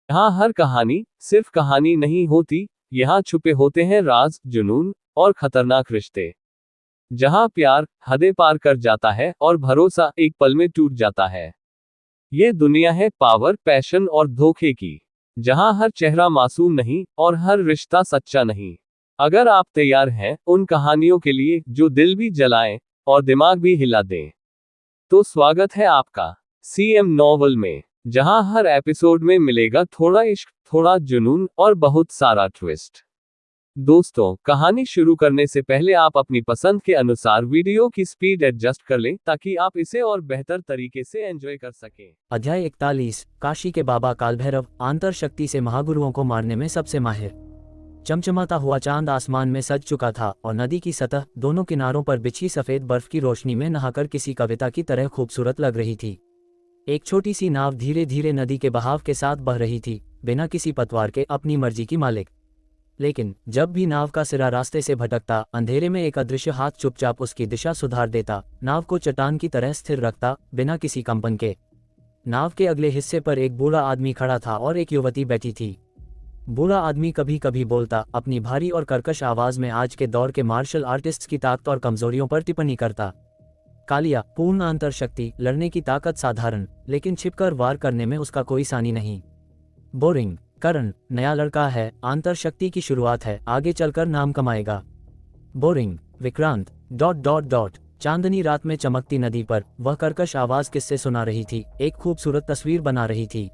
यहाँ हर कहानी सिर्फ कहानी नहीं होती, यहाँ छुपे होते हैं राज, जुनून और खतरनाक रिश्ते। जहाँ प्यार हदें पार कर जाता है और भरोसा एक पल में टूट जाता है। ये दुनिया है पावर, पैशन और धोखे की, जहाँ हर चेहरा मासूम नहीं और हर रिश्ता सच्चा नहीं। अगर आप तैयार हैं उन कहानियों के लिए जो दिल भी जलाएं और दिमाग भी हिला दें, तो स्वागत है आपका सीएम नॉवल में, जहां हर एपिसोड में मिलेगा थोड़ा इश्क, थोड़ा जुनून और बहुत सारा ट्विस्ट। दोस्तों, कहानी शुरू करने से पहले आप अपनी पसंद के अनुसार वीडियो की स्पीड एडजस्ट कर लें ताकि आप इसे और बेहतर तरीके से एंजॉय कर सकें। अध्याय 41। काशी के बाबा कालभैरव आंतर शक्ति से महागुरुओं को मारने में सबसे माहिर। चमचमाता हुआ चांद आसमान में सज चुका था और नदी की सतह दोनों किनारों पर बिछी सफेद बर्फ की रोशनी में नहाकर किसी कविता की तरह खूबसूरत लग रही थी। एक छोटी सी नाव धीरे धीरे नदी के बहाव के साथ बह रही थी, बिना किसी पतवार के, अपनी मर्जी की मालिक। लेकिन जब भी नाव का सिरा रास्ते से भटकता, अंधेरे में एक अदृश्य हाथ चुपचाप उसकी दिशा सुधार देता, नाव को चट्टान की तरह स्थिर रखता, बिना किसी कंपन के। नाव के अगले हिस्से पर एक बूढ़ा आदमी खड़ा था और एक युवती बैठी थी। बूढ़ा आदमी कभी कभी बोलता, अपनी भारी और कर्कश आवाज में आज के दौर के मार्शल आर्टिस्ट्स की ताकत और कमजोरियों पर टिप्पणी करता। कालिया, पूर्ण अंतर शक्ति, लड़ने की ताकत साधारण, लेकिन छिपकर वार करने में उसका कोई सानी नहीं। बोरिंग, करण, नया लड़का है, अंतर शक्ति की शुरुआत है, आगे चलकर नाम कमाएगा। बोरिंग, विक्रांत, ... चांदनी रात में चमकती नदी पर वह कर्कश आवाज किससे सुना रही थी, एक खूबसूरत तस्वीर बना रही थी।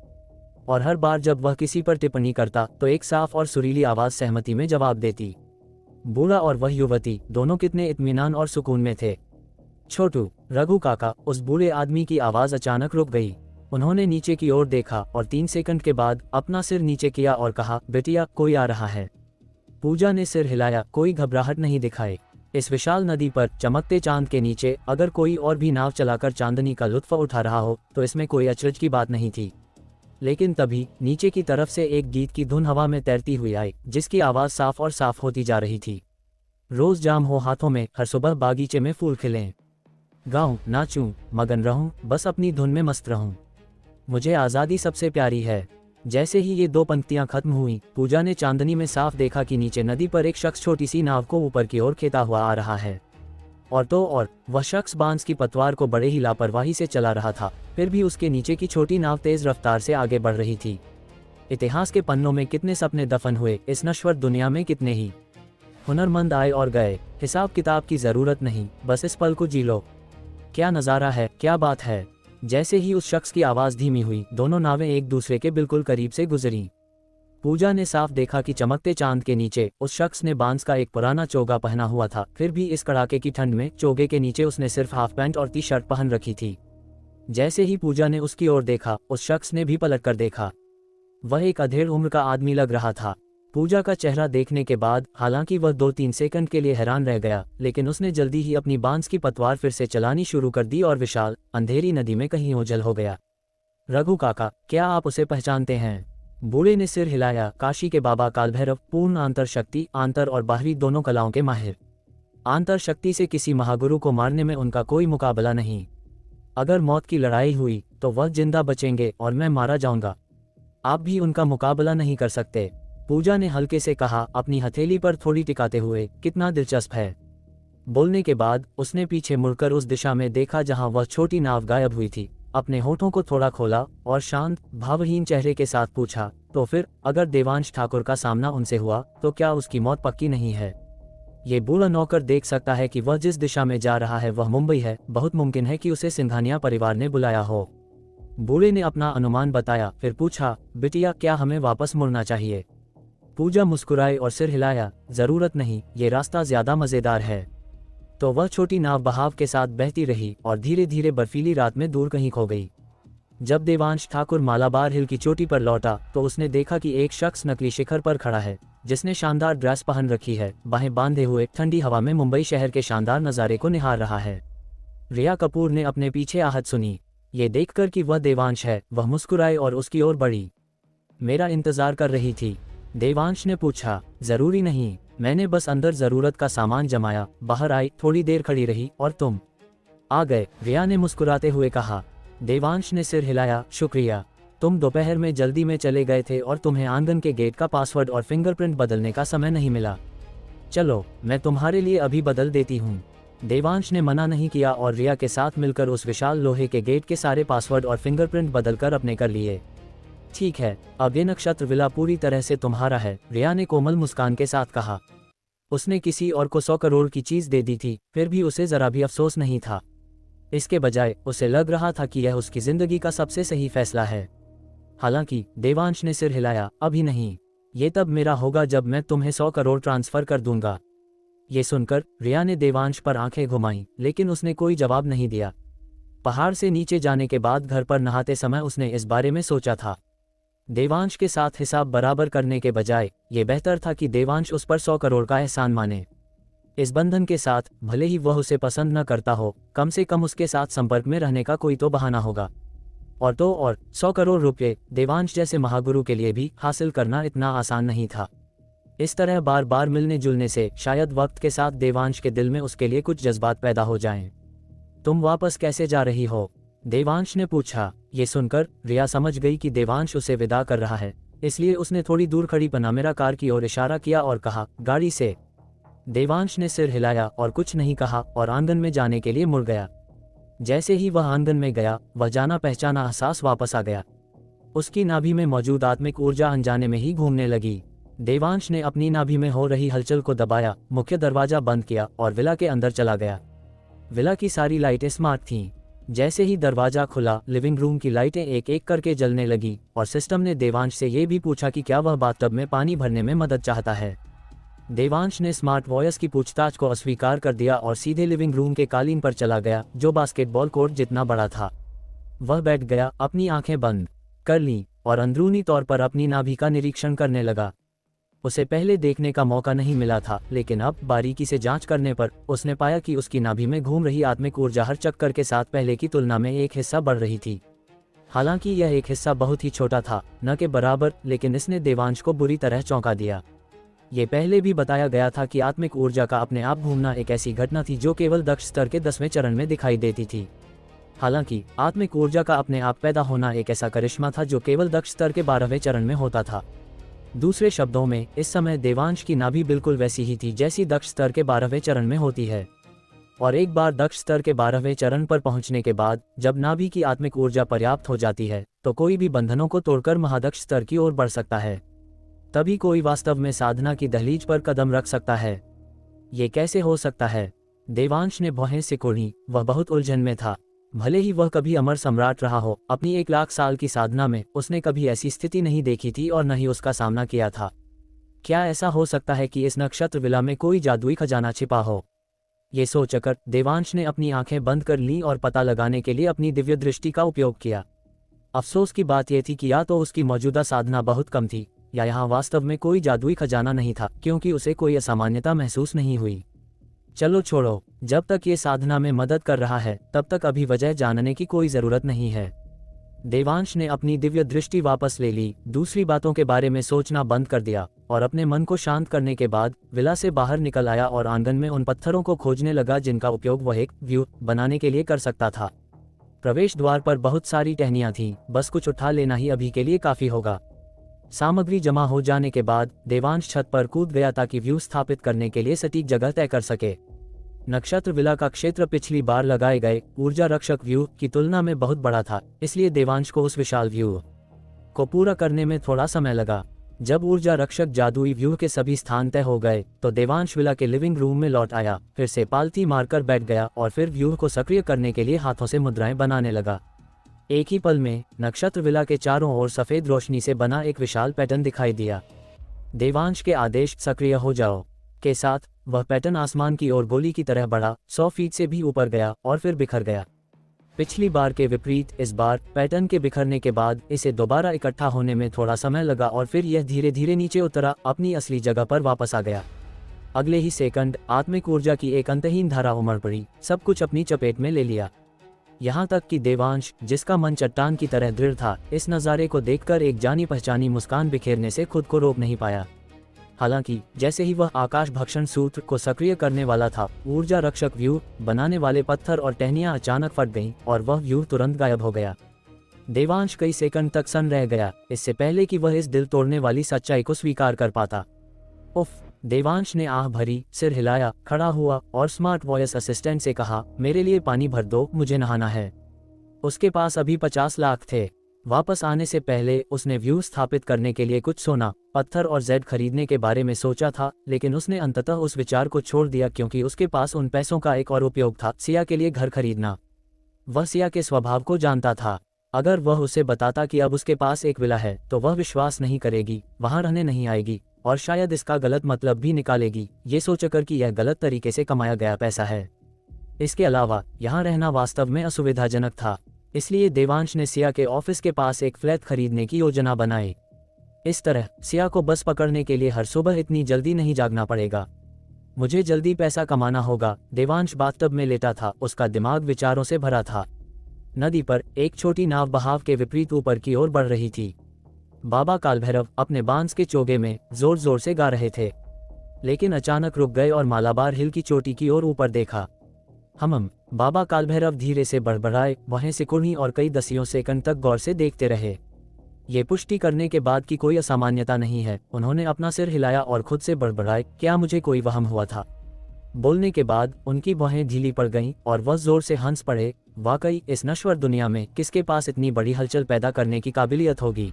और हर बार जब वह किसी पर टिप्पणी करता तो एक साफ और सुरीली आवाज सहमति में जवाब देती। बूढ़ा और वह युवती दोनों कितने इत्मीनान और सुकून में थे। छोटू, रघु काका, उस बूढ़े आदमी की आवाज अचानक रुक गई। उन्होंने नीचे की ओर देखा और 3 सेकंड के बाद अपना सिर नीचे किया और कहा, बेटिया, कोई आ रहा है। पूजा ने सिर हिलाया, कोई घबराहट नहीं दिखाए। इस विशाल नदी पर चमकते चांद के नीचे अगर कोई और भी नाव चलाकर चांदनी का लुत्फ उठा रहा हो तो इसमें कोई अचरज की बात नहीं थी। लेकिन तभी नीचे की तरफ से एक गीत की धुन हवा में तैरती हुई आई, जिसकी आवाज साफ और साफ होती जा रही थी। रोज जाम हो हाथों में, हर सुबह बागीचे में फूल खिलें। गाऊं, नाचूं, मगन रहूं, बस अपनी धुन में मस्त रहूं। मुझे आज़ादी सबसे प्यारी है। जैसे ही ये 2 पंक्तियां खत्म हुई, पूजा ने चांदनी में साफ देखा कि नीचे नदी पर एक शख्स छोटी सी नाव को ऊपर की ओर खेता हुआ आ रहा है। और तो और वह शख्स बांस की पतवार को बड़े ही लापरवाही से चला रहा था, फिर भी उसके नीचे की छोटी नाव तेज रफ्तार से आगे बढ़ रही थी। इतिहास के पन्नों में कितने सपने दफन हुए, इस नश्वर दुनिया में कितने ही हुनरमंद आए और गए। हिसाब किताब की जरूरत नहीं, बस इस पल को जी लो। क्या नज़ारा है, क्या बात है। जैसे ही उस शख्स की आवाज़ धीमी हुई, दोनों नावें एक दूसरे के बिल्कुल करीब से गुजरी। पूजा ने साफ देखा कि चमकते चांद के नीचे उस शख्स ने बांस का एक पुराना चोगा पहना हुआ था, फिर भी इस कड़ाके की ठंड में चोगे के नीचे उसने सिर्फ हाफ पैंट और टी शर्ट पहन रखी थी। जैसे ही पूजा ने उसकी ओर देखा, उस शख्स ने भी पलट कर देखा। वह एक अधेड़ उम्र का आदमी लग रहा था। पूजा का चेहरा देखने के बाद हालांकि वह 2-3 सेकंड के लिए हैरान रह गया, लेकिन उसने जल्दी ही अपनी बांस की पतवार फिर से चलानी शुरू कर दी और विशाल अंधेरी नदी में कहीं ओझल हो गया। रघु काका, क्या आप उसे पहचानते हैं? बूढ़े ने सिर हिलाया। काशी के बाबा कालभैरव, पूर्ण आंतर शक्ति, आंतर और बाहरी दोनों कलाओं के माहिर। आंतर शक्ति से किसी महागुरु को मारने में उनका कोई मुकाबला नहीं। अगर मौत की लड़ाई हुई तो वह जिंदा बचेंगे और मैं मारा जाऊंगा। आप भी उनका मुकाबला नहीं कर सकते। पूजा ने हल्के से कहा, अपनी हथेली पर थोड़ी टिकाते हुए। कितना दिलचस्प है। बोलने के बाद उसने पीछे मुड़कर उस दिशा में देखा जहां वह छोटी नाव गायब हुई थी। अपने होठों को थोड़ा खोला और शांत, भावहीन चेहरे के साथ पूछा, तो फिर अगर देवांश ठाकुर का सामना उनसे हुआ तो क्या उसकी मौत पक्की नहीं है? ये बूढ़ा नौकर देख सकता है कि वह जिस दिशा में जा रहा है वह मुंबई है। बहुत मुमकिन है कि उसे सिंघानिया परिवार ने बुलाया हो। बूढ़े ने अपना अनुमान बताया, फिर पूछा, बिटिया, क्या हमें वापस मुड़ना चाहिए? पूजा मुस्कुराई और सिर हिलाया, जरूरत नहीं, ये रास्ता ज्यादा मजेदार है। तो वह छोटी नाव बहाव के साथ बहती रही और धीरे धीरे बर्फीली रात में दूर कहीं खो गई। जब देवांश ठाकुर मालाबार हिल की चोटी पर लौटा तो उसने देखा कि एक शख्स नकली शिखर पर खड़ा है, जिसने शानदार ड्रेस पहन रखी है, बाहें बांधे हुए ठंडी हवा में मुंबई शहर के शानदार नज़ारे को निहार रहा है। रिया कपूर ने अपने पीछे आहट सुनी। ये देखकर कि वह देवांश है, वह मुस्कुराई और उसकी ओर बढ़ी। मेरा इंतजार कर रही थी? देवांश ने पूछा। जरूरी नहीं, मैंने बस अंदर जरूरत का सामान जमाया, बाहर आई, थोड़ी देर खड़ी रही और तुम आ गए, रिया ने मुस्कुराते हुए कहा। देवांश ने सिर हिलाया, शुक्रिया। तुम दोपहर में जल्दी में चले गए थे और तुम्हें आंगन के गेट का पासवर्ड और फिंगरप्रिंट बदलने का समय नहीं मिला। चलो मैं तुम्हारे लिए अभी बदल देती हूँ। देवांश ने मना नहीं किया और रिया के साथ मिलकर उस विशाल लोहे के गेट के सारे पासवर्ड और फिंगरप्रिंट बदलकर अपने कर लिए। ठीक है, अब ये नक्षत्र विला पूरी तरह से तुम्हारा है, रिया ने कोमल मुस्कान के साथ कहा। उसने किसी और को 100 करोड़ की चीज दे दी थी, फिर भी उसे जरा भी अफसोस नहीं था। इसके बजाय उसे लग रहा था कि यह उसकी जिंदगी का सबसे सही फैसला है। हालांकि देवांश ने सिर हिलाया, अभी नहीं, ये तब मेरा होगा जब मैं तुम्हें 100 करोड़ ट्रांसफर कर दूंगा। ये सुनकर रिया ने देवांश पर आंखें घुमाईं, लेकिन उसने कोई जवाब नहीं दिया। पहाड़ से नीचे जाने के बाद घर पर नहाते समय उसने इस बारे में सोचा था। देवांश के साथ हिसाब बराबर करने के बजाय ये बेहतर था कि देवांश उस पर 100 करोड़ का एहसान माने। इस बंधन के साथ भले ही वह उसे पसंद न करता हो, कम से कम उसके साथ संपर्क में रहने का कोई तो बहाना होगा। और तो और 100 करोड़ रुपये देवांश जैसे महागुरु के लिए भी हासिल करना इतना आसान नहीं था। इस तरह बार बार मिलने जुलने से शायद वक्त के साथ देवांश के दिल में उसके लिए कुछ जज्बात पैदा हो जाएं। तुम वापस कैसे जा रही हो? देवांश ने पूछा। ये सुनकर रिया समझ गई कि देवांश उसे विदा कर रहा है, इसलिए उसने थोड़ी दूर खड़ी पनामेरा कार की ओर इशारा किया और कहा, गाड़ी से। देवांश ने सिर हिलाया और कुछ नहीं कहा और आंगन में जाने के लिए मुड़ गया। जैसे ही वह आंगन में गया, वह जाना पहचाना एहसास वापस आ गया। उसकी नाभि में मौजूद आत्मिक ऊर्जा अनजाने में ही घूमने लगी। देवांश ने अपनी नाभि में हो रही हलचल को दबाया, मुख्य दरवाजा बंद किया और विला के अंदर चला गया। विला की सारी लाइटें स्मार्ट थीं। जैसे ही दरवाजा खुला, लिविंग रूम की लाइटें एक एक करके जलने लगी और सिस्टम ने देवांश से ये भी पूछा कि क्या वह बाथटब में पानी भरने में मदद चाहता है। देवांश ने स्मार्ट वॉयस की पूछताछ को अस्वीकार कर दिया और सीधे लिविंग रूम के कालीन पर चला गया, जो बास्केटबॉल कोर्ट जितना बड़ा था। वह बैठ गया, अपनी आंखें बंद कर लीं और अंदरूनी तौर पर अपनी नाभि का निरीक्षण करने लगा। उसे पहले देखने का मौका नहीं मिला था, लेकिन अब बारीकी से जांच करने पर उसने पाया कि उसकी नाभि में घूम रही आत्मिक ऊर्जा हर चक्कर के साथ पहले की तुलना में एक हिस्सा बढ़ रही थी। हालांकि यह एक हिस्सा बहुत ही छोटा था, न के बराबर, लेकिन इसने देवांश को बुरी तरह चौंका दिया। ये पहले भी बताया गया था कि आत्मिक ऊर्जा का अपने आप घूमना एक ऐसी घटना थी जो केवल दक्ष स्तर के 10वें चरण में दिखाई देती थी। हालांकि आत्मिक ऊर्जा का अपने आप पैदा होना एक ऐसा करिश्मा था जो केवल दक्ष स्तर के 12वें चरण में होता था। दूसरे शब्दों में, इस समय देवांश की नाभि बिल्कुल वैसी ही थी जैसी दक्ष स्तर के 12वें चरण में होती है। और एक बार दक्ष स्तर के 12वें चरण पर पहुंचने के बाद जब नाभि की आत्मिक ऊर्जा पर्याप्त हो जाती है, तो कोई भी बंधनों को तोड़कर महादक्ष स्तर की ओर बढ़ सकता है। तभी कोई वास्तव में साधना की दहलीज पर कदम रख सकता है। ये कैसे हो सकता है? देवांश ने भौहें सिकोड़ी। वह बहुत उलझन में था। भले ही वह कभी अमर सम्राट रहा हो, अपनी 1 लाख साल की साधना में उसने कभी ऐसी स्थिति नहीं देखी थी और न ही उसका सामना किया था। क्या ऐसा हो सकता है कि इस नक्षत्र विला में कोई जादुई खजाना छिपा हो? ये सोचकर देवांश ने अपनी आंखें बंद कर लीं और पता लगाने के लिए अपनी दिव्य दृष्टि का उपयोग किया। अफसोस की बात यह थी कि या तो उसकी मौजूदा साधना बहुत कम थी, या यहाँ वास्तव में कोई जादुई खजाना नहीं था, क्योंकि उसे कोई असामान्यता महसूस नहीं हुई। चलो छोड़ो, जब तक ये साधना में मदद कर रहा है तब तक अभी वजह जानने की कोई जरूरत नहीं है। देवांश ने अपनी दिव्य दृष्टि वापस ले ली, दूसरी बातों के बारे में सोचना बंद कर दिया और अपने मन को शांत करने के बाद विला से बाहर निकल आया और आंगन में उन पत्थरों को खोजने लगा जिनका उपयोग वह एक व्यू बनाने के लिए कर सकता था। प्रवेश द्वार पर बहुत सारी टहनियां थीं, बस कुछ उठा लेना ही अभी के लिए काफी होगा। सामग्री जमा हो जाने के बाद देवांश छत पर कूद गया ताकि व्यू स्थापित करने के लिए सटीक जगह तय कर सके। नक्षत्र विला का क्षेत्र पिछली बार लगाए गए ऊर्जा रक्षक व्यू की तुलना में बहुत बड़ा था, इसलिए देवांश को उस विशाल व्यू को पूरा करने में थोड़ा समय लगा। जब ऊर्जा रक्षक जादुई व्यू के सभी स्थान तय हो गए तो देवांश विला के लिविंग रूम में लौट आया, फिर से पालती मारकर बैठ गया और फिर व्यू को सक्रिय करने के लिए हाथों से मुद्राएं बनाने लगा। एक ही पल में नक्षत्र विला के चारों ओर सफेद रोशनी से बना एक विशाल पैटर्न दिखाई दिया। देवांश के आदेश सक्रिय हो जाओ के साथ वह पैटर्न आसमान की ओर गोली की तरह बढ़ा, 100 फीट से भी ऊपर गया और फिर बिखर गया। पिछली बार के विपरीत इस बार पैटर्न के बिखरने के बाद इसे दोबारा इकट्ठा होने में थोड़ा समय लगा और फिर यह धीरे धीरे नीचे उतरा, अपनी असली जगह पर वापस आ गया। अगले ही सेकंड आत्मिक ऊर्जा की एक अंतहीन धारा उमड़ पड़ी, सब कुछ अपनी चपेट में ले लिया। यहाँ तक कि देवांश, जिसका मन चट्टान की तरह दृढ़ था, इस नज़ारे को देखकर एक जानी पहचानी मुस्कान बिखेरने से खुद को रोक नहीं पाया। हालांकि जैसे ही वह आकाश भक्षण सूत्र को सक्रिय करने वाला था, ऊर्जा रक्षक व्यू बनाने वाले पत्थर और टहनियां अचानक फट गईं और वह व्यू तुरंत गायब हो गया। देवांश कई सेकंड तक सन्न रह गया, इससे पहले कि वह इस दिल तोड़ने वाली सच्चाई को स्वीकार कर पाता। उफ! देवांश ने आह भरी, सिर हिलाया, खड़ा हुआ और स्मार्ट वॉइस असिस्टेंट से कहा, मेरे लिए पानी भर दो, मुझे नहाना है। उसके पास अभी 50 लाख थे। वापस आने से पहले उसने व्यू स्थापित करने के लिए कुछ सोना, पत्थर और जेड खरीदने के बारे में सोचा था, लेकिन उसने अंततः उस विचार को छोड़ दिया क्योंकि उसके पास उन पैसों का एक और उपयोग था, सिया के लिए घर खरीदना। वह सिया के स्वभाव को जानता था। अगर वह उसे बताता कि अब उसके पास एक विला है तो वह विश्वास नहीं करेगी, वहां रहने नहीं आएगी और शायद इसका गलत मतलब भी निकालेगी, ये सोचकर कि यह गलत तरीके से कमाया गया पैसा है। इसके अलावा यहाँ रहना वास्तव में असुविधाजनक था, इसलिए देवांश ने सिया के ऑफिस के पास एक फ्लैट खरीदने की योजना बनाई। इस तरह सिया को बस पकड़ने के लिए हर सुबह इतनी जल्दी नहीं जागना पड़ेगा। मुझे जल्दी पैसा कमाना होगा। देवांश बाथटब में लेटा था, उसका दिमाग विचारों से भरा था। नदी पर एक छोटी नाव बहाव के विपरीत ऊपर की ओर बढ़ रही थी। बाबा कालभैरव अपने बांस के चोगे में जोर जोर से गा रहे थे, लेकिन अचानक रुक गए और मालाबार हिल की चोटी की ओर ऊपर देखा। बाबा कालभैरव धीरे से बड़बड़ाए, वहें सिकुड़ी और कई दसियों सेकंड तक गौर से देखते रहे। ये पुष्टि करने के बाद कि कोई असामान्यता नहीं है, उन्होंने अपना सिर हिलाया और खुद से बड़बड़ाए, क्या मुझे कोई वहम हुआ था? बोलने के बाद उनकी बाहें ढीली पड़ गईं और वह जोर से हंस पड़े। वाकई इस नश्वर दुनिया में किसके पास इतनी बड़ी हलचल पैदा करने की काबिलियत होगी।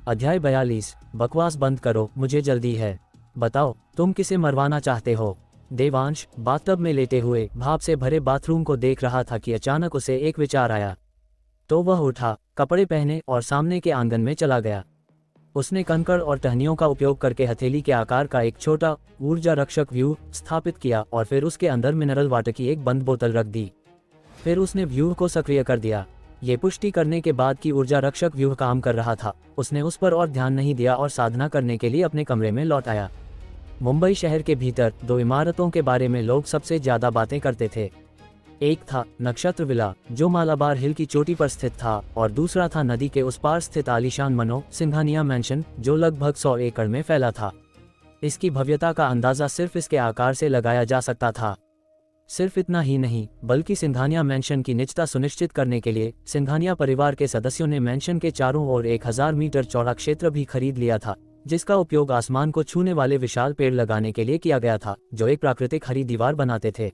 अध्याय 42। बकवास बंद करो, मुझे जल्दी है। बताओ, तुम किसे मरवाना चाहते हो? देवांश बाथटब में लेटे हुए भाप से भरे बाथरूम को देख रहा था कि अचानक उसे एक विचार आया। तो वह उठा, कपड़े पहने और सामने के आंगन में चला गया। उसने कंकड़ और टहनियों का उपयोग करके हथेली के आकार का एक छोटा ऊर्जा रक्षक व्यू स्थापित किया और फिर उसके अंदर मिनरल वाटर की एक बंद बोतल रख दी। फिर उसने व्यू को सक्रिय कर दिया। ये पुष्टि करने के बाद कि ऊर्जा रक्षक व्यू काम कर रहा था, उसने उस पर और ध्यान नहीं दिया और साधना करने के लिए अपने कमरे में लौट आया। मुंबई शहर के भीतर दो इमारतों के बारे में लोग सबसे ज्यादा बातें करते थे। एक था नक्षत्र विला, जो मालाबार हिल की चोटी पर स्थित था, और दूसरा था नदी के उस पार स्थित आलीशान मनो सिंघानिया मैंशन, जो लगभग 100 एकड़ में फैला था। इसकी भव्यता का अंदाजा सिर्फ इसके आकार से लगाया जा सकता था। सिर्फ इतना ही नहीं, बल्कि सिंघानिया मैंशन की निजता सुनिश्चित करने के लिए सिंघानिया परिवार के सदस्यों ने मैंशन के चारों ओर 1000 मीटर चौड़ा क्षेत्र भी खरीद लिया था, जिसका उपयोग आसमान को छूने वाले विशाल पेड़ लगाने के लिए किया गया था, जो एक प्राकृतिक हरी दीवार बनाते थे।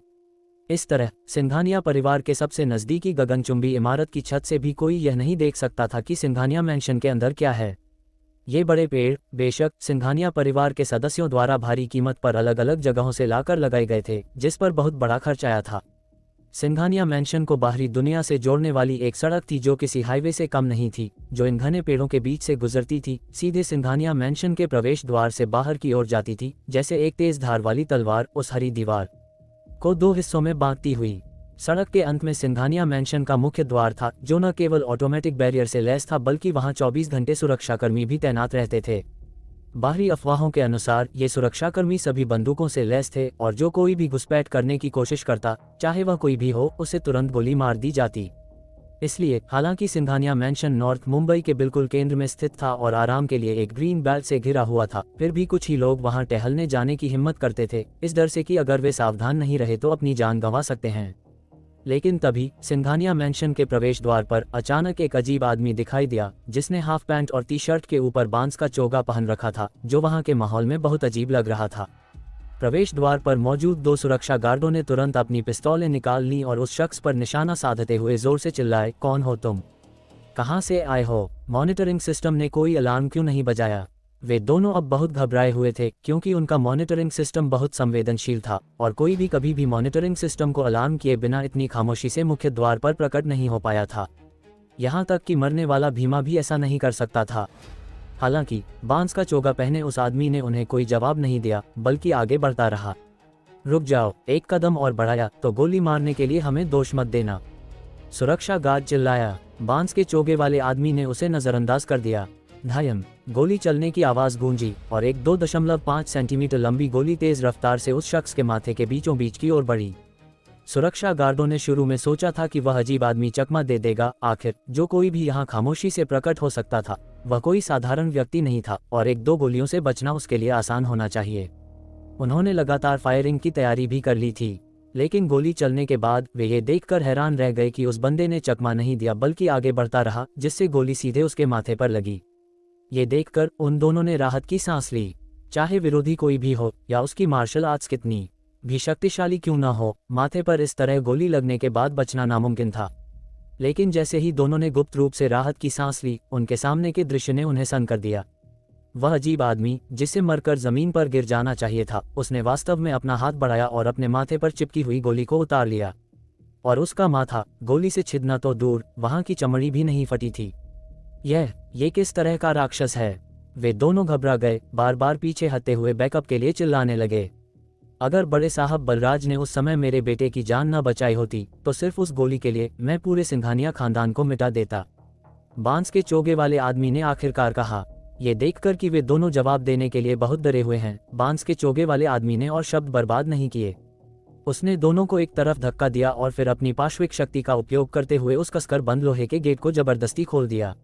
इस तरह सिंघानिया परिवार के सबसे नजदीकी गगनचुंबी इमारत की छत से भी कोई यह नहीं देख सकता था कि सिंघानिया मैंशन के अंदर क्या है। ये बड़े पेड़ बेशक सिंघानिया परिवार के सदस्यों द्वारा भारी कीमत पर अलग अलग जगहों से लाकर लगाए गए थे, जिस पर बहुत बड़ा खर्च आया था। सिंघानिया मैंशन को बाहरी दुनिया से जोड़ने वाली एक सड़क थी जो किसी हाईवे से कम नहीं थी, जो इन घने पेड़ों के बीच से गुजरती थी, सीधे सिंघानिया मैंशन के प्रवेश द्वार से बाहर की ओर जाती थी, जैसे एक तेज धार वाली तलवार उस हरी दीवार को दो हिस्सों में बांटती हुई। सड़क के अंत में सिंघानिया मैंशन का मुख्य द्वार था, जो न केवल ऑटोमेटिक बैरियर से लैस था बल्कि वहां 24 घंटे सुरक्षाकर्मी भी तैनात रहते थे। बाहरी अफवाहों के अनुसार ये सुरक्षाकर्मी सभी बंदूकों से लैस थे और जो कोई भी घुसपैठ करने की कोशिश करता, चाहे वह कोई भी हो, उसे तुरंत गोली मार दी जाती। इसलिए हालांकि सिंघानिया मैंशन नॉर्थ मुंबई के बिल्कुल केंद्र में स्थित था और आराम के लिए एक ग्रीन बेल्ट से घिरा हुआ था, फिर भी कुछ ही लोग वहां टहलने जाने की हिम्मत करते थे, इस डर से कि अगर वे सावधान नहीं रहे तो अपनी जान गंवा सकते हैं। लेकिन तभी सिंघानिया मैंशन के प्रवेश द्वार पर अचानक एक अजीब आदमी दिखाई दिया, जिसने हाफ पैंट और टी शर्ट के ऊपर बांस का चोगा पहन रखा था, जो वहां के माहौल में बहुत अजीब लग रहा था। प्रवेश द्वार पर मौजूद दो सुरक्षा गार्डों ने तुरंत अपनी पिस्तौलें निकाल ली और उस शख्स पर निशाना साधते हुए जोर से चिल्लाए, कौन हो तुम? कहां से आए हो? मॉनिटरिंग सिस्टम ने कोई अलार्म क्यों नहीं बजाया? वे दोनों अब बहुत घबराए हुए थे, क्योंकि उनका मॉनिटरिंग सिस्टम बहुत संवेदनशील था और कोई भी कभी भी मॉनिटरिंग सिस्टम को अलार्म किए बिना इतनी खामोशी से मुख्य द्वार पर प्रकट नहीं हो पाया था। यहाँ तक कि मरने वाला भीमा भी ऐसा नहीं कर सकता था। हालांकि बांस का चोगा पहने उस आदमी ने उन्हें कोई जवाब नहीं दिया, बल्कि आगे बढ़ता रहा। रुक जाओ, एक कदम और बढ़ाया तो गोली मारने के लिए हमें दोष मत देना, सुरक्षा गार्ड चिल्लाया। बांस के चोगे वाले आदमी ने उसे नजरअंदाज कर दिया। धायम, गोली चलने की आवाज गूंजी और एक 2.5 सेंटीमीटर लंबी गोली तेज रफ्तार से उस शख्स के माथे के बीचों बीच की ओर बढ़ी। सुरक्षा गार्डों ने शुरू में सोचा था कि वह अजीब आदमी चकमा दे देगा, आखिर जो कोई भी यहाँ खामोशी से प्रकट हो सकता था, वह कोई साधारण व्यक्ति नहीं था और 1-2 गोलियों से बचना उसके लिए आसान होना चाहिए। उन्होंने लगातार फायरिंग की तैयारी भी कर ली थी। लेकिन गोली चलने के बाद वे ये देखकर हैरान रह गए कि उस बंदे ने चकमा नहीं दिया बल्कि आगे बढ़ता रहा, जिससे गोली सीधे उसके माथे पर लगी। ये देखकर उन दोनों ने राहत की सांस ली। चाहे विरोधी कोई भी हो या उसकी मार्शल आर्ट्स कितनी भी शक्तिशाली क्यों न हो, माथे पर इस तरह गोली लगने के बाद बचना नामुमकिन था। लेकिन जैसे ही दोनों ने गुप्त रूप से राहत की सांस ली, उनके सामने के दृश्य ने उन्हें सन्न कर दिया। वह अजीब आदमी, जिसे मरकर जमीन पर गिर जाना चाहिए था, उसने वास्तव में अपना हाथ बढ़ाया और अपने माथे पर चिपकी हुई गोली को उतार लिया। और उसका माथा गोली से छिदना तो दूर, वहां की चमड़ी भी नहीं फटी थी। ये किस तरह का राक्षस है? वे दोनों घबरा गए, बार बार पीछे हटते हुए बैकअप के लिए चिल्लाने लगे। अगर बड़े साहब बलराज ने उस समय मेरे बेटे की जान न बचाई होती तो सिर्फ उस गोली के लिए मैं पूरे सिंघानिया खानदान को मिटा देता, बांस के चोगे वाले आदमी ने आखिरकार कहा। ये देखकर कि वे दोनों जवाब देने के लिए बहुत डरे हुए हैं, बांस के चोगे वाले आदमी ने और शब्द बर्बाद नहीं किए। उसने दोनों को एक तरफ धक्का दिया और फिर अपनी पार्श्विक शक्ति का उपयोग करते हुए उस कसकर बंद लोहे के गेट को जबरदस्ती खोल दिया।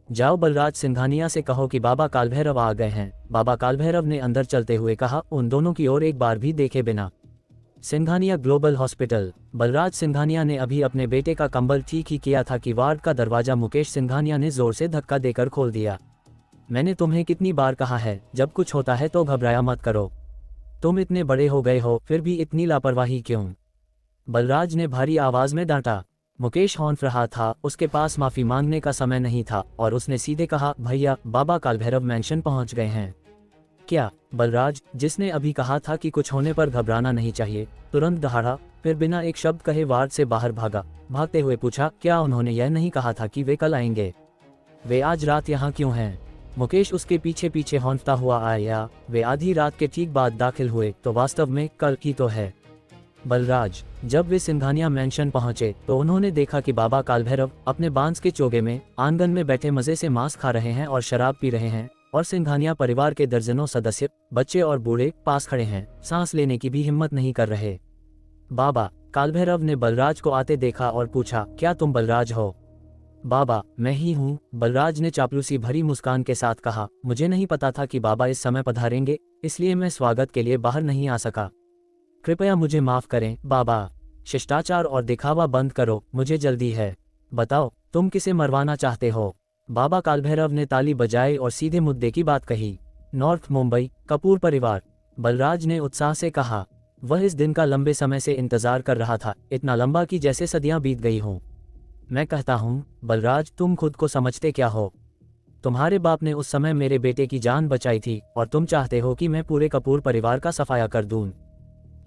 जाओ बलराज, सिंघानिया से कहो कि बाबा कालभैरव आ गए हैं। बाबा कालभैरव ने अंदर चलते हुए कहा, उन दोनों की ओर एक बार भी देखे बिना। Singhania global hospital. बलराज सिंघानिया ने अभी अपने बेटे का कंबल ठीक ही किया था कि वार्ड का दरवाजा मुकेश सिंघानिया ने जोर से धक्का देकर खोल दिया। मैंने तुम्हें कितनी बार कहा है, जब कुछ होता है तो घबराया मत करो। तुम इतने बड़े हो गए हो, फिर भी इतनी लापरवाही क्यों? बलराज ने भारी आवाज में डांटा। मुकेश हौंफ रहा था, उसके पास माफी मांगने का समय नहीं था और उसने सीधे कहा, भैया बाबा कालभैरव मैंशन पहुंच गए हैं। क्या? बलराज, जिसने अभी कहा था कि कुछ होने पर घबराना नहीं चाहिए, तुरंत दहाड़ा, फिर बिना एक शब्द कहे वार्ड से बाहर भागा। भागते हुए पूछा, क्या उन्होंने यह नहीं कहा था कि वे कल आएंगे? वे आज रात यहाँ क्यों हैं? मुकेश उसके पीछे पीछे हौंफता हुआ आया। वे आधी रात के ठीक बाद दाखिल हुए तो वास्तव में कल ही तो है। बलराज, जब वे सिंघानिया मैंशन पहुंचे तो उन्होंने देखा कि बाबा कालभैरव अपने बांस के चोगे में आंगन में बैठे मजे से मांस खा रहे हैं और शराब पी रहे हैं, और सिंघानिया परिवार के दर्जनों सदस्य, बच्चे और बूढ़े पास खड़े हैं, सांस लेने की भी हिम्मत नहीं कर रहे। बाबा कालभैरव ने बलराज को आते देखा और पूछा, क्या तुम बलराज हो? बाबा, मैं ही हूँ, बलराज ने चापलूसी भरी मुस्कान के साथ कहा। मुझे नहीं पता था कि बाबा इस समय पधारेंगे, इसलिए मैं स्वागत के लिए बाहर नहीं आ सका। कृपया मुझे माफ करें बाबा। शिष्टाचार और दिखावा बंद करो, मुझे जल्दी है। बताओ, तुम किसे मरवाना चाहते हो? बाबा कालभैरव ने ताली बजाई और सीधे मुद्दे की बात कही। नॉर्थ मुंबई, कपूर परिवार, बलराज ने उत्साह से कहा। वह इस दिन का लंबे समय से इंतजार कर रहा था, इतना लंबा कि जैसे सदियां बीत गई हों। मैं कहता हूँ बलराज, तुम खुद को समझते क्या हो? तुम्हारे बाप ने उस समय मेरे बेटे की जान बचाई थी और तुम चाहते हो कि मैं पूरे कपूर परिवार का सफाया कर दूं?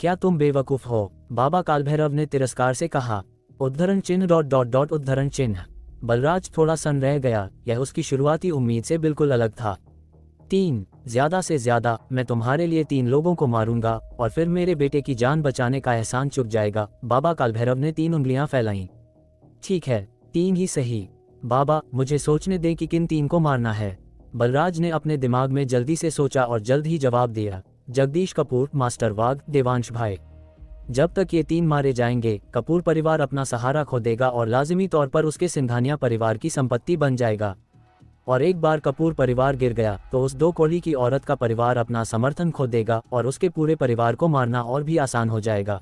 क्या तुम बेवकूफ हो? बाबा कालभैरव ने तिरस्कार से कहा। उद्धरण चिन्ह ... उद्धरण चिन्ह। बलराज थोड़ा सन रह गया, यह उसकी शुरुआती उम्मीद से बिल्कुल अलग था। 3, ज्यादा से ज्यादा मैं तुम्हारे लिए 3 लोगों को मारूंगा और फिर मेरे बेटे की जान बचाने का एहसान चुक जाएगा। बाबा कालभैरव ने 3 उंगलियां फैलाईं। ठीक है, 3 ही सही। बाबा, मुझे सोचने दें कि किन 3 को मारना है। बलराज ने अपने दिमाग में जल्दी से सोचा और जल्द ही जवाब दिया। जगदीश कपूर, मास्टर वाघ, देवांश भाई। जब तक ये 3 मारे जाएंगे, कपूर परिवार अपना सहारा खो देगा और लाजिमी तौर पर उसके सिंघानिया परिवार की संपत्ति बन जाएगा। और एक बार कपूर परिवार गिर गया तो उस 2 कौड़ी की औरत का परिवार अपना समर्थन खो देगा और उसके पूरे परिवार को मारना और भी आसान हो जाएगा।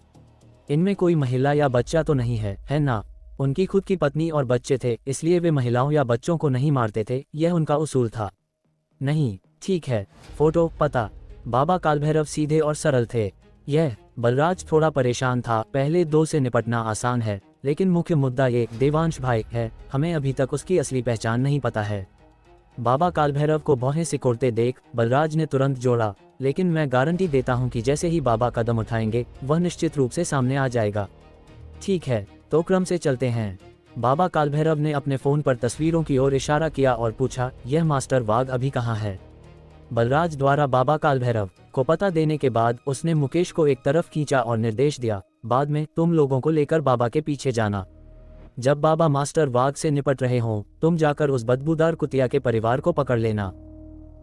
इनमें कोई महिला या बच्चा तो नहीं है ना? उनकी खुद की पत्नी और बच्चे थे, इसलिए वे महिलाओं या बच्चों को नहीं मारते थे, यह उनका उसूल था। नहीं, ठीक है। फोटो, पता। बाबा कालभैरव सीधे और सरल थे। यह बलराज थोड़ा परेशान था। पहले 2 से निपटना आसान है, लेकिन मुख्य मुद्दा ये देवांश भाई है, हमें अभी तक उसकी असली पहचान नहीं पता है। बाबा कालभैरव को भौहें सिकोड़ते देख बलराज ने तुरंत जोड़ा, लेकिन मैं गारंटी देता हूँ कि जैसे ही बाबा कदम उठाएंगे वह निश्चित रूप से सामने आ जाएगा। ठीक है, तो क्रम से चलते हैं। बाबा कालभैरव ने अपने फोन पर तस्वीरों की ओर इशारा किया और पूछा, यह मास्टर वाघ अभी कहाँ है? बलराज द्वारा बाबा कालभैरव को पता देने के बाद उसने मुकेश को एक तरफ खींचा और निर्देश दिया, बाद में तुम लोगों को लेकर बाबा के पीछे जाना। जब बाबा मास्टर वाघ से निपट रहे हों, तुम जाकर उस बदबूदार कुतिया के परिवार को पकड़ लेना।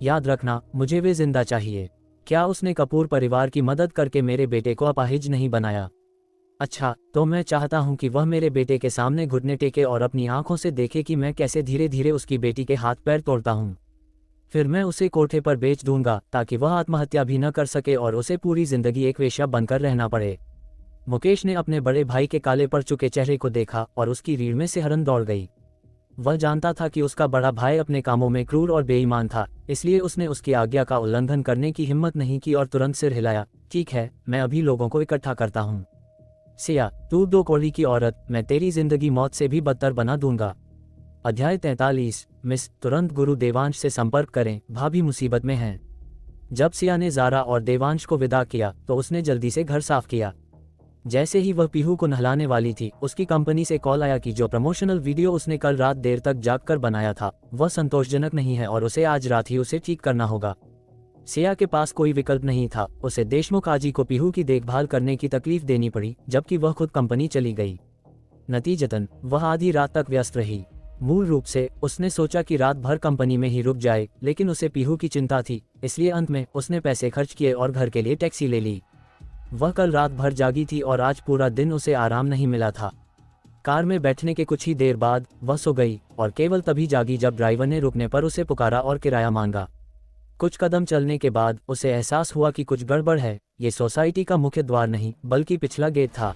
याद रखना, मुझे वे जिंदा चाहिए। क्या उसने कपूर परिवार की मदद करके मेरे बेटे को अपाहिज नहीं बनाया? अच्छा, तो मैं चाहता हूं कि वह मेरे बेटे के सामने घुटने टेके और अपनी आंखों से देखे कि मैं कैसे धीरे धीरे उसकी बेटी के हाथ पैर तोड़ता हूं। फिर मैं उसे कोठे पर बेच दूंगा ताकि वह आत्महत्या भी न कर सके और उसे पूरी जिंदगी एक वेश्या बनकर रहना पड़े। मुकेश ने अपने बड़े भाई के काले पड़ चुके चेहरे को देखा और उसकी रीढ़ में सिहरन दौड़ गई। वह जानता था कि उसका बड़ा भाई अपने कामों में क्रूर और बेईमान था, इसलिए उसने उसकी आज्ञा का उल्लंघन करने की हिम्मत नहीं की और तुरंत सिर हिलाया। ठीक है, मैं अभी लोगों को इकट्ठा करता हूँ। सिया, तू 2 कौड़ी की औरत, मैं तेरी जिंदगी मौत से भी बदतर बना दूंगा। अध्याय 43। मिस, तुरंत गुरु देवांश से संपर्क करें, भाभी मुसीबत में हैं। जब सिया ने ज़ारा और देवांश को विदा किया तो उसने जल्दी से घर साफ किया। जैसे ही वह पीहू को नहलाने वाली थी, उसकी कंपनी से कॉल आया कि जो प्रमोशनल वीडियो उसने कल रात देर तक जागकर बनाया था वह संतोषजनक नहीं है और उसे आज रात ही उसे ठीक करना होगा। सिया के पास कोई विकल्प नहीं था, उसे देशमुख आजी को पीहू की देखभाल करने की तकलीफ देनी पड़ी, जबकि वह खुद कंपनी चली गई। नतीजतन वह आधी रात तक व्यस्त रही। मूल रूप से उसने सोचा कि रात भर कंपनी में ही रुक जाए, लेकिन उसे पीहू की चिंता थी, इसलिए अंत में उसने पैसे खर्च किए और घर के लिए टैक्सी ले ली। वह कल रात भर जागी थी और आज पूरा दिन उसे आराम नहीं मिला था। कार में बैठने के कुछ ही देर बाद वह सो गई और केवल तभी जागी जब ड्राइवर ने रुकने पर उसे पुकारा और किराया मांगा। कुछ कदम चलने के बाद उसे एहसास हुआ कि कुछ गड़बड़ है। ये सोसाइटी का मुख्य द्वार नहीं बल्कि पिछला गेट था।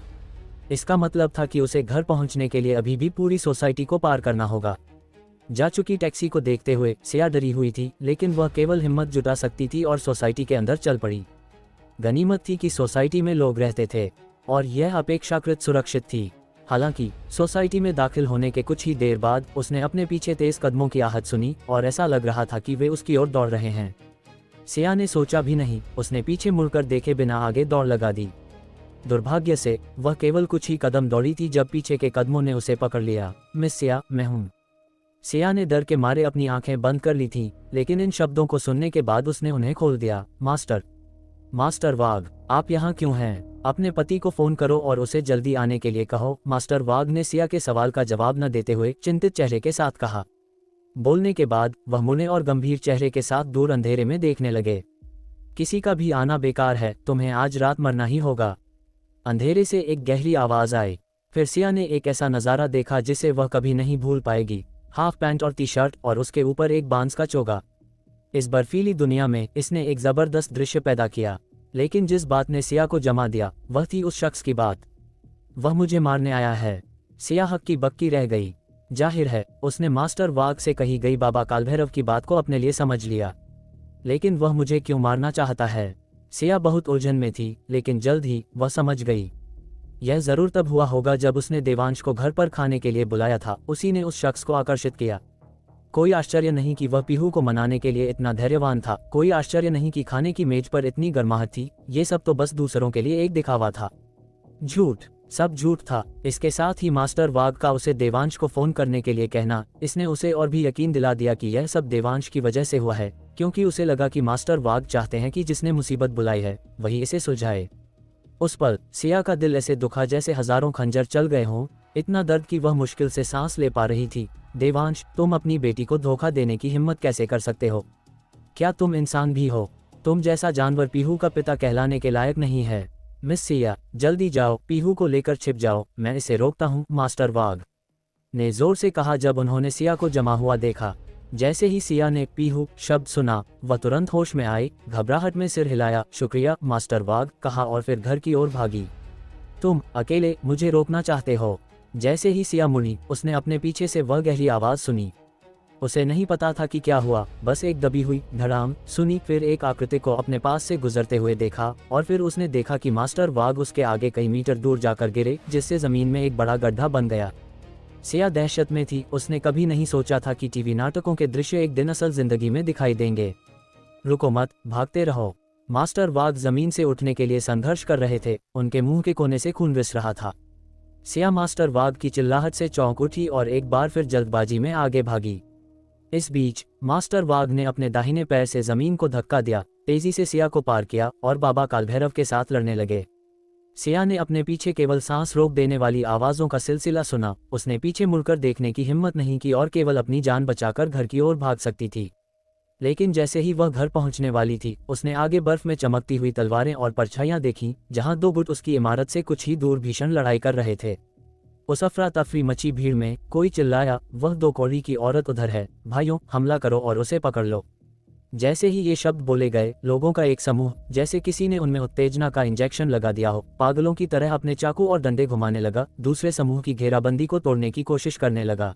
इसका मतलब था कि उसे घर पहुंचने के लिए अभी भी पूरी सोसाइटी को पार करना होगा। जा चुकी टैक्सी को देखते हुए सिया डरी हुई थी, लेकिन वह केवल हिम्मत जुटा सकती थी और सोसाइटी के अंदर चल पड़ी। गनीमत थी कि सोसाइटी में लोग रहते थे और यह अपेक्षाकृत सुरक्षित थी। हालांकि सोसाइटी में दाखिल होने के कुछ ही देर बाद उसने अपने पीछे तेज कदमों की आहट सुनी और ऐसा लग रहा था कि वे उसकी ओर दौड़ रहे हैं। सिया ने सोचा भी नहीं, उसने पीछे मुड़कर देखे बिना आगे दौड़ लगा दी। दुर्भाग्य से वह केवल कुछ ही कदम दौड़ी थी जब पीछे के कदमों ने उसे पकड़ लिया। मिस सिया, मैं हूँ। सिया ने डर के मारे अपनी आंखें बंद कर ली थीं, लेकिन इन शब्दों को सुनने के बाद उसने उन्हें खोल दिया। मास्टर वाघ, आप यहाँ क्यों हैं? अपने पति को फोन करो और उसे जल्दी आने के लिए कहो, मास्टर वाघ ने सिया के सवाल का जवाब न देते हुए चिंतित चेहरे के साथ कहा। बोलने के बाद वह मुने और गंभीर चेहरे के साथ दूर अंधेरे में देखने लगे। किसी का भी आना बेकार है, तुम्हें आज रात मरना ही होगा। अंधेरे से एक गहरी आवाज आई। फिर सिया ने एक ऐसा नज़ारा देखा जिसे वह कभी नहीं भूल पाएगी। हाफ पैंट और टी शर्ट और उसके ऊपर एक बांस का चोगा। इस बर्फीली दुनिया में इसने एक जबरदस्त दृश्य पैदा किया, लेकिन जिस बात ने सिया को जमा दिया वह थी उस शख्स की बात। वह मुझे मारने आया है। सिया हक्की बक्की रह गई। जाहिर है उसने मास्टर वाघ से कही गई बाबा कालभैरव की बात को अपने लिए समझ लिया। लेकिन वह मुझे क्यों मारना चाहता है? सिया बहुत उलझन में थी, लेकिन जल्द ही वह समझ गई। यह जरूर तब हुआ होगा जब उसने देवांश को घर पर खाने के लिए बुलाया था, उसी ने उस शख्स को आकर्षित किया। कोई आश्चर्य नहीं कि वह पीहू को मनाने के लिए इतना धैर्यवान था। कोई आश्चर्य नहीं कि खाने की मेज पर इतनी गर्माहट थी। ये सब तो बस दूसरों के लिए एक दिखावा था। झूठ, सब झूठ था। इसके साथ ही मास्टर वाघ का उसे देवांश को फोन करने के लिए कहना, इसने उसे और भी यकीन दिला दिया कि यह सब देवांश की वजह से हुआ है, क्योंकि उसे लगा कि मास्टर वाघ चाहते हैं कि जिसने मुसीबत बुलाई है वही इसे सुलझाए। उस पल सिया का दिल ऐसे दुखा जैसे हजारों खंजर चल गए हों, इतना दर्द कि वह मुश्किल से सांस ले पा रही थी। देवांश, तुम अपनी बेटी को धोखा देने की हिम्मत कैसे कर सकते हो? क्या तुम इंसान भी हो? तुम जैसा जानवर पीहू का पिता कहलाने के लायक नहीं है। मिस सिया, जल्दी जाओ, पीहू को लेकर छिप जाओ, मैं इसे रोकता हूँ, मास्टर वाघ ने जोर से कहा जब उन्होंने सिया को जमा हुआ देखा। जैसे ही सिया ने पीहू शब्द सुना, वह तुरंत होश में आई, घबराहट में सिर हिलाया। शुक्रिया मास्टर वाघ कहा और फिर घर की ओर भागी। तुम अकेले मुझे रोकना चाहते हो? जैसे ही सिया मुड़ी, उसने अपने पीछे से वह गहरी आवाज सुनी। उसे नहीं पता था कि क्या हुआ, बस एक दबी हुई धड़ाम सुनी, फिर एक आकृति को अपने पास से गुजरते हुए देखा और फिर उसने देखा कि मास्टर वाघ उसके आगे कई मीटर दूर जाकर गिरे, जिससे जमीन में एक बड़ा गड्ढा बन गया। सिया दहशत में थी। उसने कभी नहीं सोचा था कि टीवी नाटकों के दृश्य एक दिन असल जिंदगी में दिखाई देंगे। रुको मत, भागते रहो। मास्टर वाघ जमीन से उठने के लिए संघर्ष कर रहे थे। उनके मुंह के कोने से खून रिस रहा था। सिया मास्टर वाघ की चिल्लाहट से चौंक उठी और एक बार फिर जल्दबाजी में आगे भागी। इस बीच मास्टर वाघ ने अपने दाहिने पैर से जमीन को धक्का दिया, तेजी से सिया को पार किया और बाबा कालभैरव के साथ लड़ने लगे। सिया ने अपने पीछे केवल सांस रोक देने वाली आवाजों का सिलसिला सुना। उसने पीछे मुड़कर देखने की हिम्मत नहीं की और केवल अपनी जान बचाकर घर की ओर भाग सकती थी। लेकिन जैसे ही वह घर पहुंचने वाली थी, उसने आगे बर्फ में चमकती हुई तलवारें और परछाइयां देखीं, जहां 2 गुट उसकी इमारत से कुछ ही दूर भीषण लड़ाई कर रहे थे। उस अफरा तफरी मची भीड़ में कोई चिल्लाया, वह 2 कौड़ी की औरत उधर है, भाइयों हमला करो और उसे पकड़ लो। जैसे ही ये शब्द बोले गए, लोगों का एक समूह, जैसे किसी ने उनमें उत्तेजना का इंजेक्शन लगा दिया हो, पागलों की तरह अपने चाकू और डंडे घुमाने लगा, दूसरे समूह की घेराबंदी को तोड़ने की कोशिश करने लगा।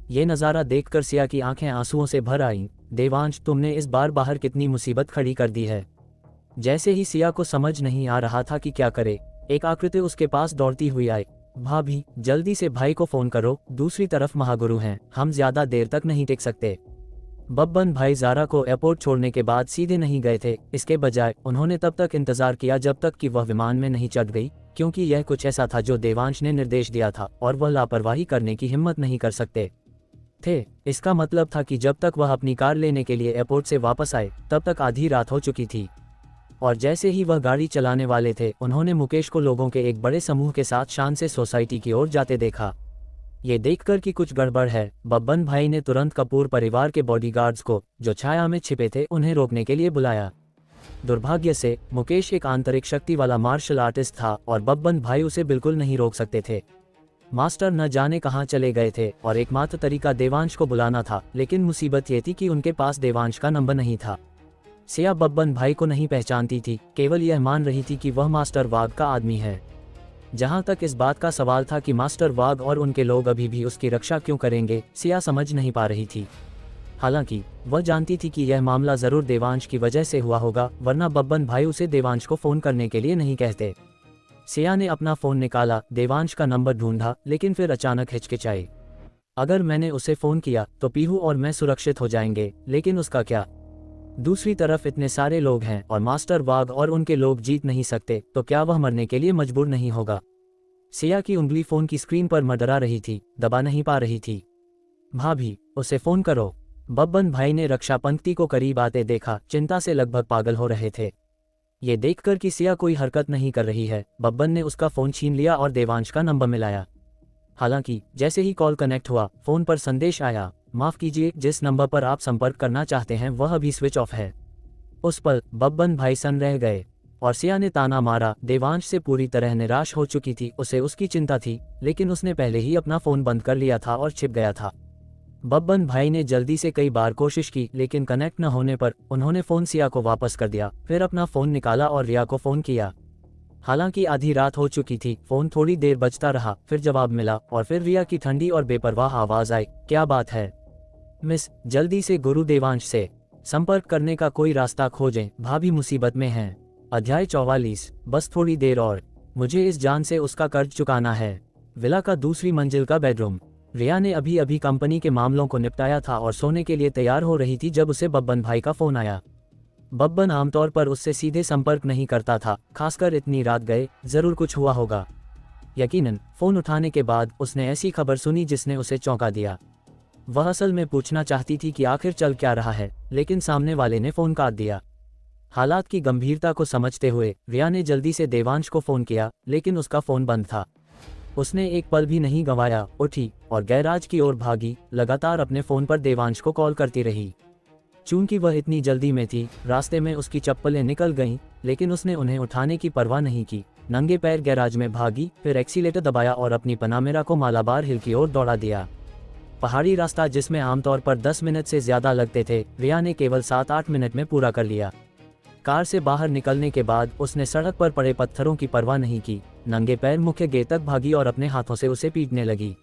ये नज़ारा देखकर सिया की आंखें आंसुओं से भर आईं। देवांश, तुमने इस बार बाहर कितनी मुसीबत खड़ी कर दी है। जैसे ही सिया को समझ नहीं आ रहा था कि क्या करे, एक आकृति उसके पास दौड़ती हुई आई। भाभी, जल्दी से भाई को फोन करो, दूसरी तरफ महागुरु हैं, हम ज्यादा देर तक नहीं टिक सकते। बब्बन भाई ज़ारा को एयरपोर्ट छोड़ने के बाद सीधे नहीं गए थे, इसके बजाय उन्होंने तब तक इंतजार किया जब तक कि वह विमान में नहीं चढ़ गई, क्योंकि यह कुछ ऐसा था जो देवांश ने निर्देश दिया था और वह लापरवाही करने की हिम्मत नहीं कर सकते थे। इसका मतलब था कि जब तक वह अपनी कार लेने के लिए एयरपोर्ट से वापस आए, तब तक आधी रात हो चुकी थी। और जैसे ही वह गाड़ी चलाने वाले थे, उन्होंने मुकेश को लोगों के एक बड़े समूह के साथ शान से सोसाइटी की ओर जाते देखा। ये देखकर कि कुछ गड़बड़ है, बब्बन भाई ने तुरंत कपूर परिवार के बॉडीगार्ड्स को, जो छाया में छिपे थे, उन्हें रोकने के लिए बुलाया। दुर्भाग्य से मुकेश एक आंतरिक शक्ति वाला मार्शल आर्टिस्ट था और बब्बन भाई उसे बिल्कुल नहीं रोक सकते थे। मास्टर न जाने कहाँ चले गए थे और एकमात्र तरीका देवांश को बुलाना था, लेकिन मुसीबत ये थी कि उनके पास देवांश का नंबर नहीं था। सिया बब्बन भाई को नहीं पहचानती थी, केवल यह मान रही थी कि वह मास्टर वाघ का आदमी है। जहां तक इस बात का सवाल था कि मास्टर वाघ और उनके लोग अभी भी उसकी रक्षा क्यों करेंगे, सिया समझ नहीं पा रही थी। हालांकि वह जानती थी कि यह मामला जरूर देवांश की वजह से हुआ होगा, वरना बब्बन भाई उसे देवांश को फोन करने के लिए नहीं कहते। सिया ने अपना फोन निकाला, देवांश का नंबर ढूंढा, लेकिन फिर अचानक हिचकिचाई। अगर मैंने उसे फोन किया तो पीहू और मैं सुरक्षित हो जाएंगे, लेकिन उसका क्या? दूसरी तरफ इतने सारे लोग हैं और मास्टर वाघ और उनके लोग जीत नहीं सकते, तो क्या वह मरने के लिए मजबूर नहीं होगा? सिया की उंगली फोन की स्क्रीन पर मडरा रही थी, दबा नहीं पा रही थी। भाभी, उसे फोन करो। बब्बन भाई ने रक्षा पंक्ति को करीब आते देखा, चिंता से लगभग पागल हो रहे थे। ये देखकर कि सिया कोई हरकत नहीं कर रही है, बब्बन ने उसका फोन छीन लिया और देवांश का नंबर मिलाया। हालांकि जैसे ही कॉल कनेक्ट हुआ, फोन पर संदेश आया, माफ कीजिए, जिस नंबर पर आप संपर्क करना चाहते हैं वह अभी स्विच ऑफ है। उस पल बब्बन भाई सन रह गए और सिया ने ताना मारा। देवांश से पूरी तरह निराश हो चुकी थी, उसे उसकी चिंता थी, लेकिन उसने पहले ही अपना फोन बंद कर लिया था और छिप गया था। बब्बन भाई ने जल्दी से कई बार कोशिश की, लेकिन कनेक्ट न होने पर उन्होंने फोन सिया को वापस कर दिया, फिर अपना फोन निकाला और रिया को फोन किया। हालांकि आधी रात हो चुकी थी, फोन थोड़ी देर बजता रहा, फिर जवाब मिला और फिर रिया की ठंडी और बेपरवाह आवाज आई, क्या बात है मिस, जल्दी से गुरु देवांश से संपर्क करने का कोई रास्ता खोजें, भाभी मुसीबत में हैं। अध्याय 44, बस थोड़ी देर और, मुझे इस जान से उसका कर्ज चुकाना है। विला का दूसरी मंजिल का बेडरूम। रिया ने अभी अभी कंपनी के मामलों को निपटाया था और सोने के लिए तैयार हो रही थी जब उसे बब्बन भाई का फोन आया। बब्बन आमतौर पर उससे सीधे संपर्क नहीं करता था, खासकर इतनी रात गए, जरूर कुछ हुआ होगा। यकीनन फोन उठाने के बाद उसने ऐसी खबर सुनी जिसने उसे चौंका दिया। वह असल में पूछना चाहती थी कि आखिर चल क्या रहा है, लेकिन सामने वाले ने फोन काट दिया। हालात की गंभीरता को समझते हुए रिया ने जल्दी से देवांश को फोन किया, लेकिन उसका फोन बंद था। उसने एक पल भी नहीं गंवाया, उठी और गैराज की ओर भागी, लगातार अपने फोन पर देवांश को कॉल करती रही। चूंकि वह इतनी जल्दी में थी, रास्ते में उसकी चप्पलें निकल गईं, लेकिन उसने उन्हें उठाने की परवाह नहीं की। नंगे पैर गैराज में भागी, फिर एक्सीलेटर दबाया और अपनी पनामेरा को मालाबार हिल की ओर दौड़ा दिया। पहाड़ी रास्ता जिसमें आमतौर पर 10 मिनट से ज्यादा लगते थे, रिया ने केवल 7-8 मिनट में पूरा कर लिया। कार से बाहर निकलने के बाद उसने सड़क पर पड़े पत्थरों की परवाह नहीं की, नंगे पैर मुख्य गेट तक भागी और अपने हाथों से उसे पीटने लगी।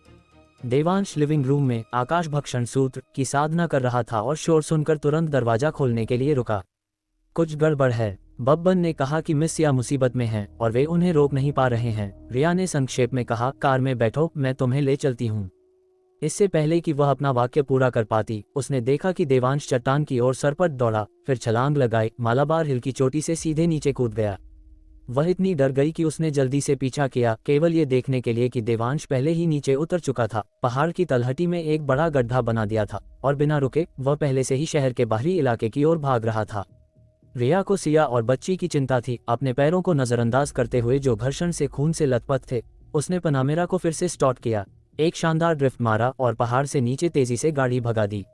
देवांश लिविंग रूम में आकाश भक्षण सूत्र की साधना कर रहा था और शोर सुनकर तुरंत दरवाजा खोलने के लिए रुका। कुछ गड़बड़ है, बब्बन ने कहा कि मिस सिया मुसीबत में हैं और वे उन्हें रोक नहीं पा रहे हैं। रिया ने संक्षेप में कहा, कार में बैठो, मैं तुम्हें ले चलती हूँ। इससे पहले कि वह अपना वाक्य पूरा कर पाती, उसने देखा कि देवांश चट्टान की ओर सरपट दौड़ा, फिर छलांग लगाई, मालाबार हिल की चोटी से सीधे नीचे कूद गया। वह इतनी डर गई कि उसने जल्दी से पीछा किया, केवल ये देखने के लिए कि देवांश पहले ही नीचे उतर चुका था। पहाड़ की तलहटी में एक बड़ा गड्ढा बना दिया था और बिना रुके वह पहले से ही शहर के बाहरी इलाके की ओर भाग रहा था। रिया को सिया और बच्ची की चिंता थी। अपने पैरों को नजरअंदाज करते हुए जो घर्षण से खून से लथपथ थे, उसने पनामेरा को फिर से स्टार्ट किया, एक शानदार ड्रिफ्ट मारा और पहाड़ से नीचे तेजी से गाड़ी भगा दी।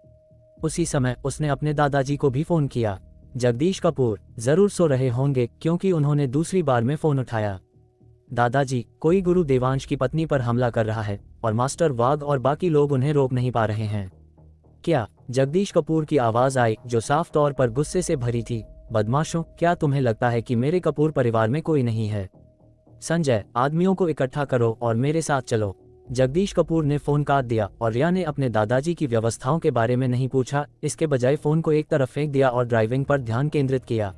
उसी समय उसने अपने दादाजी को भी फोन किया। जगदीश कपूर जरूर सो रहे होंगे, क्योंकि उन्होंने दूसरी बार में फोन उठाया। दादाजी, कोई गुरु देवांश की पत्नी पर हमला कर रहा है और मास्टर वाघ और बाकी लोग उन्हें रोक नहीं पा रहे हैं। क्या जगदीश कपूर की आवाज आई, जो साफ तौर पर गुस्से से भरी थी। बदमाशों, क्या तुम्हें लगता है कि मेरे कपूर परिवार में कोई नहीं है? संजय, आदमियों को इकट्ठा करो और मेरे साथ चलो। जगदीश कपूर ने फोन काट दिया और रिया ने अपने दादाजी की व्यवस्थाओं के बारे में नहीं पूछा, इसके बजाय फोन को एक तरफ फेंक दिया और ड्राइविंग पर ध्यान केंद्रित किया।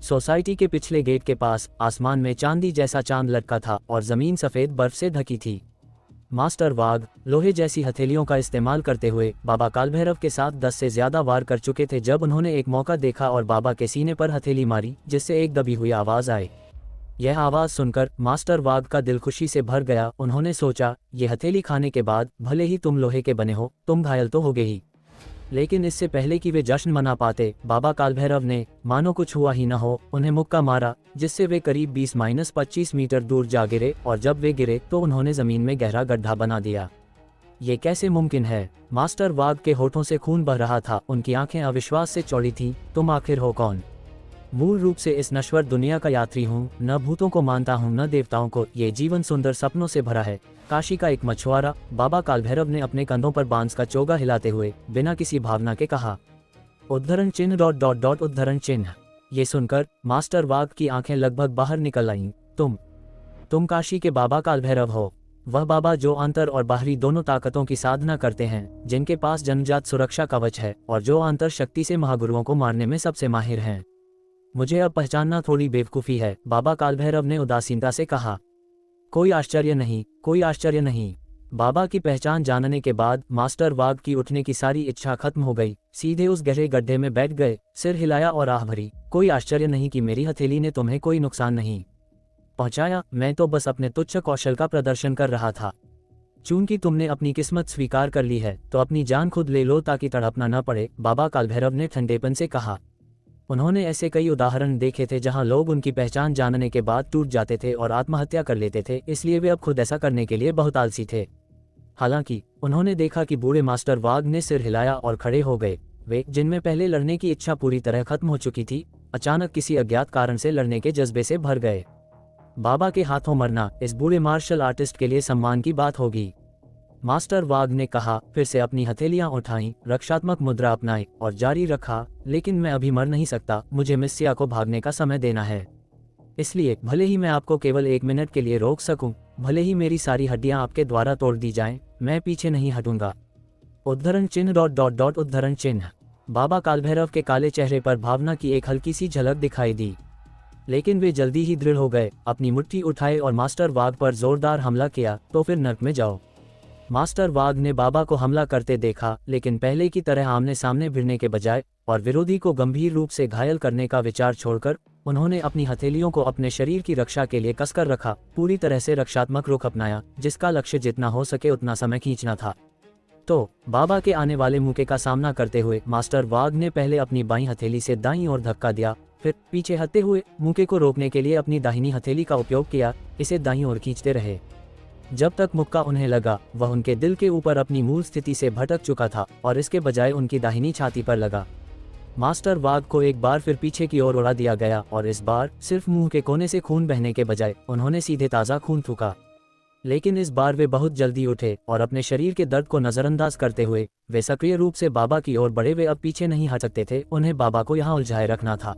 सोसाइटी के पिछले गेट के पास आसमान में चांदी जैसा चांद लटका था और जमीन सफेद बर्फ से ढकी थी। मास्टर वाघ लोहे जैसी हथेलियों का इस्तेमाल करते हुए बाबा कालभैरव के साथ 10 से ज्यादा वार कर चुके थे जब उन्होंने एक मौका देखा और बाबा के सीने पर हथेली मारी, जिससे एक दबी हुई आवाज आई। यह आवाज सुनकर मास्टर वाघ का दिल खुशी से भर गया। उन्होंने सोचा, ये हथेली खाने के बाद भले ही तुम लोहे के बने हो, तुम घायल तो होगे ही, लेकिन इससे पहले कि वे जश्न मना पाते, बाबा कालभैरव ने, मानो कुछ हुआ ही न हो, उन्हें मुक्का मारा, जिससे वे करीब 20-25 मीटर दूर जा गिरे और जब वे गिरे तो उन्होंने जमीन में गहरा गड्ढा बना दिया। ये कैसे मुमकिन है? मास्टर वाघ के होठों से खून बह रहा था, उनकी आंखें अविश्वास से चौड़ी थीं। तुम आखिर हो कौन? मूल रूप से इस नश्वर दुनिया का यात्री हूँ, न भूतों को मानता हूँ न देवताओं को, ये जीवन सुंदर सपनों से भरा है। काशी का एक मछुआरा, बाबा कालभैरव ने अपने कंधों पर बांस का चोगा हिलाते हुए बिना किसी भावना के कहा। उद्धरण चिन्ह ... उद्धरण चिन्ह। ये सुनकर मास्टर वाघ की आंखें लगभग बाहर निकल आईं। तुम काशी के बाबा कालभैरव हो, वह बाबा जो आंतर और बाहरी दोनों ताकतों की साधना करते हैं, जिनके पास जन्मजात सुरक्षा कवच है और जो आंतर शक्ति से महागुरुओं को मारने में सबसे माहिर हैं। मुझे अब पहचानना थोड़ी बेवकूफ़ी है, बाबा कालभैरव ने उदासीनता से कहा। कोई आश्चर्य नहीं, कोई आश्चर्य नहीं। बाबा की पहचान जानने के बाद मास्टर वाघ की उठने की सारी इच्छा खत्म हो गई। सीधे उस गहरे गड्ढे में बैठ गए, सिर हिलाया और आह भरी। कोई आश्चर्य नहीं कि मेरी हथेली ने तुम्हें कोई नुकसान नहीं पहुंचाया, मैं तो बस अपने तुच्छ कौशल का प्रदर्शन कर रहा था। चूंकि तुमने अपनी किस्मत स्वीकार कर ली है तो अपनी जान खुद ले लो ताकि तड़पना न पड़े, बाबा कालभैरव ने ठंडेपन से कहा। उन्होंने ऐसे कई उदाहरण देखे थे जहां लोग उनकी पहचान जानने के बाद टूट जाते थे और आत्महत्या कर लेते थे, इसलिए वे अब खुद ऐसा करने के लिए बहुत आलसी थे। हालांकि उन्होंने देखा कि बूढ़े मास्टर वाघ ने सिर हिलाया और खड़े हो गए। वे, जिनमें पहले लड़ने की इच्छा पूरी तरह खत्म हो चुकी थी, अचानक किसी अज्ञात कारण से लड़ने के जज्बे से भर गए। बाबा के हाथों मरना इस बूढ़े मार्शल आर्टिस्ट के लिए सम्मान की बात होगी, मास्टर वाघ ने कहा। फिर से अपनी हथेलियां उठाईं, रक्षात्मक मुद्रा अपनाई और जारी रखा। लेकिन मैं अभी मर नहीं सकता, मुझे मिस्सिया को भागने का समय देना है। इसलिए भले ही मैं आपको केवल 1 मिनट के लिए रोक सकूं, भले ही मेरी सारी हड्डियां आपके द्वारा तोड़ दी जाएं, मैं पीछे नहीं हटूंगा। उद्धरण चिन्ह ... उद्धरण चिन्ह। बाबा कालभैरव के काले चेहरे पर भावना की एक हल्की सी झलक दिखाई दी, लेकिन वे जल्दी ही दृढ़ हो गए। अपनी मुट्ठी उठाए और मास्टर वाघ पर जोरदार हमला किया। तो फिर नर्क में जाओ। मास्टर वाघ ने बाबा को हमला करते देखा, लेकिन पहले की तरह आमने सामने भिड़ने के बजाय और विरोधी को गंभीर रूप से घायल करने का विचार छोड़कर उन्होंने अपनी हथेलियों को अपने शरीर की रक्षा के लिए कसकर रखा, पूरी तरह से रक्षात्मक रुख अपनाया, जिसका लक्ष्य जितना हो सके उतना समय खींचना था। तो बाबा के आने वाले मौके का सामना करते हुए मास्टर वाघ ने पहले अपनी बाईं हथेली से दाईं ओर धक्का दिया, फिर पीछे हटते हुए मौके को रोकने के लिए अपनी दाहिनी हथेली का उपयोग किया। इसे दाईं ओर खींचते रहे जब तक मुक्का उन्हें लगा। वह उनके दिल के ऊपर अपनी मूल स्थिति से भटक चुका था और इसके बजाय उनकी दाहिनी छाती पर लगा। मास्टर वाघ को एक बार फिर पीछे की ओर उड़ा दिया गया और इस बार सिर्फ मुंह के कोने से खून बहने के बजाय उन्होंने सीधे ताज़ा खून थूका। लेकिन इस बार वे बहुत जल्दी उठे और अपने शरीर के दर्द को नज़रअंदाज करते हुए वे सक्रिय रूप से बाबा की ओर बढ़े। वे अब पीछे नहीं हट सकते थे, उन्हें बाबा को यहाँ उलझाए रखना था।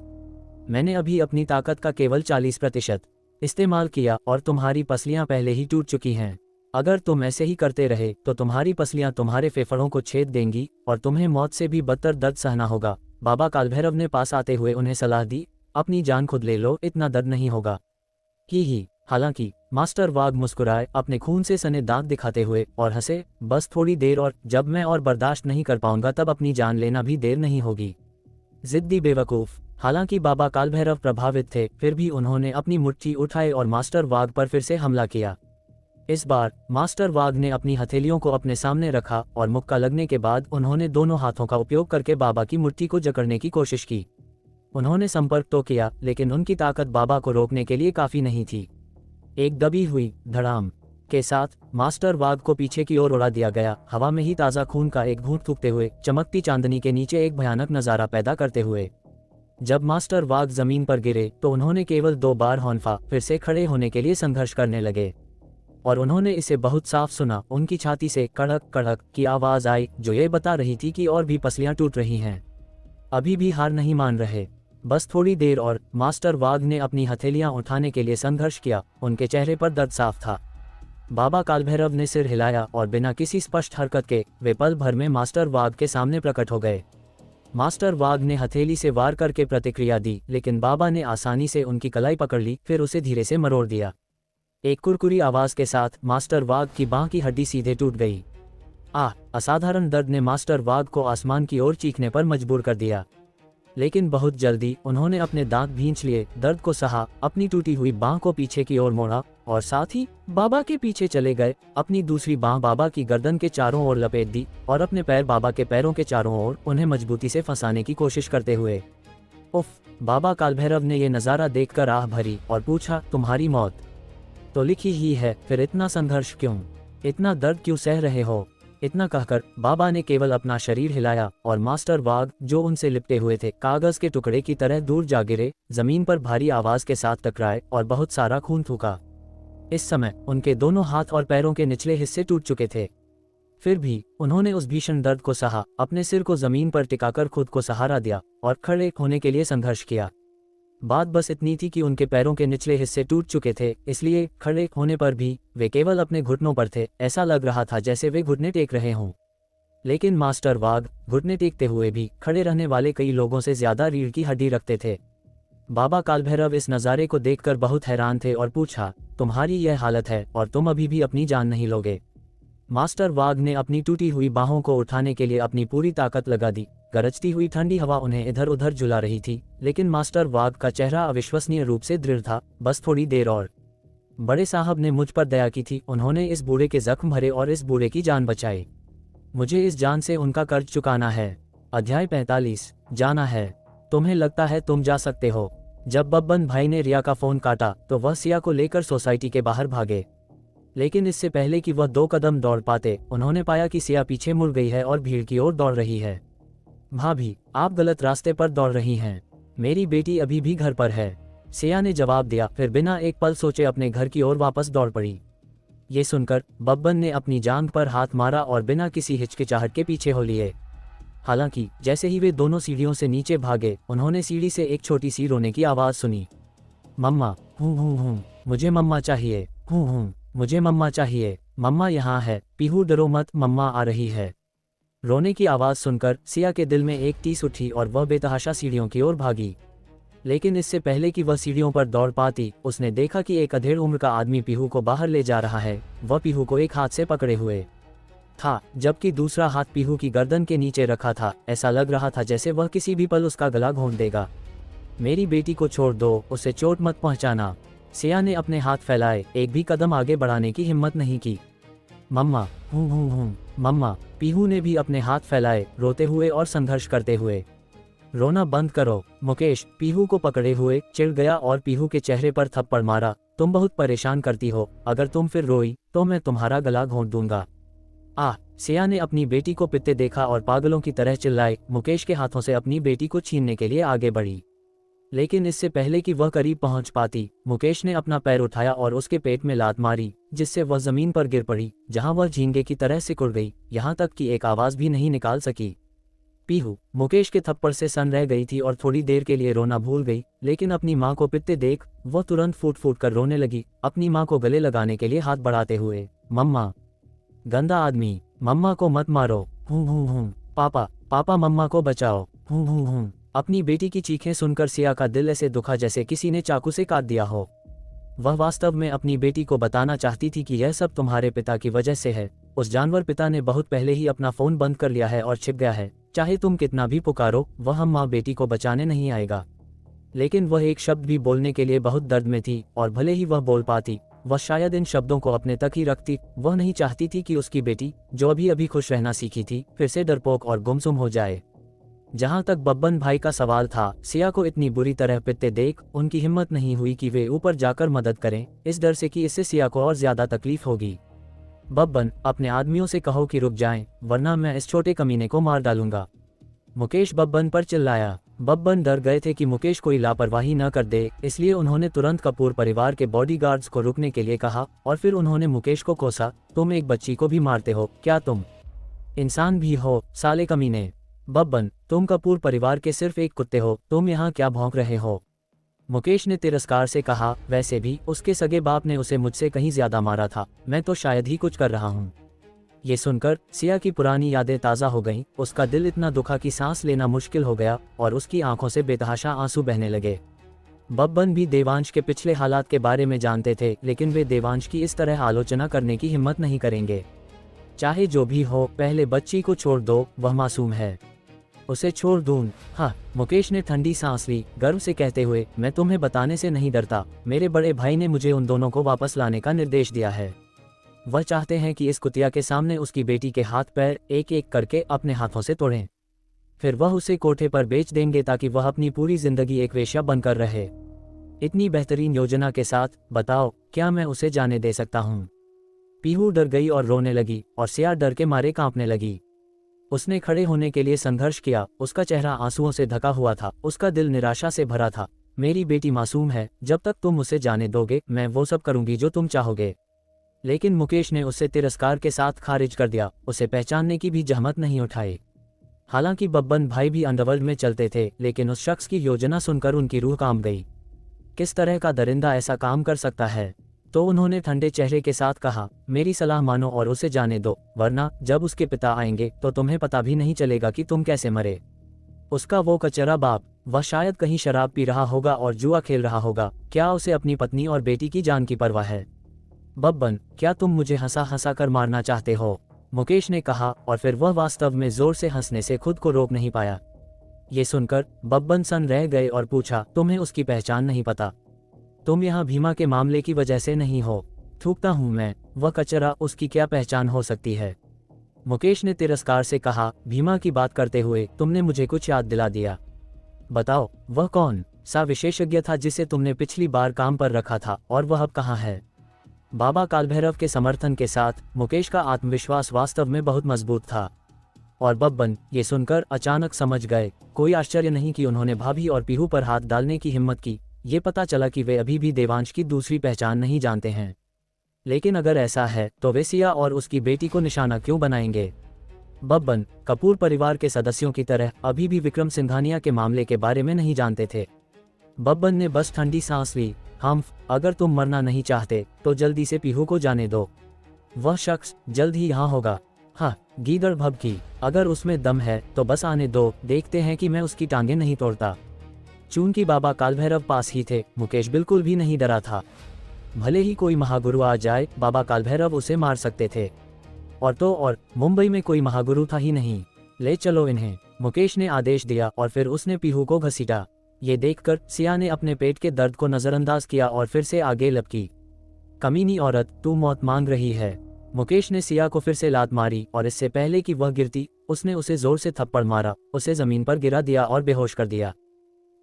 मैंने अभी अपनी ताकत का केवल 40% इस्तेमाल किया और तुम्हारी पसलियां पहले ही टूट चुकी हैं। अगर तुम ऐसे ही करते रहे तो तुम्हारी पसलियां तुम्हारे फेफड़ों को छेद देंगी और तुम्हें मौत से भी बदतर दर्द सहना होगा। बाबा कालभैरव ने पास आते हुए उन्हें सलाह दी, अपनी जान खुद ले लो, इतना दर्द नहीं होगा। ही हालांकि मास्टर वाघ मुस्कुराए, अपने खून से सने दांत दिखाते हुए और हंसे, बस थोड़ी देर और, जब मैं और बर्दाश्त नहीं कर पाऊंगा तब अपनी जान लेना भी देर नहीं होगी। जिद्दी बेवकूफ। हालांकि बाबा कालभैरव प्रभावित थे, फिर भी उन्होंने अपनी मुट्ठी उठाई और मास्टर वाघ पर फिर से हमला किया। इस बार मास्टर वाघ ने अपनी हथेलियों को अपने सामने रखा और मुक्का लगने के बाद उन्होंने दोनों हाथों का उपयोग करके बाबा की मुट्ठी को जकड़ने की कोशिश की। उन्होंने संपर्क तो किया, लेकिन उनकी ताकत बाबा को रोकने के लिए काफी नहीं थी। एक दबी हुई धड़ाम के साथ मास्टर वाघ को पीछे की ओर उड़ा दिया गया, हवा में ही ताज़ा खून का एक घूंट थूकते हुए, चमकती चांदनी के नीचे एक भयानक नज़ारा पैदा करते हुए। जब मास्टर वाघ जमीन पर गिरे तो उन्होंने केवल 2 बार हौंफा, फिर से खड़े होने के लिए संघर्ष करने लगे। और उन्होंने इसे बहुत साफ सुना। उनकी छाती से कड़क कड़क की आवाज़ आई जो ये बता रही थी कि और भी पसलियां टूट रही हैं, अभी भी हार नहीं मान रहे, बस थोड़ी देर और। मास्टर वाघ ने अपनी हथेलियां उठाने के लिए संघर्ष किया, उनके चेहरे पर दर्द साफ था। बाबा कालभैरव ने सिर हिलाया और बिना किसी स्पष्ट हरकत के वे पल भर में मास्टर वाघ के सामने प्रकट हो गए। मास्टर वाघ ने हथेली से वार करके प्रतिक्रिया दी, लेकिन बाबा ने आसानी से उनकी कलाई पकड़ ली, फिर उसे धीरे से मरोड़ दिया। एक कुरकुरी आवाज के साथ मास्टर वाघ की बांह की हड्डी सीधे टूट गई। असाधारण दर्द ने मास्टर वाघ को आसमान की ओर चीखने पर मजबूर कर दिया, लेकिन बहुत जल्दी उन्होंने अपने दांत भींच लिए, दर्द को सहा, अपनी टूटी हुई बांह को पीछे की ओर मोड़ा और साथ ही बाबा के पीछे चले गए। अपनी दूसरी बांह बाबा की गर्दन के चारों ओर लपेट दी और अपने पैर बाबा के पैरों के चारों ओर उन्हें मजबूती से फंसाने की कोशिश करते हुए। उफ! बाबा कालभैरव ने यह नज़ारा देखकर आह भरी और पूछा, तुम्हारी मौत तो लिखी ही है, फिर इतना संघर्ष क्यों, इतना दर्द क्यों सह रहे हो? इतना कहकर बाबा ने केवल अपना शरीर हिलाया और मास्टर वाघ, जो उनसे लिपटे हुए थे, कागज के टुकड़े की तरह दूर जा गिरे, जमीन पर भारी आवाज के साथ टकराए और बहुत सारा खून थूका। इस समय उनके दोनों हाथ और पैरों के निचले हिस्से टूट चुके थे। फिर भी उन्होंने उस भीषण दर्द को सहा, अपने सिर को जमीन पर टिकाकर खुद को सहारा दिया और खड़े होने के लिए संघर्ष किया। बात बस इतनी थी कि उनके पैरों के निचले हिस्से टूट चुके थे, इसलिए खड़े होने पर भी वे केवल अपने घुटनों पर थे। ऐसा लग रहा था जैसे वे घुटने टेक रहे हों। लेकिन मास्टर वाघ घुटने टेकते हुए भी खड़े रहने वाले कई लोगों से ज्यादा रीढ़ की हड्डी रखते थे। बाबा कालभैरव इस नज़ारे को देखकर बहुत हैरान थे और पूछा, तुम्हारी यह हालत है और तुम अभी भी अपनी जान नहीं लोगे? मास्टर वाघ ने अपनी टूटी हुई बाहों को उठाने के लिए अपनी पूरी ताकत लगा दी। गरजती हुई ठंडी हवा उन्हें इधर उधर झुला रही थी, लेकिन मास्टर वाघ का चेहरा अविश्वसनीय रूप से दृढ़ था। बस थोड़ी देर और। बड़े साहब ने मुझ पर दया की थी, उन्होंने इस बूढ़े के जख्म भरे और इस बूढ़े की जान बचाई। मुझे इस जान से उनका कर्ज चुकाना है। अध्याय 45। जाना है। तुम्हें लगता है तुम जा सकते हो? जब बब्बन भाई ने रिया का फोन काटा तो वह सिया को लेकर सोसाइटी के बाहर भागे, लेकिन इससे पहले कि वह 2 कदम दौड़ पाते, उन्होंने पाया कि सिया पीछे मुड़ गई है और भीड़ की ओर दौड़ रही है। भाभी, आप गलत रास्ते पर दौड़ रही हैं, मेरी बेटी अभी भी घर पर है, सिया ने जवाब दिया, फिर बिना एक पल सोचे अपने घर की ओर वापस दौड़ पड़ी। ये सुनकर बब्बन ने अपनी जांघ पर हाथ मारा और बिना किसी हिचकिचाहट के पीछे हो लिए। हालांकि जैसे ही वे दोनों सीढ़ियों से नीचे भागे, उन्होंने सीढ़ी से एक छोटी सी रोने की आवाज़ सुनी। मम्मा, हूँ, मुझे मम्मा चाहिए, हूँ, मुझे मम्मा चाहिए, मम्मा यहाँ है, पीहू डरो मत, मम्मा आ रही है। रोने की आवाज़ सुनकर सिया के दिल में एक टीस उठी और वह बेतहाशा सीढ़ियों की ओर भागी। लेकिन इससे पहले कि वह सीढ़ियों पर दौड़ पाती, उसने देखा कि एक अधेड़ उम्र का आदमी पीहू को बाहर ले जा रहा है। वह पीहू को एक हाथ से पकड़े हुए था, जबकि दूसरा हाथ पीहू की गर्दन के नीचे रखा था। ऐसा लग रहा था जैसे वह किसी भी पल उसका गला घोंट देगा। मेरी बेटी को छोड़ दो, उसे चोट मत पहुंचाना। सिया ने अपने हाथ फैलाए, एक भी कदम आगे बढ़ाने की हिम्मत नहीं की। मम्मा, हूँ, मम्मा। पीहू ने भी अपने हाथ फैलाए, रोते हुए और संघर्ष करते हुए। रोना बंद करो। मुकेश पीहू को पकड़े हुए चिढ़ गया और पीहू के चेहरे पर थप्पड़ मारा। तुम बहुत परेशान करती हो, अगर तुम फिर रोई तो मैं तुम्हारा गला घोंट दूंगा। सिया ने अपनी बेटी को पित्ते देखा और पागलों की तरह चिल्लाई। मुकेश के हाथों से अपनी बेटी को छीनने के लिए आगे बढ़ी, लेकिन इससे पहले कि वह करीब पहुंच पाती, मुकेश ने अपना पैर उठाया और उसके पेट में लात मारी, जिससे वह जमीन पर गिर पड़ी, जहां वह झींगे की तरह सिकुड़ गई, यहां तक कि एक आवाज भी नहीं निकाल सकी। पीहू मुकेश के थप्पड़ से सन रह गई थी और थोड़ी देर के लिए रोना भूल गई, लेकिन अपनी मां को पित्ते देख वह तुरंत फूट फूट कर रोने लगी, अपनी मां को गले लगाने के लिए हाथ बढ़ाते हुए। मम्मा, गंदा आदमी, मम्मा को मत मारो, हूँ, पापा मम्मा को बचाओ, हूँ। अपनी बेटी की चीखें सुनकर सिया का दिल ऐसे दुखा जैसे किसी ने चाकू से काट दिया हो। वह वास्तव में अपनी बेटी को बताना चाहती थी कि यह सब तुम्हारे पिता की वजह से है। उस जानवर पिता ने बहुत पहले ही अपना फोन बंद कर लिया है और छिप गया है। चाहे तुम कितना भी पुकारो, वह हम माँ बेटी को बचाने नहीं आएगा। लेकिन वह एक शब्द भी बोलने के लिए बहुत दर्द में थी, और भले ही वह बोल पाती, वह शायद इन शब्दों को अपने तक ही रखती। वह नहीं चाहती थी कि उसकी बेटी, जो अभी अभी खुश रहना सीखी थी, फिर से डरपोक और गुमसुम हो जाए। जहां तक बब्बन भाई का सवाल था, सिया को इतनी बुरी तरह पिटते देख उनकी हिम्मत नहीं हुई कि वे ऊपर जाकर मदद करें, इस डर से कि इससे सिया को और ज्यादा तकलीफ होगी। बब्बन, अपने आदमियों से कहो कि रुक जाएं, वरना मैं इस छोटे कमीने को मार डालूंगा। मुकेश बब्बन पर चिल्लाया। बब्बन डर गए थे कि मुकेश कोई लापरवाही न कर दे, इसलिए उन्होंने तुरंत कपूर परिवार के बॉडीगार्ड्स को रुकने के लिए कहा और फिर उन्होंने मुकेश को कोसा, तुम एक बच्ची को भी मारते हो, क्या तुम इंसान भी हो, साले कमीने। बब्बन, तुम कपूर परिवार के सिर्फ एक कुत्ते हो, तुम यहाँ क्या भौंक रहे हो? मुकेश ने तिरस्कार से कहा, वैसे भी उसके सगे बाप ने उसे मुझसे कहीं ज्यादा मारा था, मैं तो शायद ही कुछ कर रहा हूँ। ये सुनकर सिया की पुरानी यादें ताज़ा हो गईं, उसका दिल इतना दुखा कि सांस लेना मुश्किल हो गया और उसकी आंखों से बेतहाशा आंसू बहने लगे। बब्बन भी देवांश के पिछले हालात के बारे में जानते थे, लेकिन वे देवांश की इस तरह आलोचना करने की हिम्मत नहीं करेंगे। चाहे जो भी हो, पहले बच्ची को छोड़ दो, वह मासूम है, उसे छोड़ दूं। हाँ, मुकेश ने ठंडी सांस ली, गर्व से कहते हुए, मैं तुम्हें बताने से नहीं डरता, मेरे बड़े भाई ने मुझे उन दोनों को वापस लाने का निर्देश दिया है। वह चाहते हैं कि इस कुतिया के सामने उसकी बेटी के हाथ पैर एक एक करके अपने हाथों से तोड़ें, फिर वह उसे कोठे पर बेच देंगे ताकि वह अपनी पूरी जिंदगी एक वेश्या बनकर रहे। इतनी बेहतरीन योजना के साथ, बताओ, क्या मैं उसे जाने दे सकता हूँ? पीहू डर गई और रोने लगी और सिया डर के मारे कांपने लगी। उसने खड़े होने के लिए संघर्ष किया, उसका चेहरा आंसुओं से ढका हुआ था, उसका दिल निराशा से भरा था। मेरी बेटी मासूम है, जब तक तुम उसे जाने दोगे, मैं वो सब करूंगी जो तुम चाहोगे। लेकिन मुकेश ने उसे तिरस्कार के साथ खारिज कर दिया, उसे पहचानने की भी जहमत नहीं उठाई। हालांकि बब्बन भाई भी अंडरवर्ल्ड में चलते थे, लेकिन उस शख्स की योजना सुनकर उनकी रूह कांप गई। किस तरह का दरिंदा ऐसा काम कर सकता है? तो उन्होंने ठंडे चेहरे के साथ कहा, मेरी सलाह मानो और उसे जाने दो, वरना जब उसके पिता आएंगे तो तुम्हें पता भी नहीं चलेगा कि तुम कैसे मरे। उसका वो कचरा बाप, वह शायद कहीं शराब पी रहा होगा और जुआ खेल रहा होगा, क्या उसे अपनी पत्नी और बेटी की जान की परवाह है? बब्बन, क्या तुम मुझे हंसा हंसा कर मारना चाहते हो? मुकेश ने कहा और फिर वह वास्तव में जोर से हंसने से खुद को रोक नहीं पाया। ये सुनकर बब्बन सन रह गए और पूछा, तुम्हें उसकी पहचान नहीं पता? तुम यहाँ भीमा के मामले की वजह से नहीं हो? थूकता हूँ मैं, वह कचरा, उसकी क्या पहचान हो सकती है? मुकेश ने तिरस्कार से कहा, भीमा की बात करते हुए तुमने मुझे कुछ याद दिला दिया। बताओ, वह कौन सा विशेषज्ञ था जिसे तुमने पिछली बार काम पर रखा था, और वह अब कहाँ है? बाबा कालभैरव के समर्थन के साथ मुकेश का आत्मविश्वास वास्तव में बहुत मजबूत था। और बब्बन ये सुनकर अचानक समझ गए। कोई आश्चर्य नहीं कि उन्होंने भाभी और पीहू पर हाथ डालने की हिम्मत की। ये पता चला कि वे अभी भी देवांश की दूसरी पहचान नहीं जानते हैं। लेकिन अगर ऐसा है तो वे सिया और उसकी बेटी को निशाना क्यों बनाएंगे? बब्बन कपूर परिवार के सदस्यों की तरह अभी भी विक्रम सिंघानिया के मामले के बारे में नहीं जानते थे। बब्बन ने बस ठंडी सांस ली। अगर तुम मरना नहीं चाहते तो जल्दी से पीहू को जाने दो, वह शख्स जल्द ही यहाँ होगा। हाँ, गीदड़ भभकी, अगर उसमें दम है तो बस आने दो, देखते हैं कि मैं उसकी टांगें नहीं तोड़ता। चूंकि बाबा कालभैरव पास ही थे, मुकेश बिल्कुल भी नहीं डरा था। भले ही कोई महागुरु आ जाए, बाबा कालभैरव उसे मार सकते थे। और तो और मुंबई में कोई महागुरु था ही नहीं। ले चलो इन्हें, मुकेश ने आदेश दिया और फिर उसने पीहू को घसीटा। ये देखकर सिया ने अपने पेट के दर्द को नजरअंदाज किया और फिर से आगे लपकी। कमीनी औरत, तू मौत मांग रही है। मुकेश ने सिया को फिर से लात मारी और इससे पहले कि वह गिरती, उसने उसे जोर से थप्पड़ मारा, उसे जमीन पर गिरा दिया और बेहोश कर दिया।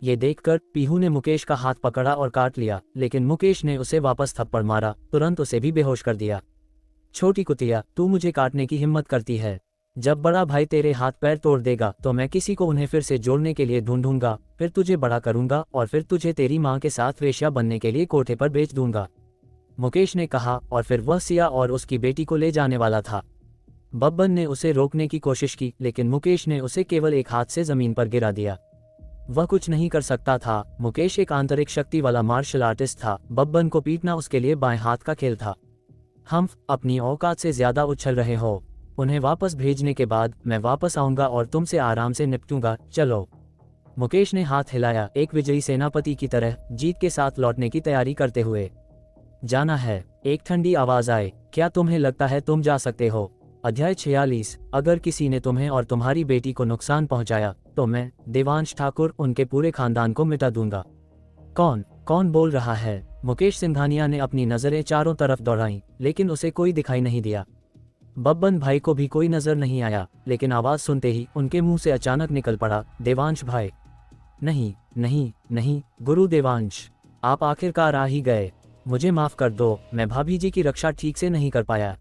ये देखकर पीहू ने मुकेश का हाथ पकड़ा और काट लिया, लेकिन मुकेश ने उसे वापस थप्पड़ मारा, तुरंत उसे भी बेहोश कर दिया। छोटी कुतिया, तू मुझे काटने की हिम्मत करती है? जब बड़ा भाई तेरे हाथ पैर तोड़ देगा तो मैं किसी को उन्हें फिर से जोड़ने के लिए ढूंढूंगा, फिर तुझे बड़ा करूंगा और फिर तुझे तेरी माँ के साथ वेश्या बनने के लिए कोठे पर बेच दूंगा, मुकेश ने कहा और फिर वह सिया और उसकी बेटी को ले जाने वाला था। बब्बन ने उसे रोकने की कोशिश की, लेकिन मुकेश ने उसे केवल एक हाथ से जमीन पर गिरा दिया। वह कुछ नहीं कर सकता था। मुकेश एक आंतरिक शक्ति वाला मार्शल आर्टिस्ट था। बब्बन को पीटना उसके लिए बाएं हाथ का खेल था। हम अपनी औकात से ज्यादा उछल रहे हो। उन्हें वापस भेजने के बाद मैं वापस आऊंगा और तुमसे आराम से निपटूंगा, चलो। मुकेश ने हाथ हिलाया, एक विजयी सेनापति की तरह जीत के साथ लौटने की तैयारी करते हुए। जाना है, एक ठंडी आवाज आए, क्या तुम्हें लगता है तुम जा सकते हो? अध्याय 46। अगर किसी ने तुम्हें और तुम्हारी बेटी को नुकसान पहुंचाया तो मैं, देवांश ठाकुर, उनके पूरे खानदान को मिटा दूंगा। कौन बोल रहा है? मुकेश सिंघानिया ने अपनी नजरें चारों तरफ दौड़ाईं, लेकिन उसे कोई दिखाई नहीं दिया। बब्बन भाई को भी कोई नजर नहीं आया, लेकिन आवाज सुनते ही उनके मुंह से अचानक निकल पड़ा, देवांश भाई। नहीं, गुरु देवांश, आप आखिरकार आ ही गए। मुझे माफ कर दो, मैं भाभी जी की रक्षा ठीक से नहीं कर पाया।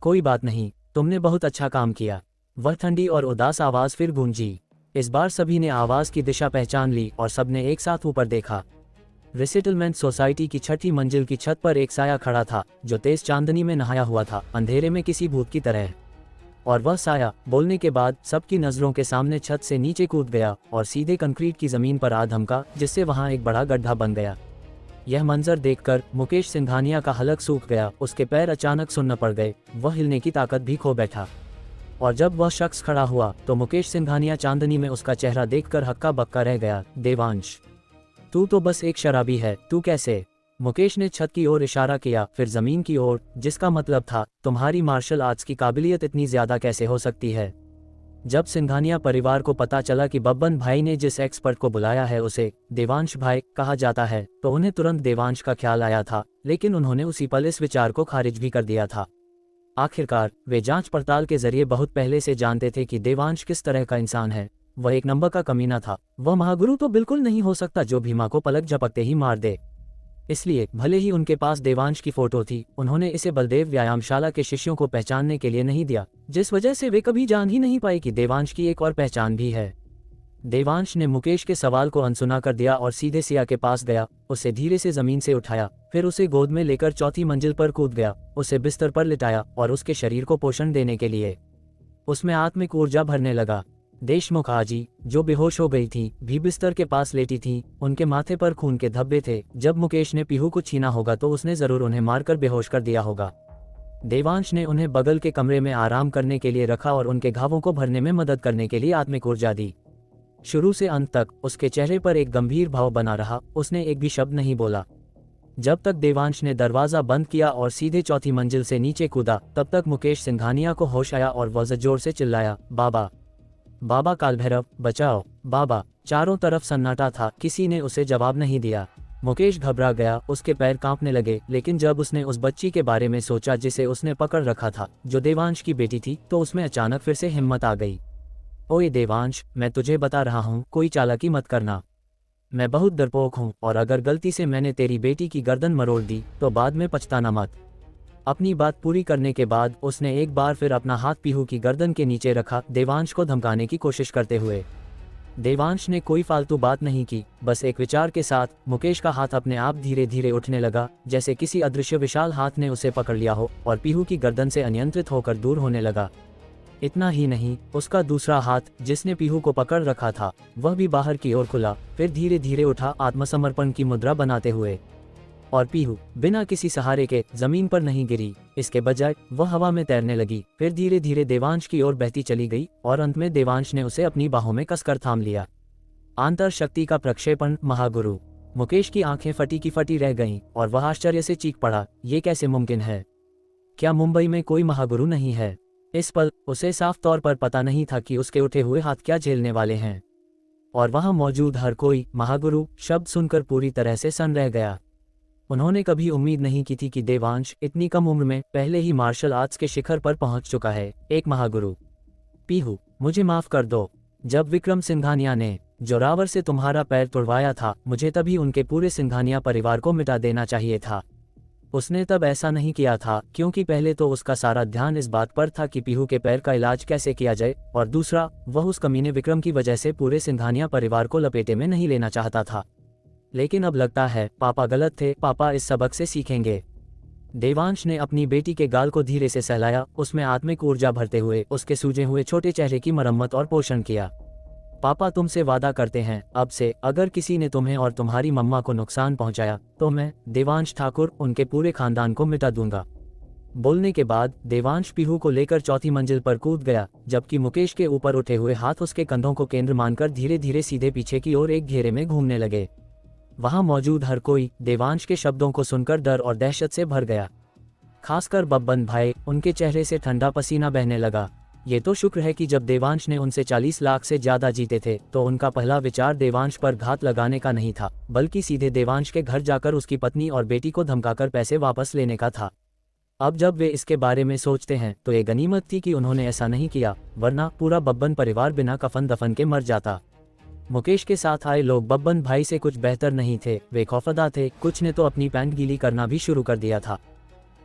कोई बात नहीं, तुमने बहुत अच्छा काम किया। वह ठंडी और उदास आवाज फिर गूंजी। इस बार सभी ने आवाज की दिशा पहचान ली और सबने एक साथ ऊपर देखा। रिसेटलमेंट सोसाइटी की 6ठी मंजिल की छत पर एक साया खड़ा था जो तेज चांदनी में नहाया हुआ था, अंधेरे में किसी भूत की तरह। और वह साया बोलने के बाद सबकी नजरों के सामने छत से नीचे कूद गया और सीधे कंक्रीट की जमीन पर आ धमका, जिससे वहां एक बड़ा गड्ढा बन गया। यह मंजर देखकर मुकेश सिंघानिया का हलक सूख गया, उसके पैर अचानक सुन्न पड़ गए, वह हिलने की ताकत भी खो बैठा। और जब वह शख्स खड़ा हुआ तो मुकेश सिंघानिया चांदनी में उसका चेहरा देखकर हक्का बक्का रह गया। देवांश, तू तो बस एक शराबी है, तू कैसे? मुकेश ने छत की ओर इशारा किया, फिर जमीन की ओर, जिसका मतलब था तुम्हारी मार्शल आर्ट्स की काबिलियत इतनी ज्यादा कैसे हो सकती है? जब सिंघानिया परिवार को पता चला कि बब्बन भाई ने जिस एक्सपर्ट को बुलाया है उसे देवांश भाई कहा जाता है, तो उन्हें तुरंत देवांश का ख्याल आया था, लेकिन उन्होंने उसी पल इस विचार को खारिज भी कर दिया था। आखिरकार वे जांच पड़ताल के जरिए बहुत पहले से जानते थे कि देवांश किस तरह का इंसान है। वह एक नंबर का कमीना था। वह महागुरु तो बिल्कुल नहीं हो सकता जो भीमा को पलक झपकते ही मार दे। इसलिए भले ही उनके पास देवांश की फोटो थी, उन्होंने इसे बलदेव व्यायामशाला के शिष्यों को पहचानने के लिए नहीं दिया, जिस वजह से वे कभी जान ही नहीं पाए कि देवांश की एक और पहचान भी है। देवांश ने मुकेश के सवाल को अनसुना कर दिया और सीधे सिया के पास गया, उसे धीरे से जमीन से उठाया, फिर उसे गोद में लेकर 4थी मंजिल पर कूद गया, उसे बिस्तर पर लिटाया और उसके शरीर को पोषण देने के लिए उसमें आत्मिक ऊर्जा भरने लगा। देशमुख आजी, जो बेहोश हो गई थी, भी बिस्तर के पास लेटी थी, उनके माथे पर खून के धब्बे थे। जब मुकेश ने पीहू को छीना होगा तो उसने जरूर उन्हें मारकर बेहोश कर दिया होगा। देवांश ने उन्हें बगल के कमरे में आराम करने के लिए रखा और उनके घावों को भरने में मदद करने के लिए आत्मिक ऊर्जा दी। शुरू से अंत तक उसके चेहरे पर एक गंभीर भाव बना रहा, उसने एक भी शब्द नहीं बोला। जब तक देवांश ने दरवाजा बंद किया और सीधे 4थी मंजिल से नीचे कूदा, तब तक मुकेश सिंघानिया को होश आया और वह जोर से चिल्लाया, बाबा, बाबा कालभैरव, बचाओ, बाबा। चारों तरफ सन्नाटा था, किसी ने उसे जवाब नहीं दिया। मुकेश घबरा गया, उसके पैर कांपने लगे, लेकिन जब उसने उस बच्ची के बारे में सोचा जिसे उसने पकड़ रखा था, जो देवांश की बेटी थी, तो उसमें अचानक फिर से हिम्मत आ गई। ओए देवांश, मैं तुझे बता रहा हूँ, कोई चालाकी मत करना। मैं बहुत डरपोक हूँ और अगर गलती से मैंने तेरी बेटी की गर्दन मरोड़ दी तो बाद में पछताना मत। अपनी बात पूरी करने के बाद उसने एक बार फिर अपना हाथ पीहू की गर्दन के नीचे रखा, देवांश को धमकाने की कोशिश करते हुए। देवांश ने कोई फालतू बात नहीं की, बस एक विचार के साथ मुकेश का हाथ अपने आप धीरे धीरे उठने लगा, जैसे किसी अदृश्य विशाल हाथ ने उसे पकड़ लिया हो, और पीहू की गर्दन से अनियंत्रित होकर दूर होने लगा। इतना ही नहीं, उसका दूसरा हाथ जिसने पीहू को पकड़ रखा था, वह भी बाहर की ओर खुला, फिर धीरे धीरे उठा, आत्मसमर्पण की मुद्रा बनाते हुए। और पीहू बिना किसी सहारे के जमीन पर नहीं गिरी, इसके बजाय वह हवा में तैरने लगी, फिर धीरे धीरे देवांश की ओर बहती चली गई और अंत में देवांश ने उसे अपनी बाहों में कसकर थाम लिया। आंतर शक्ति का प्रक्षेपण, महागुरु। मुकेश की आंखें फटी की फटी रह गईं और वह आश्चर्य से चीख पड़ा, ये कैसे मुमकिन है? क्या मुंबई में कोई महागुरु नहीं है? इस पल उसे साफ तौर पर पता नहीं था कि उसके उठे हुए हाथ क्या झेलने वाले हैं, और वहां मौजूद हर कोई महागुरु शब्द सुनकर पूरी तरह से सन्न रह गया। उन्होंने कभी उम्मीद नहीं की थी कि देवांश इतनी कम उम्र में पहले ही मार्शल आर्ट्स के शिखर पर पहुंच चुका है, एक महागुरु। पीहू, मुझे माफ कर दो। जब विक्रम सिंघानिया ने जोरावर से तुम्हारा पैर तुड़वाया था, मुझे तभी उनके पूरे सिंघानिया परिवार को मिटा देना चाहिए था। उसने तब ऐसा नहीं किया था क्योंकि पहले तो उसका सारा ध्यान इस बात पर था कि पीहू के पैर का इलाज कैसे किया जाए, और दूसरा वह उस कमीने विक्रम की वजह से पूरे सिंघानिया परिवार को लपेटे में नहीं लेना चाहता था। लेकिन अब लगता है पापा गलत थे, पापा इस सबक से सीखेंगे। देवांश ने अपनी बेटी के गाल को धीरे से सहलाया, उसमें आत्मिक ऊर्जा भरते हुए उसके सूजे हुए छोटे चेहरे की मरम्मत और पोषण किया। पापा तुमसे वादा करते हैं, अब से अगर किसी ने तुम्हें और तुम्हारी मम्मा को नुकसान पहुंचाया तो मैं देवांश ठाकुर उनके पूरे खानदान को मिटा दूंगा। बोलने के बाद देवांश पीहू को लेकर 4थी मंजिल पर कूद गया, जबकि मुकेश के ऊपर उठे हुए हाथ उसके कंधों को केंद्र मानकर धीरे धीरे सीधे पीछे की ओर एक घेरे में घूमने लगे। वहां मौजूद हर कोई देवांश के शब्दों को सुनकर डर और दहशत से भर गया, खासकर बब्बन भाई। उनके चेहरे से ठंडा पसीना बहने लगा। ये तो शुक्र है कि जब देवांश ने उनसे 40 लाख से ज्यादा जीते थे तो उनका पहला विचार देवांश पर घात लगाने का नहीं था, बल्कि सीधे देवांश के घर जाकर उसकी पत्नी और बेटी को धमकाकर पैसे वापस लेने का था। अब जब वे इसके बारे में सोचते हैं तो ये गनीमत थी कि उन्होंने ऐसा नहीं किया, वरना पूरा बब्बन परिवार बिना कफन दफन के मर जाता। मुकेश के साथ आए लोग बब्बन भाई से कुछ बेहतर नहीं थे, वे खौफजदा थे, कुछ ने तो अपनी पैंट गीली करना भी शुरू कर दिया था।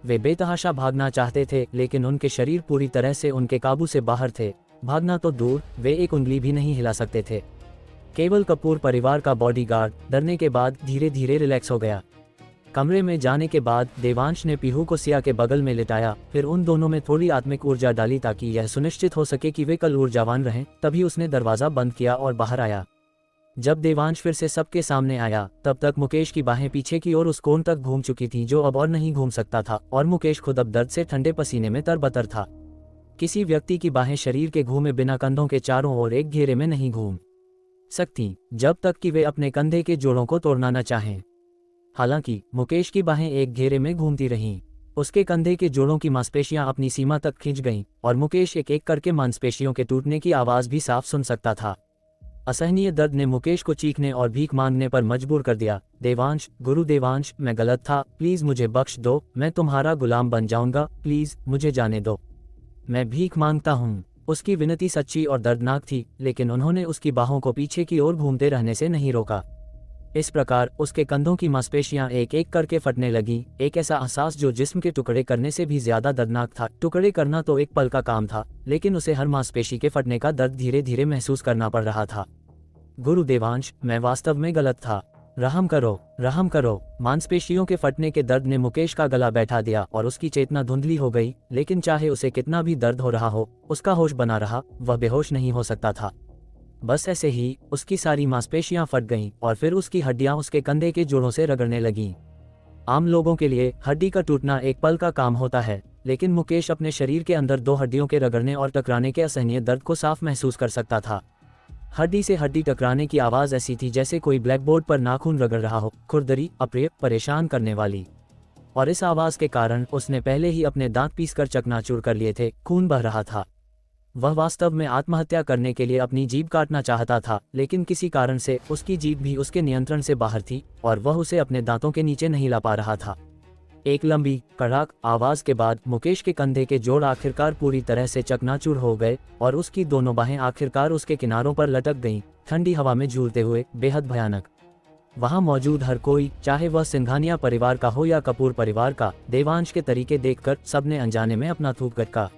वे बेतहाशा भागना चाहते थे, लेकिन उनके शरीर पूरी तरह से उनके काबू से बाहर थे। भागना तो दूर, वे एक उंगली भी नहीं हिला सकते थे। केवल कपूर परिवार का बॉडीगार्ड डरने के बाद धीरे धीरे रिलैक्स हो गया। कमरे में जाने के बाद देवांश ने पीहू को सिया के बगल में लिटाया, फिर उन दोनों में थोड़ी आत्मिक ऊर्जा डाली ताकि यह सुनिश्चित हो सके कि वे कल ऊर्जावान रहें। तभी उसने दरवाज़ा बंद किया और बाहर आया। जब देवांश फिर से सबके सामने आया, तब तक मुकेश की बाहें पीछे की ओर उस कोण तक घूम चुकी थीं जो अब और नहीं घूम सकता था, और मुकेश खुद अब दर्द से ठंडे पसीने में तरबतर था। किसी व्यक्ति की बाहें शरीर के घूमे बिना कंधों के चारों ओर एक घेरे में नहीं घूम सकती, जब तक कि वे अपने कंधे के जोड़ों को तोड़ना न चाहें। हालांकि मुकेश की बाहें एक घेरे में घूमती रहीं। उसके कंधे के जोड़ों की मांसपेशियां अपनी सीमा तक खिंच गईं, और मुकेश एक एक करके मांसपेशियों के टूटने की आवाज़ भी साफ सुन सकता था। असहनीय दर्द ने मुकेश को चीखने और भीख मांगने पर मजबूर कर दिया। देवांश, गुरु देवांश, मैं गलत था, प्लीज़ मुझे बख्श दो, मैं तुम्हारा गुलाम बन जाऊंगा, प्लीज़ मुझे जाने दो, मैं भीख मांगता हूँ। उसकी विनती सच्ची और दर्दनाक थी, लेकिन उन्होंने उसकी बाहों को पीछे की ओर घूमते रहने से नहीं रोका। इस प्रकार उसके कंधों की मांसपेशियां एक एक करके फटने लगीं, एक ऐसा एहसास जो जिस्म के टुकड़े करने से भी ज्यादा दर्दनाक था। टुकड़े करना तो एक पल का काम था, लेकिन उसे हर मांसपेशी के फटने का दर्द धीरे धीरे महसूस करना पड़ रहा था। गुरु देवांश, मैं वास्तव में गलत था, रहम करो, रहम करो। मांसपेशियों के फटने के दर्द ने मुकेश का गला बैठा दिया और उसकी चेतना धुंधली हो गई, लेकिन चाहे उसे कितना भी दर्द हो रहा हो, उसका होश बना रहा, वह बेहोश नहीं हो सकता था। बस ऐसे ही उसकी सारी मांसपेशियां फट गईं और फिर उसकी हड्डियां उसके कंधे के जोड़ों से रगड़ने लगीं। आम लोगों के लिए हड्डी का टूटना एक पल का काम होता है, लेकिन मुकेश अपने शरीर के अंदर दो हड्डियों के रगड़ने और टकराने के असहनीय दर्द को साफ महसूस कर सकता था। हड्डी से हड्डी टकराने की आवाज़ ऐसी थी जैसे कोई ब्लैकबोर्ड पर नाखून रगड़ रहा हो, खुरदरी, अप्रिय, परेशान करने वाली। और इस आवाज़ के कारण उसने पहले ही अपने दांत पीसकर चकनाचूर कर लिए थे, खून बह रहा था। वह वास्तव में आत्महत्या करने के लिए अपनी जीभ काटना चाहता था, लेकिन किसी कारण से उसकी जीभ भी उसके नियंत्रण से बाहर थी और वह उसे अपने दांतों के नीचे नहीं ला पा रहा था। एक लंबी कड़ाक आवाज के बाद मुकेश के कंधे के जोड़ आखिरकार पूरी तरह से चकनाचूर हो गए और उसकी दोनों बाहें आखिरकार उसके किनारों पर लटक गईं, ठंडी हवा में झूलते हुए, बेहद भयानक। वहां मौजूद हर कोई, चाहे वह सिंघानिया परिवार का हो या कपूर परिवार का, देवांश के तरीके देखकर सबने अनजाने में अपना थूक गटका।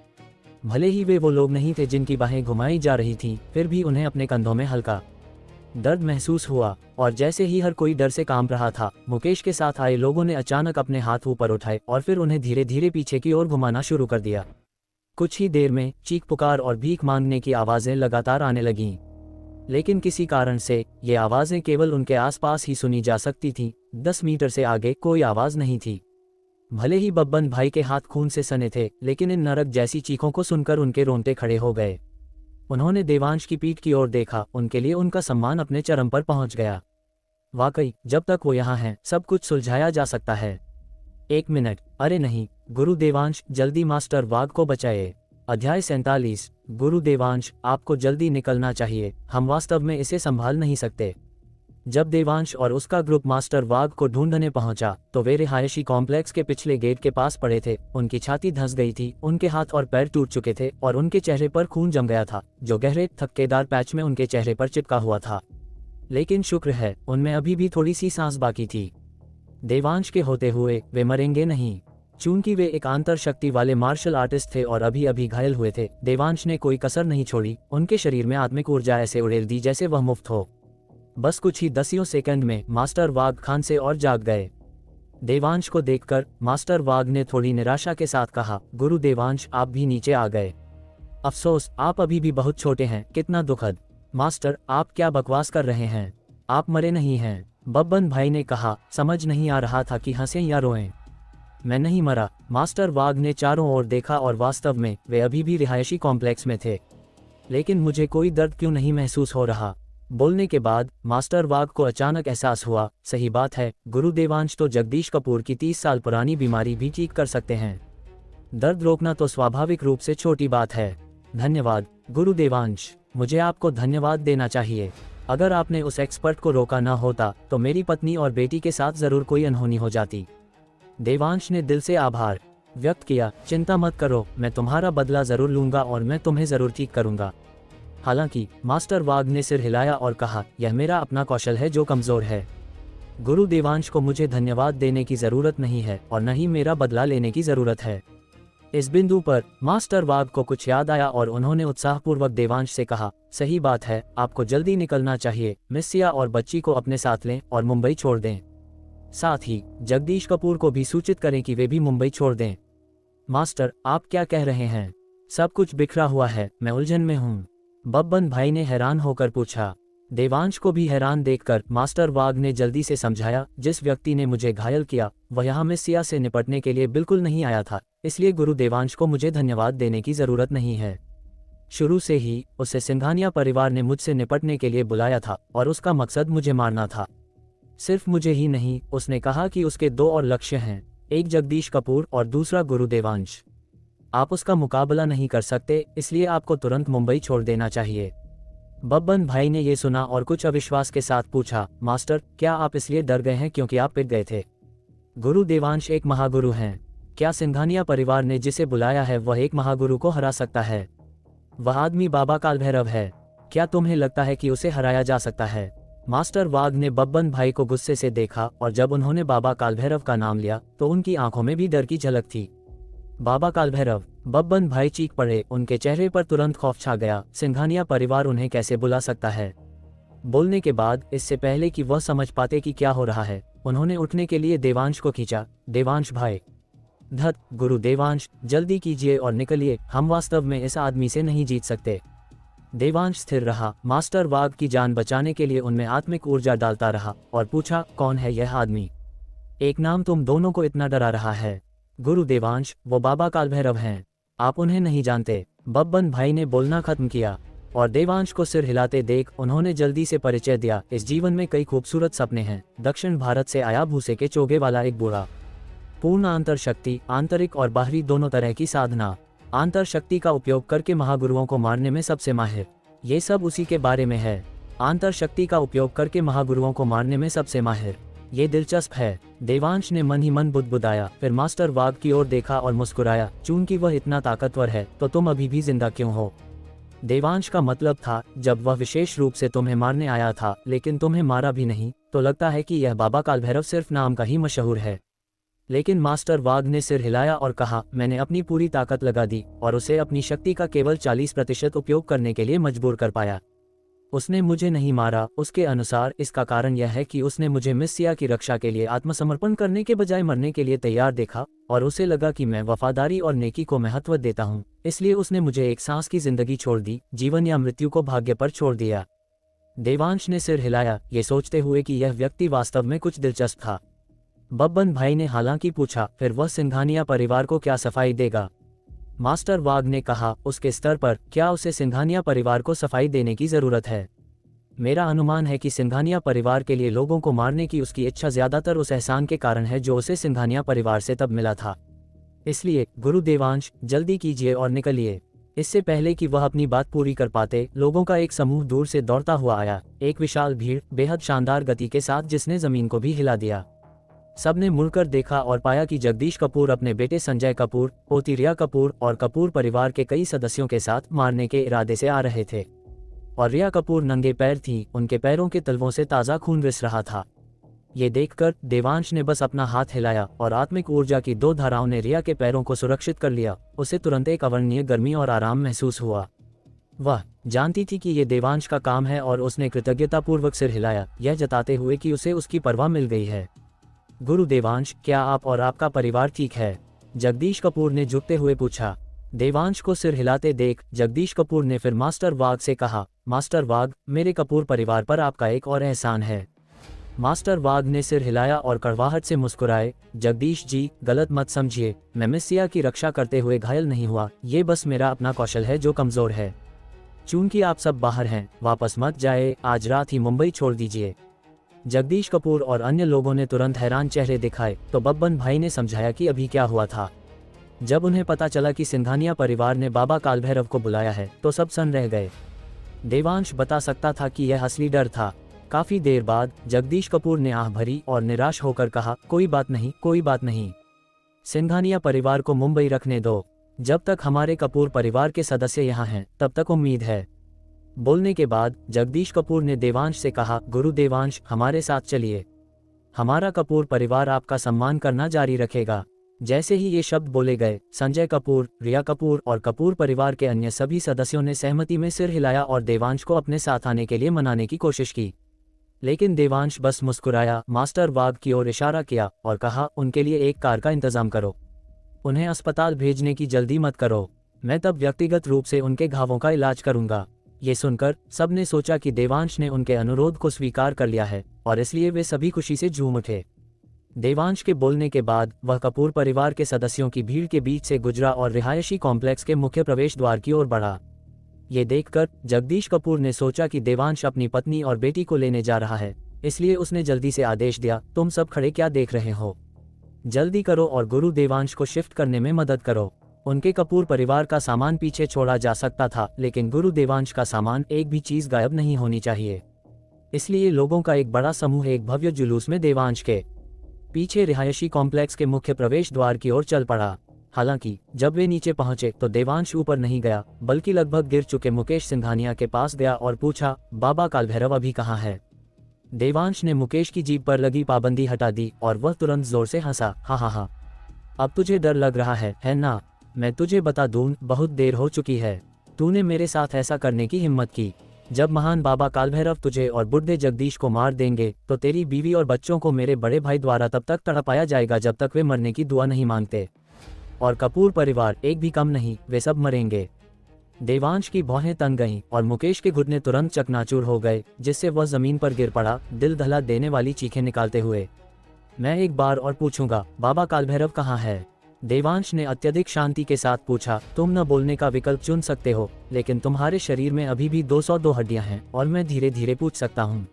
भले ही वे वो लोग नहीं थे जिनकी बाहें घुमाई जा रही थीं, फिर भी उन्हें अपने कंधों में हल्का दर्द महसूस हुआ, और जैसे ही हर कोई डर से कांप रहा था, मुकेश के साथ आए लोगों ने अचानक अपने हाथ ऊपर उठाए और फिर उन्हें धीरे धीरे पीछे की ओर घुमाना शुरू कर दिया। कुछ ही देर में चीख पुकार और भीख मांगने की आवाज़ें लगातार आने लगीं, लेकिन किसी कारण से ये आवाज़ें केवल उनके आसपास ही सुनी जा सकती थीं। 10 मीटर से आगे कोई आवाज़ नहीं थी। भले ही बब्बन भाई के हाथ खून से सने थे, लेकिन इन नरक जैसी चीखों को सुनकर उनके रोंगटे खड़े हो गए। उन्होंने देवांश की पीठ की ओर देखा, उनके लिए उनका सम्मान अपने चरम पर पहुंच गया। वाकई, जब तक वो यहाँ हैं, सब कुछ सुलझाया जा सकता है। 1 मिनट, अरे नहीं, गुरु देवांश, जल्दी मास्टर वाघ को बचाए। अध्याय 47। गुरु देवांश, आपको जल्दी निकलना चाहिए, हम वास्तव में इसे संभाल नहीं सकते। जब देवांश और उसका ग्रुप मास्टर वाघ को ढूंढने पहुंचा, तो वे रिहायशी कॉम्प्लेक्स के पिछले गेट के पास पड़े थे। उनकी छाती धंस गई थी, उनके हाथ और पैर टूट चुके थे और उनके चेहरे पर खून जम गया था, जो गहरे थक्केदार पैच में उनके चेहरे पर चिपका हुआ था। लेकिन शुक्र है, उनमें अभी भी थोड़ी सी सांस बाकी थी। देवांश के होते हुए वे मरेंगे नहीं। चूंकि वे एक आंतर शक्ति वाले मार्शल आर्टिस्ट थे और अभी अभी घायल हुए थे, देवांश ने कोई कसर नहीं छोड़ी। उनके शरीर में आत्मिक ऊर्जा ऐसे उड़ेल दी जैसे वह मुफ्त हो। बस कुछ ही दसियों सेकंड में मास्टर वाघ खान से और जाग गए। देवांश को देखकर मास्टर वाघ ने थोड़ी निराशा के साथ कहा, गुरु देवांश, आप भी नीचे आ गए। अफसोस, आप अभी भी बहुत छोटे हैं, कितना दुखद। मास्टर, आप क्या बकवास कर रहे हैं, आप मरे नहीं हैं। बब्बन भाई ने कहा, समझ नहीं आ रहा था कि हंसें या रोएं। मैं नहीं मरा। मास्टर वाघ ने चारों ओर देखा और वास्तव में वे अभी भी रिहायशी कॉम्प्लेक्स में थे। लेकिन मुझे कोई दर्द क्यों नहीं महसूस हो रहा। बोलने के बाद मास्टर वाघ को अचानक एहसास हुआ, सही बात है, गुरु देवांश तो जगदीश कपूर की 30 साल पुरानी बीमारी भी ठीक कर सकते हैं। दर्द रोकना तो स्वाभाविक रूप से छोटी बात है। धन्यवाद गुरु देवांश, मुझे आपको धन्यवाद देना चाहिए। अगर आपने उस एक्सपर्ट को रोका ना होता तो मेरी पत्नी और बेटी के साथ जरूर कोई अनहोनी हो जाती। देवांश ने दिल से आभार व्यक्त किया। चिंता मत करो, मैं तुम्हारा बदला जरूर लूंगा और मैं तुम्हें जरूर ठीक करूंगा। हालांकि मास्टर वाघ ने सिर हिलाया और कहा, यह मेरा अपना कौशल है जो कमजोर है। गुरु देवांश को मुझे धन्यवाद देने की जरूरत नहीं है और न ही मेरा बदला लेने की जरूरत है। इस बिंदु पर मास्टर वाघ को कुछ याद आया और उन्होंने उत्साहपूर्वक देवांश से कहा, सही बात है, आपको जल्दी निकलना चाहिए। मिस सिया और बच्ची को अपने साथ लें और मुंबई छोड़ दें। साथ ही जगदीश कपूर को भी सूचित करें कि वे भी मुंबई छोड़ दें। मास्टर, आप क्या कह रहे हैं? सब कुछ बिखरा हुआ है, मैं उलझन में हूँ। बब्बन भाई ने हैरान होकर पूछा। देवांश को भी हैरान देखकर मास्टर वाघ ने जल्दी से समझाया, जिस व्यक्ति ने मुझे घायल किया वह यहाँ मिस सिया से निपटने के लिए बिल्कुल नहीं आया था, इसलिए गुरु देवांश को मुझे धन्यवाद देने की जरूरत नहीं है। शुरू से ही उसे सिंघानिया परिवार ने मुझसे निपटने के लिए बुलाया था और उसका मकसद मुझे मारना था। सिर्फ मुझे ही नहीं, उसने कहा कि उसके 2 और लक्ष्य हैं, एक जगदीश कपूर और दूसरा गुरु देवांश। आप उसका मुकाबला नहीं कर सकते, इसलिए आपको तुरंत मुंबई छोड़ देना चाहिए। बब्बन भाई ने ये सुना और कुछ अविश्वास के साथ पूछा, मास्टर, क्या आप इसलिए डर गए हैं क्योंकि आप पिट गए थे? गुरु देवांश एक महागुरु हैं। क्या सिंघानिया परिवार ने जिसे बुलाया है वह एक महागुरु को हरा सकता है? वह आदमी बाबा कालभैरव है। क्या तुम्हें लगता है कि उसे हराया जा सकता है? मास्टर वाघ ने बब्बन भाई को गुस्से से देखा और जब उन्होंने बाबा कालभैरव का नाम लिया तो उनकी आंखों में भी डर की झलक थी। बाबा कालभैरव! बब्बन भाई चीख पड़े, उनके चेहरे पर तुरंत खौफ छा गया। सिंघानिया परिवार उन्हें कैसे बुला सकता है? बोलने के बाद, इससे पहले कि वह समझ पाते कि क्या हो रहा है, उन्होंने उठने के लिए देवांश को खींचा। देवांश भाई! धत! गुरु देवांश, जल्दी कीजिए और निकलिए, हम वास्तव में इस आदमी से नहीं जीत सकते। देवांश स्थिर रहा, मास्टर वाघ की जान बचाने के लिए उनमें आत्मिक ऊर्जा डालता रहा और पूछा, कौन है यह आदमी? एक नाम तुम दोनों को इतना डरा रहा है। गुरु देवांश, वो बाबा कालभैरव हैं। आप उन्हें नहीं जानते। बब्बन भाई ने बोलना खत्म किया और देवांश को सिर हिलाते देख उन्होंने जल्दी से परिचय दिया, इस जीवन में कई खूबसूरत सपने हैं। दक्षिण भारत से आया, भूसे के चोगे वाला एक बूढ़ा। पूर्ण आंतर शक्ति, आंतरिक और बाहरी दोनों तरह की साधना। आंतर शक्ति का उपयोग करके महागुरुओं को मारने में सबसे माहिर। ये सब उसी के बारे में है। आंतर शक्ति का उपयोग करके महागुरुओं को मारने में सबसे माहिर। ये दिलचस्प है। देवांश ने मन ही मन बुदबुदाया, फिर मास्टर वाघ की ओर देखा और मुस्कुराया, चूंकि वह इतना ताकतवर है तो तुम अभी भी जिंदा क्यों हो? देवांश का मतलब था, जब वह विशेष रूप से तुम्हें मारने आया था लेकिन तुम्हें मारा भी नहीं, तो लगता है कि यह बाबा कालभैरव सिर्फ नाम का ही मशहूर है। लेकिन मास्टर वाघ ने सिर हिलाया और कहा, मैंने अपनी पूरी ताकत लगा दी और उसे अपनी शक्ति का केवल 40% उपयोग करने के लिए मजबूर कर पाया। उसने मुझे नहीं मारा। उसके अनुसार इसका कारण यह है कि उसने मुझे मिस सिया की रक्षा के लिए आत्मसमर्पण करने के बजाय मरने के लिए तैयार देखा और उसे लगा कि मैं वफादारी और नेकी को महत्व देता हूँ, इसलिए उसने मुझे एक सांस की जिंदगी छोड़ दी, जीवन या मृत्यु को भाग्य पर छोड़ दिया। देवांश ने सिर हिलाया, ये सोचते हुए कि यह व्यक्ति वास्तव में कुछ दिलचस्प था। बब्बन भाई ने हालांकि पूछा, फिर वह सिंघानिया परिवार को क्या सफाई देगा? मास्टर वाघ ने कहा, उसके स्तर पर क्या उसे सिंघानिया परिवार को सफाई देने की जरूरत है? मेरा अनुमान है कि सिंघानिया परिवार के लिए लोगों को मारने की उसकी इच्छा ज्यादातर उस एहसान के कारण है जो उसे सिंघानिया परिवार से तब मिला था। इसलिए गुरु देवांश, जल्दी कीजिए और निकलिए। इससे पहले कि वह अपनी बात पूरी कर पाते, लोगों का एक समूह दूर से दौड़ता हुआ आया, एक विशाल भीड़, बेहद शानदार गति के साथ, जिसने जमीन को भी हिला दिया। सबने मुड़कर देखा और पाया कि जगदीश कपूर अपने बेटे संजय कपूर, पोती रिया कपूर और कपूर परिवार के कई सदस्यों के साथ मारने के इरादे से आ रहे थे। और रिया कपूर नंगे पैर थी, उनके पैरों के तलवों से ताज़ा खून रिस रहा था। ये देखकर देवांश ने बस अपना हाथ हिलाया और आत्मिक ऊर्जा की 2 धाराओं ने रिया के पैरों को सुरक्षित कर लिया। उसे तुरंत एक अवर्णनीय गर्मी और आराम महसूस हुआ। वह जानती थी कि ये देवांश का काम है और उसने कृतज्ञतापूर्वक सिर हिलाया, यह जताते हुए कि उसे उसकी परवाह मिल गई है। गुरु देवांश, क्या आप और आपका परिवार ठीक है? जगदीश कपूर ने झुकते हुए पूछा। देवांश को सिर हिलाते देख जगदीश कपूर ने फिर मास्टर वाघ से कहा, मास्टर वाघ, मेरे कपूर परिवार पर आपका एक और एहसान है। मास्टर वाघ ने सिर हिलाया और कड़वाहट से मुस्कुराए, जगदीश जी, गलत मत समझिए, मैं मिस सिया की रक्षा करते हुए घायल नहीं हुआ, ये बस मेरा अपना कौशल है जो कमजोर है। चूंकि आप सब बाहर हैं, वापस मत जाए, आज रात ही मुंबई छोड़ दीजिए। जगदीश कपूर और अन्य लोगों ने तुरंत हैरान चेहरे दिखाए तो बब्बन भाई ने समझाया कि अभी क्या हुआ था। जब उन्हें पता चला कि सिंघानिया परिवार ने बाबा कालभैरव को बुलाया है तो सब सन्न रह गए। देवांश बता सकता था कि यह असली डर था। काफी देर बाद जगदीश कपूर ने आह भरी और निराश होकर कहा, कोई बात नहीं, कोई बात नहीं। सिंघानिया परिवार को मुंबई रखने दो। जब तक हमारे कपूर परिवार के सदस्य यहाँ हैं तब तक उम्मीद है। बोलने के बाद जगदीश कपूर ने देवांश से कहा, गुरु देवांश, हमारे साथ चलिए। हमारा कपूर परिवार आपका सम्मान करना जारी रखेगा। जैसे ही ये शब्द बोले गए, संजय कपूर, रिया कपूर और कपूर परिवार के अन्य सभी सदस्यों ने सहमति में सिर हिलाया और देवांश को अपने साथ आने के लिए मनाने की कोशिश की। लेकिन देवांश बस मुस्कुराया, मास्टर वाघ की ओर इशारा किया और कहा, उनके लिए एक कार का इंतजाम करो। उन्हें अस्पताल भेजने की जल्दी मत करो, मैं तब व्यक्तिगत रूप से उनके घावों का इलाज करूंगा। ये सुनकर सबने सोचा कि देवांश ने उनके अनुरोध को स्वीकार कर लिया है और इसलिए वे सभी खुशी से झूम उठे। देवांश के बोलने के बाद वह कपूर परिवार के सदस्यों की भीड़ के बीच से गुजरा और रिहायशी कॉम्प्लेक्स के मुख्य प्रवेश द्वार की ओर बढ़ा। ये देखकर जगदीश कपूर ने सोचा कि देवांश अपनी पत्नी और बेटी को लेने जा रहा है, इसलिए उसने जल्दी से आदेश दिया, तुम सब खड़े क्या देख रहे हो, जल्दी करो और गुरु देवांश को शिफ्ट करने में मदद करो। उनके कपूर परिवार का सामान पीछे छोड़ा जा सकता था, लेकिन गुरु देवांश का सामान एक भी चीज गायब नहीं होनी चाहिए। इसलिए लोगों का एक बड़ा समूह एक भव्य जुलूस में देवांश के पीछे रिहायशी कॉम्प्लेक्स के मुख्य प्रवेश द्वार की ओर चल पड़ा। हालांकि जब वे नीचे पहुंचे तो देवांश ऊपर नहीं गया, बल्कि लगभग गिर चुके मुकेश सिंघानिया के पास गया और पूछा, बाबा कालभैरव अभी कहाँ है। देवांश ने मुकेश की जीभ पर लगी पाबंदी हटा दी और वह तुरंत जोर से हंसा, हा हा हा, अब तुझे डर लग रहा है ना? मैं तुझे बता दूं, बहुत देर हो चुकी है, तूने मेरे साथ ऐसा करने की हिम्मत की। जब महान बाबा कालभैरव तुझे और बुढ़े जगदीश को मार देंगे तो तेरी बीवी और बच्चों को मेरे बड़े भाई द्वारा तब तक तड़पाया जाएगा जब तक वे मरने की दुआ नहीं मांगते। और कपूर परिवार एक भी कम नहीं, वे सब मरेंगे। देवांश की भौहें तन गईं और मुकेश के घुटने तुरंत चकनाचूर हो गए, जिससे वह जमीन पर गिर पड़ा, दिल दहला देने वाली चीखें निकालते हुए। मैं एक बार और पूछूंगा, बाबा कालभैरव कहाँ है? देवांश ने अत्यधिक शांति के साथ पूछा, तुम न बोलने का विकल्प चुन सकते हो, लेकिन तुम्हारे शरीर में अभी भी 202 हड्डियां हैं और मैं धीरे धीरे पूछ सकता हूँ।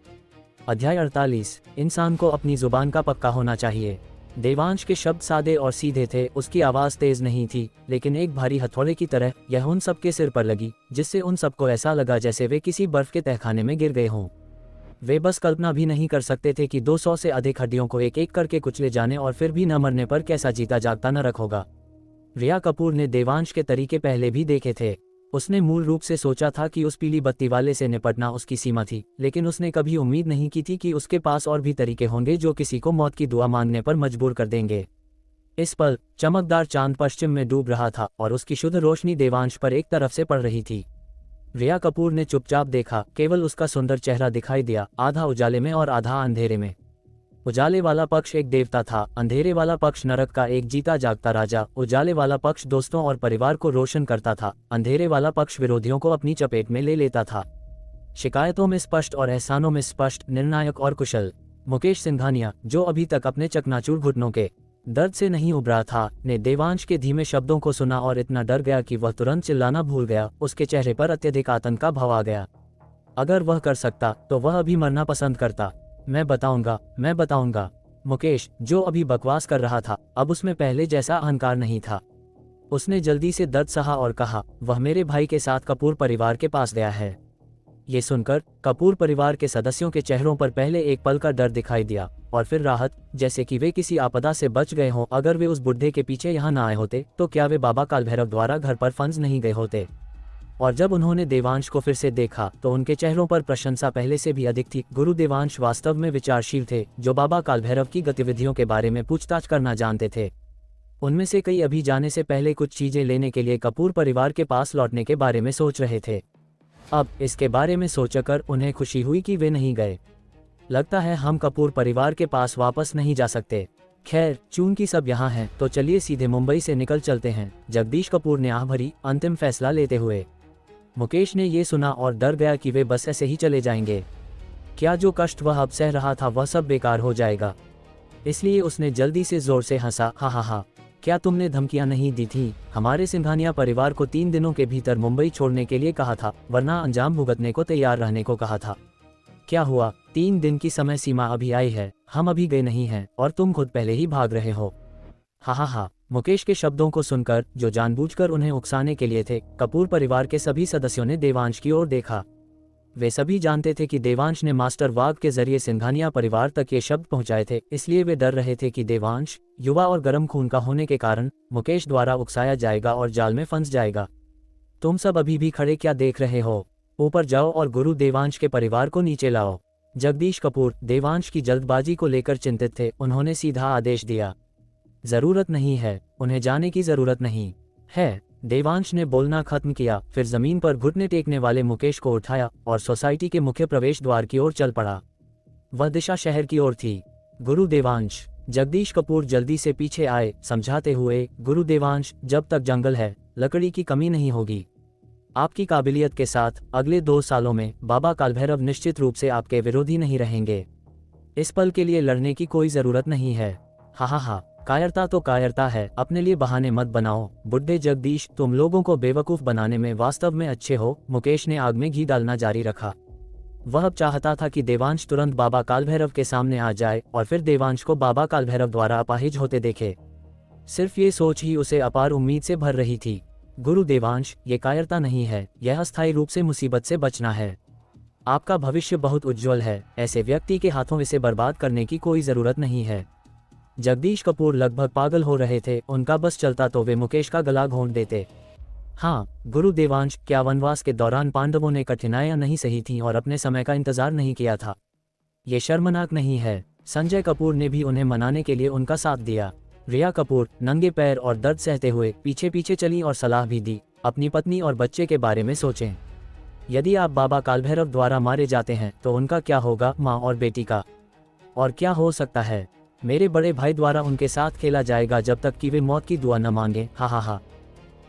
अध्याय 48। इंसान को अपनी जुबान का पक्का होना चाहिए। देवांश के शब्द सादे और सीधे थे, उसकी आवाज तेज नहीं थी, लेकिन एक भारी हथौड़े की तरह यह उन सबके सिर पर लगी, जिससे उन सबको ऐसा लगा जैसे वे किसी बर्फ के तहखाने में गिर गए हों। वे बस कल्पना भी नहीं कर सकते थे कि 200 से अधिक हड्डियों को एक एक करके कुचले जाने और फिर भी न मरने पर कैसा जीता जागता नरक होगा। रिया कपूर ने देवांश के तरीके पहले भी देखे थे। उसने मूल रूप से सोचा था कि उस पीली बत्ती वाले से निपटना उसकी सीमा थी, लेकिन उसने कभी उम्मीद नहीं की थी कि उसके पास और भी तरीके होंगे जो किसी को मौत की दुआ मांगने पर मजबूर कर देंगे। इस पल चमकदार चांद पश्चिम में डूब रहा था और उसकी शुद्ध रोशनी देवांश पर एक तरफ से पड़ रही थी। रिया कपूर ने चुपचाप देखा, केवल उसका सुंदर चेहरा दिखाई दिया, आधा उजाले में और आधा अंधेरे में। उजाले वाला पक्ष एक देवता था, अंधेरे वाला पक्ष नरक का एक जीता जागता राजा। उजाले वाला पक्ष दोस्तों और परिवार को रोशन करता था, अंधेरे वाला पक्ष विरोधियों को अपनी चपेट में ले लेता था। शिकायतों में स्पष्ट और एहसानों में स्पष्ट, निर्णायक और कुशल। मुकेश सिंघानिया, जो अभी तक अपने चकनाचूर घुटनों के दर्द से नहीं उबरा था, ने देवांश के धीमे शब्दों को सुना और इतना डर गया कि वह तुरंत चिल्लाना भूल गया। उसके चेहरे पर अत्यधिक आतंक का भाव आ गया। अगर वह कर सकता तो वह अभी मरना पसंद करता। मैं बताऊंगा। मुकेश, जो अभी बकवास कर रहा था, अब उसमें पहले जैसा अहंकार नहीं था। उसने जल्दी से दर्द सहा और कहा, वह मेरे भाई के साथ कपूर परिवार के पास गया है। ये सुनकर कपूर परिवार के सदस्यों के चेहरों पर पहले एक पल का डर दिखाई दिया और फिर राहत, जैसे कि वे किसी आपदा से बच गए हों। अगर वे उस बुढ़े के पीछे यहाँ न आए होते तो क्या वे बाबा कालभैरव द्वारा घर पर फंस नहीं गए होते? और जब उन्होंने देवांश को फिर से देखा तो उनके चेहरों पर प्रशंसा पहले से भी अधिक थी। गुरु देवांश वास्तव में विचारशील थे, जो बाबा कालभैरव की गतिविधियों के बारे में पूछताछ करना जानते थे। उनमें से कई अभी जाने से पहले कुछ चीजें लेने के लिए कपूर परिवार के पास लौटने के बारे में सोच रहे थे। अब इसके बारे में सोचकर उन्हें खुशी हुई कि वे नहीं गए। लगता है हम कपूर परिवार के पास वापस नहीं जा सकते। खैर, चूंकि सब यहाँ हैं, तो चलिए सीधे मुंबई से निकल चलते हैं, जगदीश कपूर ने आह भरी अंतिम फैसला लेते हुए। मुकेश ने ये सुना और डर गया कि वे बस ऐसे ही चले जाएंगे। क्या जो कष्ट वह अब सह रहा था वह सब बेकार हो जाएगा? इसलिए उसने जल्दी से जोर से हंसा, हा हा हा, क्या तुमने धमकियां नहीं दी थी? हमारे सिंघानिया परिवार को 3 दिनों के भीतर मुंबई छोड़ने के लिए कहा था, वरना अंजाम भुगतने को तैयार रहने को कहा था। क्या हुआ? 3 दिन की समय सीमा अभी आई है, हम अभी गए नहीं हैं और तुम खुद पहले ही भाग रहे हो। हा हा हा। मुकेश के शब्दों को सुनकर, जो जानबूझकर उन्हें उकसाने के लिए थे, कपूर परिवार के सभी सदस्यों ने देवांश की ओर देखा। वे सभी जानते थे कि देवांश ने मास्टर वाघ के जरिए सिंघानिया परिवार तक ये शब्द पहुंचाए थे, इसलिए वे डर रहे थे कि देवांश युवा और गर्म खून का होने के कारण मुकेश द्वारा उकसाया जाएगा और जाल में फंस जाएगा। तुम सब अभी भी खड़े क्या देख रहे हो? ऊपर जाओ और गुरु देवांश के परिवार को नीचे लाओ। जगदीश कपूर देवांश की जल्दबाजी को लेकर चिंतित थे। उन्होंने सीधा आदेश दिया। जरूरत नहीं है, उन्हें जाने की जरूरत नहीं है। देवांश ने बोलना खत्म किया, फिर जमीन पर घुटने टेकने वाले मुकेश को उठाया और सोसाइटी के मुख्य प्रवेश द्वार की ओर चल पड़ा। वह दिशा शहर की ओर थी। गुरु देवांश। जगदीश कपूर जल्दी से पीछे आए, समझाते हुए, गुरु देवांश, जब तक जंगल है, लकड़ी की कमी नहीं होगी। आपकी काबिलियत के साथ अगले 2 सालों में बाबा कालभैरव निश्चित रूप से आपके विरोधी नहीं रहेंगे। इस पल के लिए लड़ने की कोई जरूरत नहीं है। हा, कायरता तो कायरता है, अपने लिए बहाने मत बनाओ। बुड्ढे जगदीश, तुम लोगों को बेवकूफ बनाने में वास्तव में अच्छे हो। मुकेश ने आग में घी डालना जारी रखा। वह अब चाहता था कि देवांश तुरंत बाबा कालभैरव के सामने आ जाए और फिर देवांश को बाबा कालभैरव द्वारा अपाहिज होते देखे। सिर्फ ये सोच ही उसे अपार उम्मीद से भर रही थी। गुरु देवांश, ये कायरता नहीं है, यह अस्थायी रूप से मुसीबत से बचना है। आपका भविष्य बहुत उज्जवल है, ऐसे व्यक्ति के हाथों इसे बर्बाद करने की कोई जरूरत नहीं है। जगदीश कपूर लगभग पागल हो रहे थे, उनका बस चलता तो वे मुकेश का गला घोंट देते। हाँ, गुरु देवांश, क्या वनवास के दौरान पांडवों ने कठिनाइयां नहीं सही थीं और अपने समय का इंतजार नहीं किया था? ये शर्मनाक नहीं है। संजय कपूर ने भी उन्हें मनाने के लिए उनका साथ दिया। रिया कपूर नंगे पैर और दर्द सहते हुए पीछे पीछे चली और सलाह भी दी, अपनी पत्नी और बच्चे के बारे में सोचें। यदि आप बाबा कालभैरव द्वारा मारे जाते हैं तो उनका क्या होगा, माँ और बेटी का? और क्या हो सकता है, मेरे बड़े भाई द्वारा उनके साथ खेला जाएगा जब तक कि वे मौत की दुआ न मांगे। हा।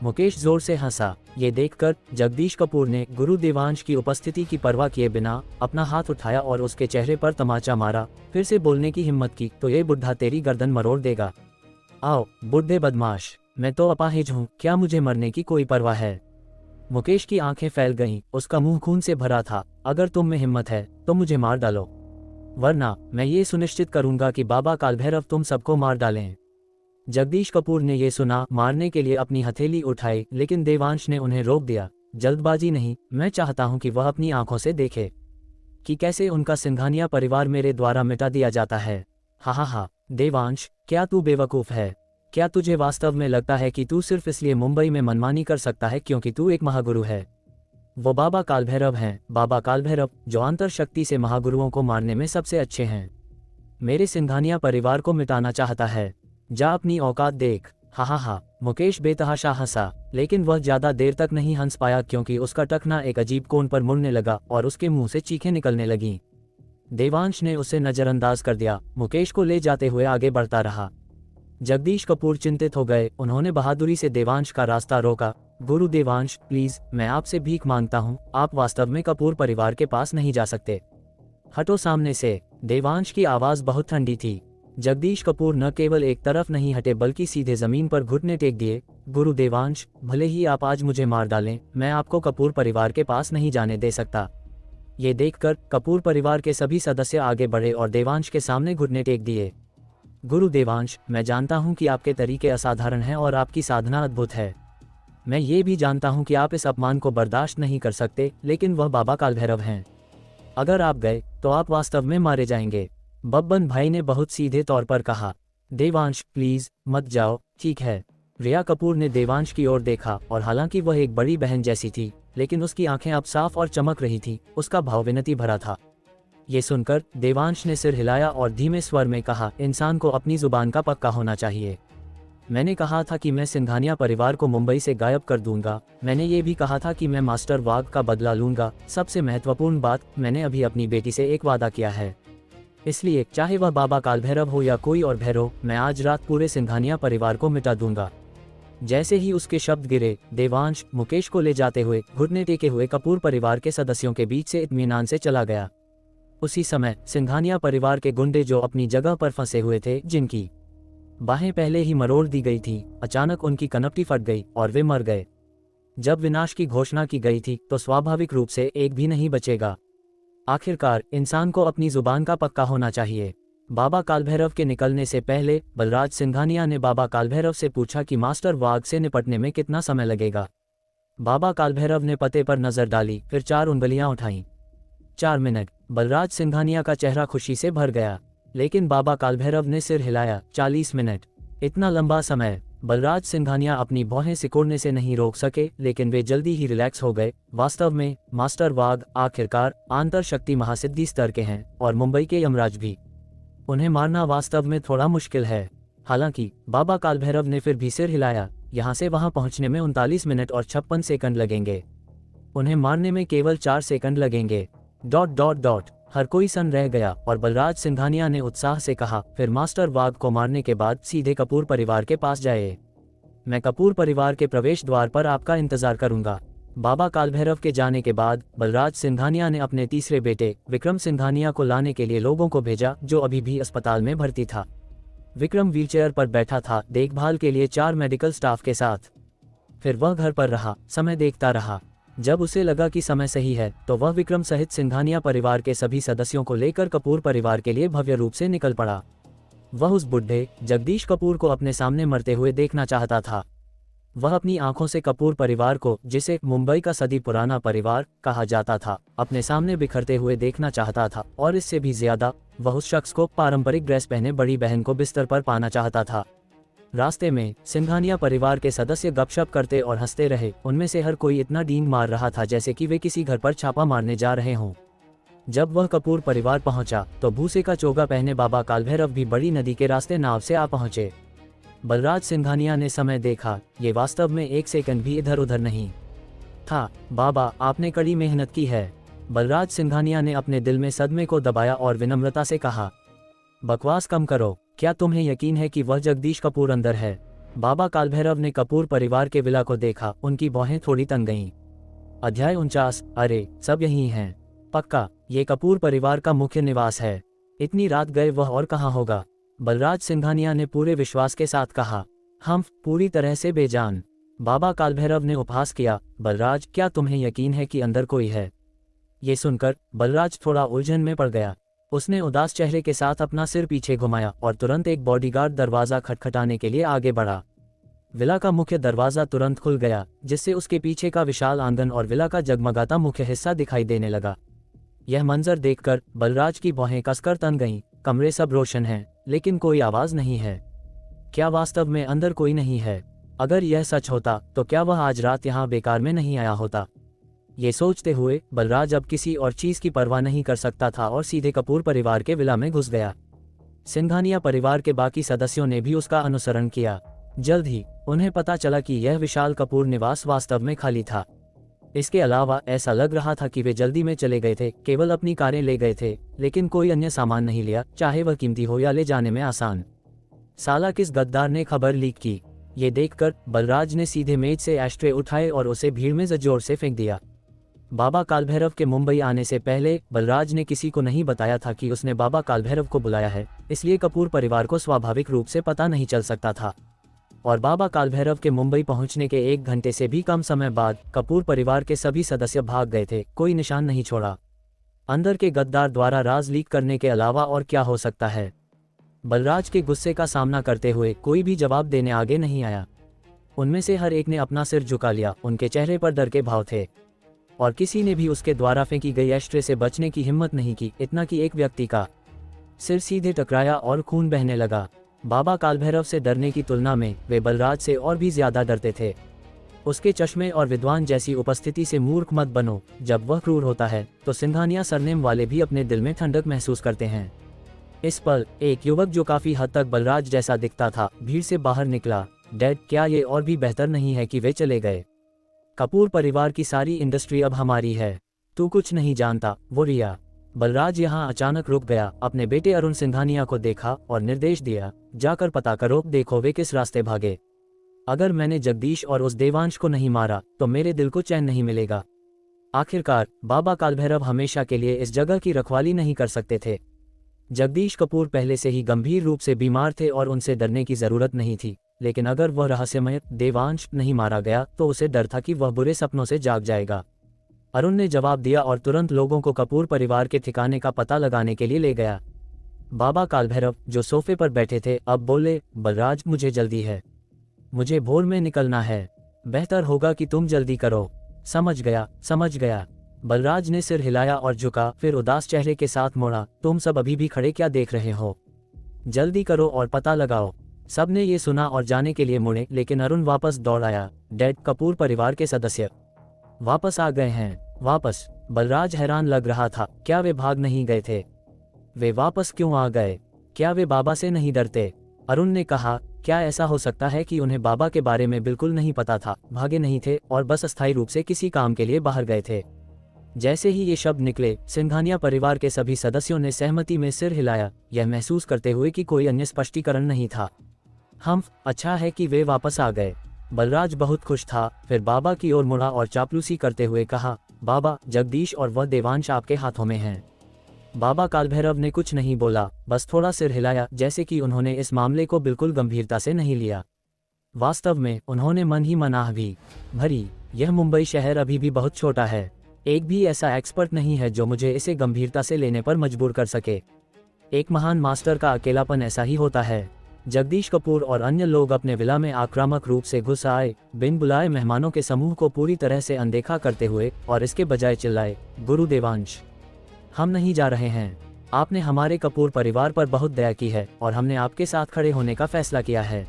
मुकेश जोर से हंसा। ये देखकर जगदीश कपूर ने गुरु देवांश की उपस्थिति की परवाह किए बिना अपना हाथ उठाया और उसके चेहरे पर तमाचा मारा। फिर से बोलने की हिम्मत की तो ये बुढ़ा तेरी गर्दन मरोड़ देगा। आओ बुढ़े बदमाश, मैं तो अपाहिज हूँ, क्या मुझे मरने की कोई परवाह है? मुकेश की आंखें फैल गईं, उसका मुंह खून से भरा था। अगर तुम में हिम्मत है तो मुझे मार डालो, वरना मैं ये सुनिश्चित करूंगा कि बाबा कालभैरव तुम सबको मार डालें। जगदीश कपूर ने ये सुना, मारने के लिए अपनी हथेली उठाई, लेकिन देवांश ने उन्हें रोक दिया। जल्दबाजी नहीं, मैं चाहता हूं कि वह अपनी आंखों से देखे कि कैसे उनका सिंघानिया परिवार मेरे द्वारा मिटा दिया जाता है। हा। देवांश, क्या तू बेवकूफ है? क्या तुझे वास्तव में लगता है कि तू सिर्फ इसलिए मुंबई में मनमानी कर सकता है क्योंकि तू एक महागुरु है? वो बाबा कालभैरव हैं, बाबा कालभैरव, जो अंतर शक्ति से महागुरुओं को मारने में सबसे अच्छे हैं। मेरे सिंघानिया परिवार को मिटाना चाहता है। जा अपनी औकात देख। हा। मुकेश बेतहाशा हंसा, लेकिन वह ज्यादा देर तक नहीं हंस पाया क्योंकि उसका टखना एक अजीब कोण पर मुड़ने लगा और उसके मुंह से चीखें निकलने लगीं। देवांश ने उसे नजरअंदाज कर दिया, मुकेश को ले जाते हुए आगे बढ़ता रहा। जगदीश कपूर चिंतित हो गए, उन्होंने बहादुरी से देवांश का रास्ता रोका। गुरु देवांश, प्लीज, मैं आपसे भीख मांगता हूँ, आप वास्तव में कपूर परिवार के पास नहीं जा सकते। हटो सामने से। देवांश की आवाज बहुत ठंडी थी। जगदीश कपूर न केवल एक तरफ नहीं हटे बल्कि सीधे जमीन पर घुटने टेक दिए। गुरु देवांश, भले ही आप आज मुझे मार डालें, मैं आपको कपूर परिवार के पास नहीं जाने दे सकता। ये देखकर कपूर परिवार के सभी सदस्य आगे बढ़े और देवांश के सामने घुटने टेक दिए। गुरु देवांश, मैं जानता हूं कि आपके तरीके असाधारण हैं और आपकी साधना अद्भुत है। मैं ये भी जानता हूं कि आप इस अपमान को बर्दाश्त नहीं कर सकते, लेकिन वह बाबा कालभैरव हैं। अगर आप गए तो आप वास्तव में मारे जाएंगे। बब्बन भाई ने बहुत सीधे तौर पर कहा। देवांश, प्लीज मत जाओ, ठीक है? रिया कपूर ने देवांश की ओर देखा और हालांकि वह एक बड़ी बहन जैसी थी, लेकिन उसकी आंखें अब साफ और चमक रही थी, उसका भाव विनती भरा था। ये सुनकर देवांश ने सिर हिलाया और धीमे स्वर में कहा, इंसान को अपनी जुबान का पक्का होना चाहिए। मैंने कहा था कि मैं सिंघानिया परिवार को मुंबई से गायब कर दूंगा। मैंने ये भी कहा था कि मैं मास्टर वाघ का बदला लूंगा। सबसे महत्वपूर्ण बात, मैंने अभी अपनी बेटी से एक वादा किया है। इसलिए चाहे वह बाबा कालभैरव हो या कोई और भैरव, मैं आज रात पूरे सिंघानिया परिवार को मिटा दूंगा। जैसे ही उसके शब्द गिरे, देवांश मुकेश को ले जाते हुए घुटने टेके हुए कपूर परिवार के सदस्यों के बीच से इत्मीनान से चला गया। उसी समय सिंघानिया परिवार के गुंडे जो अपनी जगह पर फंसे हुए थे, जिनकी बाहें पहले ही मरोड़ दी गई थी, अचानक उनकी कनपटी फट गई और वे मर गए। जब विनाश की घोषणा की गई थी तो स्वाभाविक रूप से एक भी नहीं बचेगा। आखिरकार इंसान को अपनी जुबान का पक्का होना चाहिए। बाबा कालभैरव के निकलने से पहले बलराज सिंघानिया ने बाबा कालभैरव से पूछा कि मास्टर वाघ से निपटने में कितना समय लगेगा। बाबा कालभैरव ने पते पर नजर डाली, फिर 4 उंगलियां उठाईं। 4 मिनट। बलराज सिंघानिया का चेहरा खुशी से भर गया, लेकिन बाबा कालभैरव ने सिर हिलाया। 40 मिनट, इतना लंबा समय। बलराज सिंघानिया अपनी भौहें सिकोड़ने से नहीं रोक सके, लेकिन वे जल्दी ही रिलैक्स हो गए। वास्तव में मास्टर वाघ आखिरकार आंतर शक्ति महासिद्धि स्तर के हैं और मुंबई के यमराज भी। उन्हें मारना वास्तव में थोड़ा मुश्किल है। हालांकि बाबा कालभैरव ने फिर भी सिर हिलाया, यहाँ से वहां पहुंचने में 39 मिनट और 56 सेकंड लगेंगे, उन्हें मारने में केवल 4 सेकंड लगेंगे। ... हर कोई सन रह गया और बलराज सिंघानिया ने उत्साह से कहा, फिर मास्टर वाघ को मारने के बाद सीधे कपूर परिवार के पास जाए। मैं कपूर परिवार के प्रवेश द्वार पर आपका इंतजार करूंगा। बाबा कालभैरव के जाने के बाद बलराज सिंघानिया ने अपने तीसरे बेटे विक्रम सिंघानिया को लाने के लिए लोगों को भेजा, जो अभी भी अस्पताल में भर्ती था। विक्रम व्हीलचेयर पर बैठा था, देखभाल के लिए 4 मेडिकल स्टाफ के साथ। फिर वह घर पर रहा, समय देखता रहा। जब उसे लगा कि समय सही है, तो वह विक्रम सहित सिंघानिया परिवार के सभी सदस्यों को लेकर कपूर परिवार के लिए भव्य रूप से निकल पड़ा। वह उस बुढ़े जगदीश कपूर को अपने सामने मरते हुए देखना चाहता था। वह अपनी आंखों से कपूर परिवार को, जिसे मुंबई का सदी पुराना परिवार कहा जाता था, अपने सामने बिखरते हुए देखना चाहता था, और इससे भी ज्यादा वह उस शख्स को पारंपरिक ड्रेस पहने बड़ी बहन को बिस्तर पर पाना चाहता था। रास्ते में सिंघानिया परिवार के सदस्य गपशप करते और हंसते रहे। उनमें से हर कोई इतना डींग मार रहा था जैसे कि वे किसी घर पर छापा मारने जा रहे हों। जब वह कपूर परिवार पहुंचा तो भूसे का चोगा पहने बाबा कालभैरव भी बड़ी नदी के रास्ते नाव से आ पहुंचे। बलराज सिंघानिया ने समय देखा, ये वास्तव में 1 सेकंड भी इधर उधर नहीं था। बाबा, आपने कड़ी मेहनत की है। बलराज सिंघानिया ने अपने दिल में सदमे को दबाया और विनम्रता से कहा, बकवास कम करो, क्या तुम्हें यकीन है कि वह जगदीश कपूर अंदर है? बाबा कालभैरव ने कपूर परिवार के विला को देखा, उनकी भौहें थोड़ी तंग गईं। अध्याय 49। अरे, सब यही हैं। पक्का, ये कपूर परिवार का मुख्य निवास है। इतनी रात गए वह और कहाँ होगा? बलराज सिंघानिया ने पूरे विश्वास के साथ कहा। हम पूरी तरह से बेजान। बाबा कालभैरव ने उपहास किया, बलराज, क्या तुम्हें यकीन है कि अंदर कोई है? ये सुनकर बलराज थोड़ा उलझन में पड़ गया। उसने उदास चेहरे के साथ अपना सिर पीछे घुमाया और तुरंत एक बॉडीगार्ड दरवाजा खटखटाने के लिए आगे बढ़ा। विला का मुख्य दरवाजा तुरंत खुल गया, जिससे उसके पीछे का विशाल आंगन और विला का जगमगाता मुख्य हिस्सा दिखाई देने लगा। यह मंजर देखकर बलराज की भौहें कसकर तन गईं। कमरे सब रोशन हैं, लेकिन कोई आवाज नहीं है। क्या वास्तव में अंदर कोई नहीं है? अगर यह सच होता तो क्या वह आज रात यहाँ बेकार में नहीं आया होता? ये सोचते हुए बलराज अब किसी और चीज की परवाह नहीं कर सकता था और सीधे कपूर परिवार के विला में घुस गया। सिंघानिया परिवार के बाकी सदस्यों ने भी उसका अनुसरण किया। जल्द ही उन्हें पता चला कि यह विशाल कपूर निवास वास्तव में खाली था। इसके अलावा ऐसा लग रहा था कि वे जल्दी में चले गए थे, केवल अपनी कारें ले गए थे, लेकिन कोई अन्य सामान नहीं लिया, चाहे वह कीमती हो या ले जाने में आसान। साला किस गद्दार ने खबर लीक की? ये देखकर बलराज ने सीधे मेज से एस्ट्रे उठाए और उसे भीड़ में जोर से फेंक दिया। बाबा कालभैरव के मुंबई आने से पहले बलराज ने किसी को नहीं बताया था कि उसने बाबा कालभैरव को बुलाया है, इसलिए कपूर परिवार को स्वाभाविक रूप से पता नहीं चल सकता था। और बाबा कालभैरव के मुंबई पहुंचने के 1 घंटे से भी कम समय बाद कपूर परिवार के सभी सदस्य भाग गए थे, कोई निशान नहीं छोड़ा। अंदर के गद्दार द्वारा राज लीक करने के अलावा और क्या हो सकता है? बलराज के गुस्से का सामना करते हुए कोई भी जवाब देने आगे नहीं आया। उनमें से हर एक ने अपना सिर झुका लिया, उनके चेहरे पर डर के भाव थे, और किसी ने भी उसके द्वारा फेंकी गई एस्ट्रे से बचने की हिम्मत नहीं की, इतना कि एक व्यक्ति का सिर सीधे टकराया और खून बहने लगा। बाबा कालभैरव से डरने की तुलना में वे बलराज से और भी ज्यादा डरते थे। उसके चश्मे और विद्वान जैसी उपस्थिति से मूर्ख मत बनो। जब वह क्रूर होता है तो सिंघानिया सरनेम वाले भी अपने दिल में ठंडक महसूस करते हैं। इस पल एक युवक जो काफी हद तक बलराज जैसा दिखता था भीड़ से बाहर निकला। डैड, क्या ये और भी बेहतर नहीं है कि वे चले गए? कपूर परिवार की सारी इंडस्ट्री अब हमारी है। तू कुछ नहीं जानता, वो रिया। बलराज यहाँ अचानक रुक गया, अपने बेटे अरुण सिंघानिया को देखा और निर्देश दिया, जाकर पता करो, देखो वे किस रास्ते भागे। अगर मैंने जगदीश और उस देवांश को नहीं मारा तो मेरे दिल को चैन नहीं मिलेगा। आखिरकार बाबा कालभैरव हमेशा के लिए इस जगह की रखवाली नहीं कर सकते थे। जगदीश कपूर पहले से ही गंभीर रूप से बीमार थे और उनसे डरने की जरूरत नहीं थी, लेकिन अगर वह रहस्यमय देवांश नहीं मारा गया तो उसे डर था कि वह बुरे सपनों से जाग जाएगा। अरुण ने जवाब दिया और तुरंत लोगों को कपूर परिवार के ठिकाने का पता लगाने के लिए ले गया। बाबा कालभैरव जो सोफे पर बैठे थे अब बोले, बलराज, मुझे जल्दी है, मुझे भोर में निकलना है। बेहतर होगा कि तुम जल्दी करो। समझ गया, समझ गया। बलराज ने सिर हिलाया और झुका, फिर उदास चेहरे के साथ मुड़ा। तुम सब अभी भी खड़े क्या देख रहे हो? जल्दी करो और पता लगाओ। सबने ये सुना और जाने के लिए मुड़े, लेकिन अरुण वापस दौड़ आया। डैड, कपूर परिवार के सदस्य वापस आ गए हैं। वापस? बलराज हैरान लग रहा था। क्या वे भाग नहीं गए थे? वे वापस क्यों आ गए? क्या वे बाबा से नहीं डरते? अरुण ने कहा, क्या ऐसा हो सकता है कि उन्हें बाबा के बारे में बिल्कुल नहीं पता था, भागे नहीं थे और बस अस्थायी रूप से किसी काम के लिए बाहर गए थे। जैसे ही ये शब्द निकले, सिंघानिया परिवार के सभी सदस्यों ने सहमति में सिर हिलाया, यह महसूस करते हुए कि कोई अन्य स्पष्टीकरण नहीं था। अच्छा है कि वे वापस आ गए। बलराज बहुत खुश था, फिर बाबा की ओर मुड़ा और चापलूसी करते हुए कहा, बाबा, जगदीश और वह देवांश आपके हाथों में हैं। बाबा कालभैरव ने कुछ नहीं बोला, बस थोड़ा सिर हिलाया, जैसे कि उन्होंने इस मामले को बिल्कुल गंभीरता से नहीं लिया। वास्तव में उन्होंने मन ही मन आह भी भरी, यह मुंबई शहर अभी भी बहुत छोटा है। एक भी ऐसा एक्सपर्ट नहीं है जो मुझे इसे गंभीरता से लेने पर मजबूर कर सके। एक महान मास्टर का अकेलापन ऐसा ही होता है। जगदीश कपूर और अन्य लोग अपने विला में आक्रामक रूप से घुस आए, बिन बुलाए मेहमानों के समूह को पूरी तरह से अनदेखा करते हुए, और इसके बजाय चिल्लाए, गुरु देवांश, हम नहीं जा रहे हैं। आपने हमारे कपूर परिवार पर बहुत दया की है और हमने आपके साथ खड़े होने का फैसला किया है।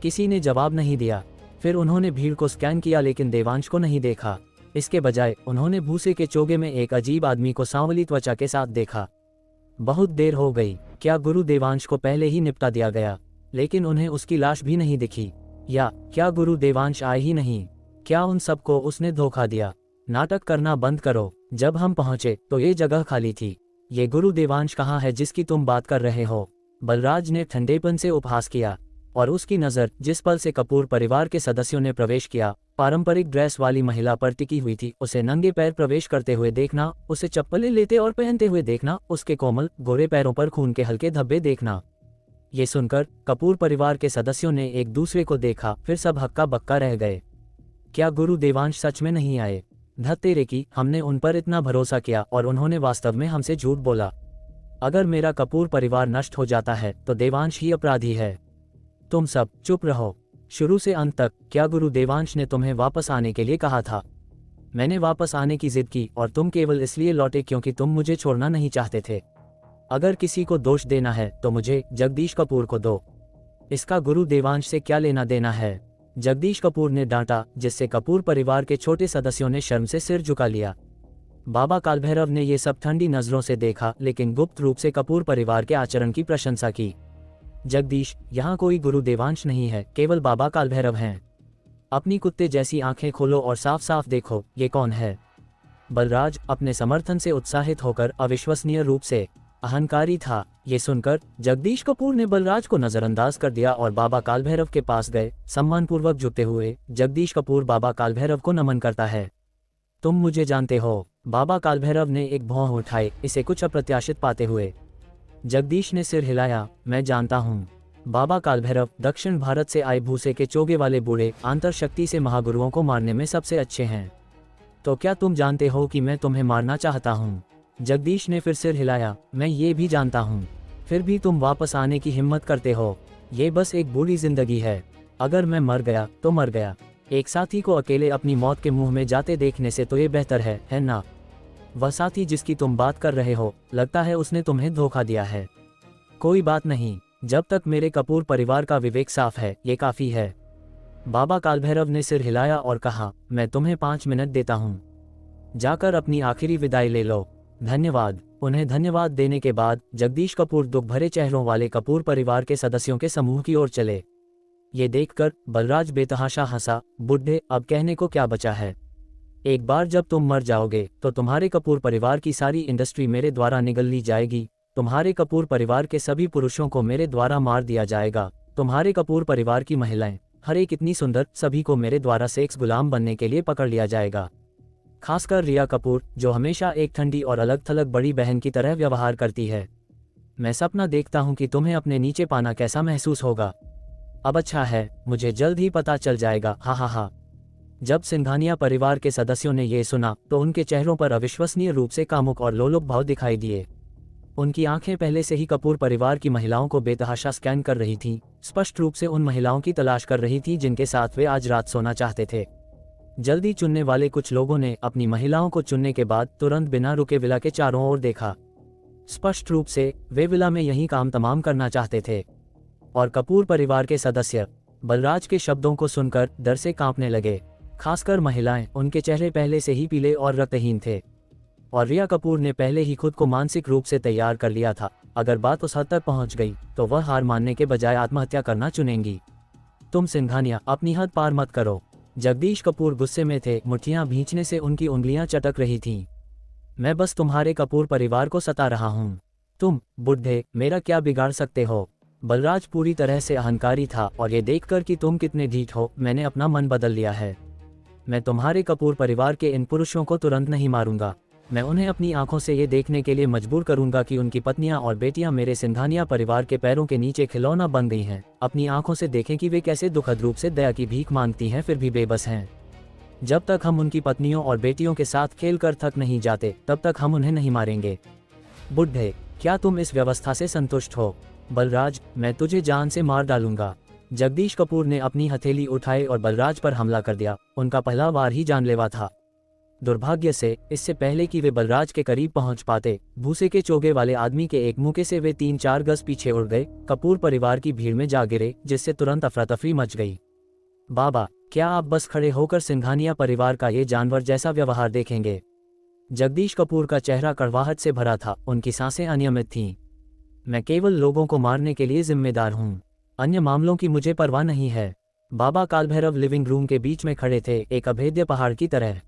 किसी ने जवाब नहीं दिया। फिर उन्होंने भीड़ को स्कैन किया लेकिन देवांश को नहीं देखा। इसके बजाय उन्होंने भूसे के चोगे में एक अजीब आदमी को सांवली त्वचा के साथ देखा। बहुत देर हो गई। क्या गुरु देवांश को पहले ही निपटा दिया गया? लेकिन उन्हें उसकी लाश भी नहीं दिखी। या क्या गुरु देवांश आए ही नहीं? क्या उन सबको उसने धोखा दिया? नाटक करना बंद करो। जब हम पहुंचे तो ये जगह खाली थी। ये गुरु देवांश कहाँ है जिसकी तुम बात कर रहे हो? बलराज ने ठंडेपन से उपहास किया, और उसकी नज़र जिस पल से कपूर परिवार के सदस्यों ने प्रवेश किया, पारंपरिक ड्रेस वाली महिला पर टिकी हुई थी। उसे नंगे पैर प्रवेश करते हुए देखना, उसे चप्पलें लेते और पहनते हुए देखना, उसके कोमल गोरे पैरों पर खून के हल्के धब्बे देखना। ये सुनकर कपूर परिवार के सदस्यों ने एक दूसरे को देखा, फिर सब हक्का बक्का रह गए। क्या गुरु देवांश सच में नहीं आए? धत्तेरे की, हमने उन पर इतना भरोसा किया और उन्होंने वास्तव में हमसे झूठ बोला। अगर मेरा कपूर परिवार नष्ट हो जाता है तो देवांश ही अपराधी है। तुम सब चुप रहो। शुरू से अंत तक क्या गुरु देवांश ने तुम्हें वापस आने के लिए कहा था? मैंने वापस आने की जिद की और तुम केवल इसलिए लौटे क्योंकि तुम मुझे छोड़ना नहीं चाहते थे। अगर किसी को दोष देना है तो मुझे, जगदीश कपूर को दो। इसका गुरु देवांश से क्या लेना देना है? जगदीश कपूर ने डांटा, जिससे कपूर परिवार के छोटे सदस्यों ने शर्म से सिर झुका लिया। बाबा कालभैरव ने ये सब ठंडी नजरों से देखा, लेकिन गुप्त रूप से कपूर परिवार के आचरण की प्रशंसा की। जगदीश, यहाँ कोई गुरु देवांश नहीं है, केवल बाबा कालभैरव हैं। अपनी कुत्ते जैसी आंखें खोलो और साफ साफ देखो, ये कौन है? बलराज अपने समर्थन से उत्साहित होकर अविश्वसनीय रूप से अहंकारी था। ये सुनकर जगदीश कपूर ने बलराज को नजरअंदाज कर दिया और बाबा कालभैरव के पास गए। सम्मानपूर्वक झुकते हुए जगदीश कपूर बाबा कालभैरव को नमन करता है। तुम मुझे जानते हो? बाबा कालभैरव ने एक भौं उठाई, इसे कुछ अप्रत्याशित पाते हुए। जगदीश ने सिर हिलाया, मैं जानता हूँ। बाबा कालभैरव दक्षिण भारत से आए भूसे के चोगे वाले बूढ़े, आंतर शक्ति से महागुरुओं को मारने में सबसे अच्छे हैं। तो क्या तुम जानते हो कि मैं तुम्हें मारना चाहता हूँ? जगदीश ने फिर सिर हिलाया, मैं ये भी जानता हूँ। फिर भी तुम वापस आने की हिम्मत करते हो। ये बस एक बूढ़ी जिंदगी है। अगर मैं मर गया तो मर गया। एक साथी को अकेले अपनी मौत के मुंह में जाते देखने से तो ये बेहतर है ना? वह साथी जिसकी तुम बात कर रहे हो, लगता है उसने तुम्हें धोखा दिया है। कोई बात नहीं, जब तक मेरे कपूर परिवार का विवेक साफ है, ये काफी है। बाबा कालभैरव ने सिर हिलाया और कहा, मैं तुम्हें 5 मिनट देता हूँ। जाकर अपनी आखिरी विदाई ले लो। धन्यवाद। उन्हें धन्यवाद देने के बाद जगदीश कपूर दुख भरे चेहरों वाले कपूर परिवार के सदस्यों के समूह की ओर चले। ये देखकर बलराज बेतहाशा हंसा, बुड्ढे, अब कहने को क्या बचा है? एक बार जब तुम मर जाओगे तो तुम्हारे कपूर परिवार की सारी इंडस्ट्री मेरे द्वारा निगल ली जाएगी। तुम्हारे कपूर परिवार के सभी पुरुषों को मेरे द्वारा मार दिया जाएगा। तुम्हारे कपूर परिवार की महिलाएं, हर एक इतनी सुंदर, सभी को मेरे द्वारा सेक्स गुलाम बनने के लिए पकड़ लिया जाएगा। खासकर रिया कपूर, जो हमेशा एक ठंडी और अलग थलग बड़ी बहन की तरह व्यवहार करती है। मैं सपना देखता हूँ कि तुम्हें अपने नीचे पाना कैसा महसूस होगा। अब अच्छा है, मुझे जल्द ही पता चल जाएगा। हा हा हा। जब सिंघानिया परिवार के सदस्यों ने ये सुना तो उनके चेहरों पर अविश्वसनीय रूप से कामुक और लोलुप भाव दिखाई दिए। उनकी आंखें पहले से ही कपूर परिवार की महिलाओं को बेतहाशा स्कैन कर रही थीं, स्पष्ट रूप से उन महिलाओं की तलाश कर रही थी जिनके साथ वे आज रात सोना चाहते थे। जल्दी चुनने वाले कुछ लोगों ने अपनी महिलाओं को चुनने के बाद तुरंत बिना रुके विला के चारों ओर देखा। स्पष्ट रूप से वे विला में यही काम तमाम करना चाहते थे। और कपूर परिवार के सदस्य बलराज के शब्दों को सुनकर डर से कांपने लगे। खासकर महिलाएं, उनके चेहरे पहले से ही पीले और रक्तहीन थे। और रिया कपूर ने पहले ही खुद को मानसिक रूप से तैयार कर लिया था। अगर बात उस हद तक पहुंच गई तो वह हार मानने के बजाय आत्महत्या करना चुनेंगी। तुम सिंघानिया अपनी हद पार मत करो। जगदीश कपूर गुस्से में थे, मुट्ठियां भींचने से उनकी उंगलियां चटक रही थीं। मैं बस तुम्हारे कपूर परिवार को सता रहा हूं। तुम बुढ़े मेरा क्या बिगाड़ सकते हो? बलराज पूरी तरह से अहंकारी था और ये देखकर कि तुम कितने ढीठ हो, मैंने अपना मन बदल लिया है। मैं तुम्हारे कपूर परिवार के इन पुरुषों को तुरंत नहीं मारूंगा। मैं उन्हें अपनी आंखों से ये देखने के लिए मजबूर करूंगा कि उनकी पत्नियां और बेटियां मेरे सिंघानिया परिवार के पैरों के नीचे खिलौना बन गई हैं। अपनी आंखों से देखें कि वे कैसे दुखद रूप से दया की भीख मांगती हैं, फिर भी बेबस हैं। जब तक हम उनकी पत्नियों और बेटियों के साथ खेल कर थक नहीं जाते, तब तक हम उन्हें नहीं मारेंगे। बुढ़े, क्या तुम इस व्यवस्था से संतुष्ट हो? बलराज, मैं तुझे जान से मार डालूंगा। जगदीश कपूर ने अपनी हथेली उठाई और बलराज पर हमला कर दिया। उनका पहला वार ही जानलेवा था। दुर्भाग्य से, इससे पहले कि वे बलराज के करीब पहुंच पाते, भूसे के चोगे वाले आदमी के एक मुक्के से वे 3-4 गज पीछे उड़ गए, कपूर परिवार की भीड़ में जा गिरे, जिससे तुरंत अफरा-तफरी मच गई। बाबा, क्या आप बस खड़े होकर सिंघानिया परिवार का ये जानवर जैसा व्यवहार देखेंगे? जगदीश कपूर का चेहरा कड़वाहट से भरा था, उनकी सांसें अनियमित थीं। मैं केवल लोगों को मारने के लिए जिम्मेदार हूँ, अन्य मामलों की मुझे परवाह नहीं है। बाबा कालभैरव लिविंग रूम के बीच में खड़े थे, एक अभेद्य पहाड़ की तरह।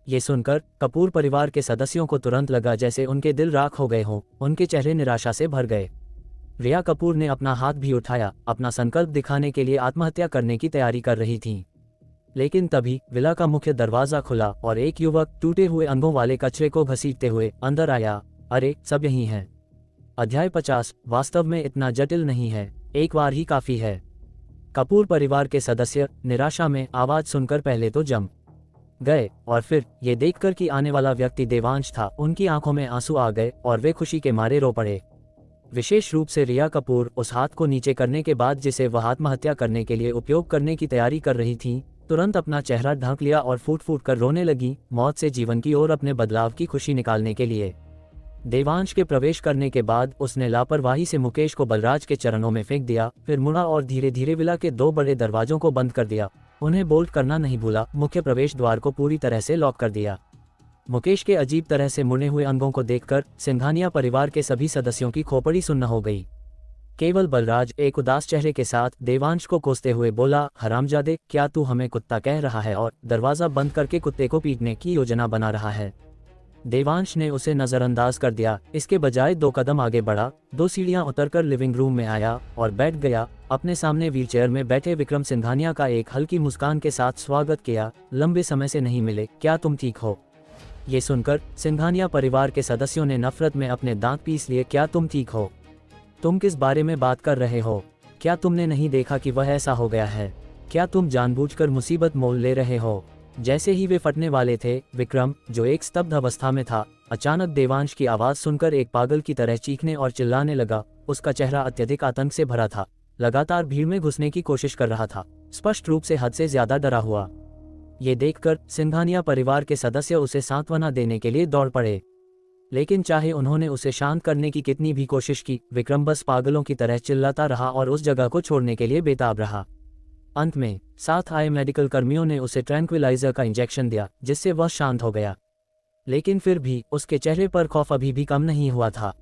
ये सुनकर कपूर परिवार के सदस्यों को तुरंत लगा जैसे उनके दिल राख हो गए हों। उनके चेहरे निराशा से भर गए। रिया कपूर ने अपना हाथ भी उठाया, अपना संकल्प दिखाने के लिए आत्महत्या करने की तैयारी कर रही थीं। लेकिन तभी विला का मुख्य दरवाजा खुला और एक युवक टूटे हुए अंगों वाले कचरे को घसीटते हुए अंदर आया। अरे, सब यही हैं। अध्याय 50। वास्तव में इतना जटिल नहीं है, एक बार ही काफी है। कपूर परिवार के सदस्य निराशा में आवाज सुनकर पहले तो जम गए और फिर ये देखकर कि आने वाला व्यक्ति देवांश था, उनकी आंखों में आंसू आ गए और वे खुशी के मारे रो पड़े। विशेष रूप से रिया कपूर उस हाथ को नीचे करने के बाद जिसे वह आत्महत्या करने के लिए उपयोग करने की तैयारी कर रही थीं, तुरंत अपना चेहरा ढक लिया और फूट फूट कर रोने लगी, मौत से जीवन की ओर अपने बदलाव की खुशी निकालने के लिए। देवांश के प्रवेश करने के बाद उसने लापरवाही से मुकेश को बलराज के चरणों में फेंक दिया, फिर मुड़ा और धीरे धीरे विला के 2 बड़े दरवाजों को बंद कर दिया। उन्हें बोल्ट करना नहीं भूला, मुख्य प्रवेश द्वार को पूरी तरह से लॉक कर दिया। मुकेश के अजीब तरह से मुड़े हुए अंगों को देखकर सिंघानिया परिवार के सभी सदस्यों की खोपड़ी सुन्न हो गई। केवल बलराज एक उदास चेहरे के साथ देवांश को कोसते हुए बोला, हरामजादे, क्या तू हमें कुत्ता कह रहा है और दरवाजा बंद करके कुत्ते को पीटने की योजना बना रहा है? देवांश ने उसे नजरअंदाज कर दिया, इसके बजाय 2 कदम आगे बढ़ा, 2 सीढ़ियां उतरकर लिविंग रूम में आया और बैठ गया। अपने सामने व्हीलचेयर में बैठे विक्रम सिंघानिया का एक हल्की मुस्कान के साथ स्वागत किया। लंबे समय से नहीं मिले, क्या तुम ठीक हो? ये सुनकर सिंघानिया परिवार के सदस्यों ने नफरत में अपने दांत पीस लिए। क्या तुम ठीक हो? तुम किस बारे में बात कर रहे हो? क्या तुमने नहीं देखा कि वह ऐसा हो गया है? क्या तुम जानबूझकर मुसीबत मोल ले रहे हो? जैसे ही वे फटने वाले थे, विक्रम, जो एक स्तब्ध अवस्था में था, अचानक देवांश की आवाज सुनकर एक पागल की तरह चीखने और चिल्लाने लगा। उसका चेहरा अत्यधिक आतंक से भरा था, लगातार भीड़ में घुसने की कोशिश कर रहा था, स्पष्ट रूप से हद से ज्यादा डरा हुआ। ये देखकर सिंघानिया परिवार के सदस्य उसे सांत्वना देने के लिए दौड़ पड़े, लेकिन चाहे उन्होंने उसे शांत करने की कितनी भी कोशिश की, विक्रम बस पागलों की तरह चिल्लाता रहा और उस जगह को छोड़ने के लिए बेताब रहा। अंत में साथ आए मेडिकल कर्मियों ने उसे ट्रैंक्विलाइजर का इंजेक्शन दिया, जिससे वह शांत हो गया, लेकिन फिर भी उसके चेहरे पर खौफ अभी भी कम नहीं हुआ था।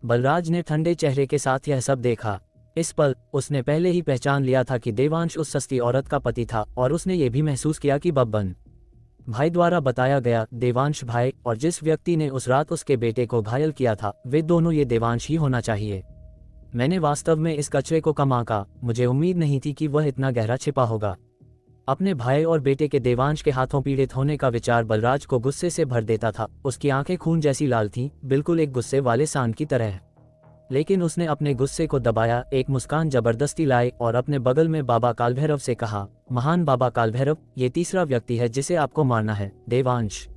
बलराज ने ठंडे चेहरे के साथ यह सब देखा। इस पल उसने पहले ही पहचान लिया था कि देवांश उस सस्ती औरत का पति था, और उसने ये भी महसूस किया कि बब्बन भाई द्वारा बताया गया देवांश भाई और जिस व्यक्ति ने उस रात उसके बेटे को घायल किया था, वे दोनों ये देवांश ही होना चाहिए। मैंने वास्तव में इस कचरे को कम आंका, मुझे उम्मीद नहीं थी कि वह इतना गहरा छिपा होगा। अपने भाई और बेटे के देवांश के हाथों पीड़ित होने का विचार बलराज को गुस्से से भर देता था। उसकी आंखें खून जैसी लाल थीं, बिल्कुल एक गुस्से वाले सांड की तरह। लेकिन उसने अपने गुस्से को दबाया, एक मुस्कान जबरदस्ती लाई और अपने बगल में बाबा कालभैरव से कहा, महान बाबा कालभैरव, ये तीसरा व्यक्ति है जिसे आपको मारना है, देवांश।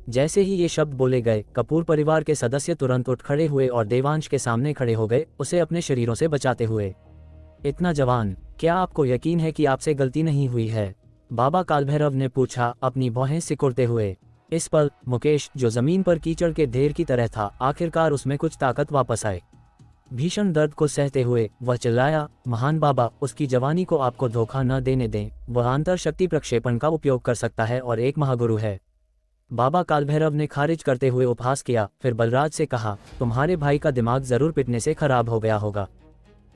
जैसे ही ये शब्द बोले गए, कपूर परिवार के सदस्य तुरंत उठ खड़े हुए और देवांश के सामने खड़े हो गए, उसे अपने शरीरों से बचाते हुए। इतना जवान, क्या आपको यकीन है कि आपसे गलती नहीं हुई है? बाबा कालभैरव ने पूछा, अपनी भौहें सिकुड़ते हुए। इस पल मुकेश, जो जमीन पर कीचड़ के ढेर की तरह था, आखिरकार उसमें कुछ ताकत वापस आए। भीषण दर्द को सहते हुए वह चिल्लाया, महान बाबा, उसकी जवानी को आपको धोखा न देने दें, वह अंतर शक्ति प्रक्षेपण का उपयोग कर सकता है और एक महागुरु है। बाबा कालभैरव ने खारिज करते हुए उपहास किया, फिर बलराज से कहा, तुम्हारे भाई का दिमाग जरूर पिटने से खराब हो गया होगा।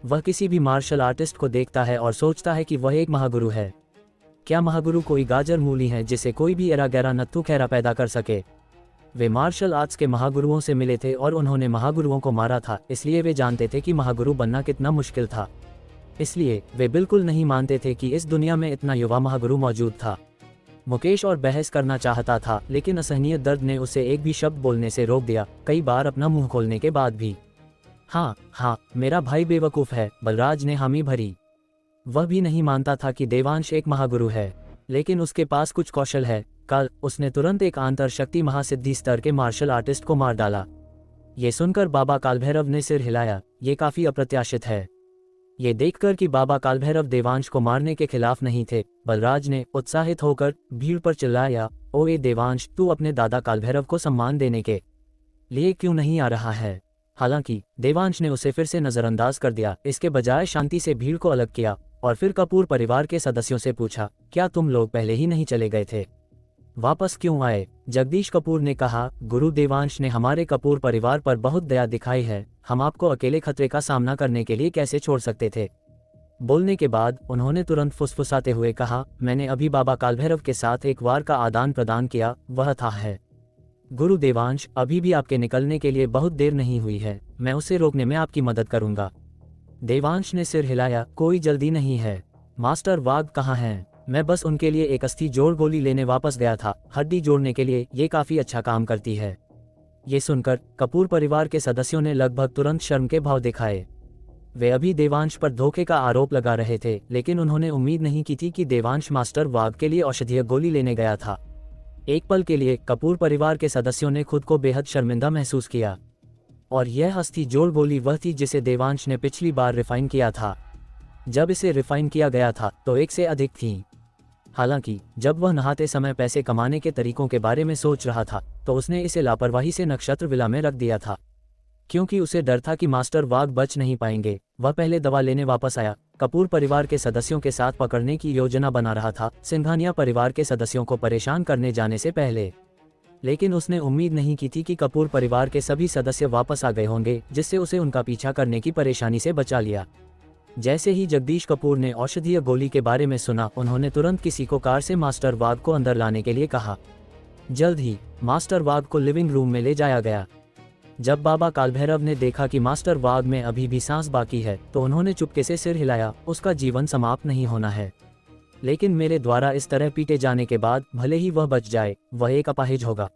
वह किसी भी मार्शल आर्टिस्ट को देखता है और सोचता है कि वह एक महागुरु है। क्या महागुरु कोई गाजर मूली है जिसे कोई भी एरा गैरा नत्थु खैरा पैदा कर सके? वे मार्शल आर्ट्स के महागुरुओं से मिले थे और उन्होंने महागुरुओं को मारा था, इसलिए वे जानते थे कि महागुरु बनना कितना मुश्किल था। इसलिए वे बिल्कुल नहीं मानते थे कि इस दुनिया में इतना युवा महागुरु मौजूद था। मुकेश और बहस करना चाहता था, लेकिन असहनीय दर्द ने उसे एक भी शब्द बोलने से रोक दिया, कई बार अपना मुंह खोलने के बाद भी। हाँ, मेरा भाई बेवकूफ़ है, बलराज ने हामी भरी। वह भी नहीं मानता था कि देवांश एक महागुरु है, लेकिन उसके पास कुछ कौशल है। कल उसने तुरंत एक आंतरशक्ति महासिद्धि स्तर के मार्शल आर्टिस्ट को मार डाला। ये सुनकर बाबा कालभैरव ने सिर हिलाया, ये काफी अप्रत्याशित है। ये देखकर कि बाबा कालभैरव देवांश को मारने के खिलाफ नहीं थे, बलराज ने उत्साहित होकर भीड़ पर चिल्लाया, ओए देवांश, तू अपने दादा कालभैरव को सम्मान देने के लिए क्यों नहीं आ रहा है? हालांकि देवांश ने उसे फिर से नजरअंदाज कर दिया, इसके बजाय शांति से भीड़ को अलग किया और फिर कपूर परिवार के सदस्यों से पूछा, क्या तुम लोग पहले ही नहीं चले गए थे? वापस क्यों आए? जगदीश कपूर ने कहा, गुरु देवांश ने हमारे कपूर परिवार पर बहुत दया दिखाई है, हम आपको अकेले खतरे का सामना करने के लिए कैसे छोड़ सकते थे? बोलने के बाद उन्होंने तुरंत फुसफुसाते हुए कहा, मैंने अभी बाबा कालभैरव के साथ एक वार का आदान प्रदान किया, वह था है। गुरु देवांश, अभी भी आपके निकलने के लिए बहुत देर नहीं हुई है, मैं उसे रोकने में आपकी मदद करूंगा। देवांश ने सिर हिलाया, कोई जल्दी नहीं है। मास्टर वाघ कहाँ हैं? मैं बस उनके लिए एक अस्थि जोड़ गोली लेने वापस गया था, हड्डी जोड़ने के लिए ये काफी अच्छा काम करती है। ये सुनकर कपूर परिवार के सदस्यों ने लगभग तुरंत शर्म के भाव दिखाए। वे अभी देवांश पर धोखे का आरोप लगा रहे थे, लेकिन उन्होंने उम्मीद नहीं की थी कि देवांश मास्टर वाघ के लिए औषधीय गोली लेने गया था। एक पल के लिए कपूर परिवार के सदस्यों ने खुद को बेहद शर्मिंदा महसूस किया। और यह अस्थि जोड़ गोली वह थी जिसे देवांश ने पिछली बार रिफाइन किया था। जब इसे रिफाइन किया गया था तो 1 से अधिक थी। हालांकि जब वह नहाते समय पैसे कमाने के तरीकों के बारे में सोच रहा था तो उसने इसे लापरवाही से नक्षत्र विला में रख दिया था। क्योंकि उसे डर था कि मास्टर वाघ बच नहीं पाएंगे, वह पहले दवा लेने वापस आया। कपूर परिवार के सदस्यों के साथ पकड़ने की योजना बना रहा था, सिंघानिया परिवार के सदस्यों को परेशान करने जाने से पहले। लेकिन उसने उम्मीद नहीं की थी कि कपूर परिवार के सभी सदस्य वापस आ गए होंगे, जिससे उसे उनका पीछा करने की परेशानी से बचा लिया। जैसे ही जगदीश कपूर ने औषधीय गोली के बारे में सुना, उन्होंने तुरंत किसी को कार से मास्टर वाघ को अंदर लाने के लिए कहा। जल्द ही मास्टर वाघ को लिविंग रूम में ले जाया गया। जब बाबा कालभैरव ने देखा कि मास्टर वाघ में अभी भी सांस बाकी है तो उन्होंने चुपके से सिर हिलाया, उसका जीवन समाप्त नहीं होना है, लेकिन मेरे द्वारा इस तरह पीटे जाने के बाद भले ही वह बच जाए, वह एक अपाहिज होगा।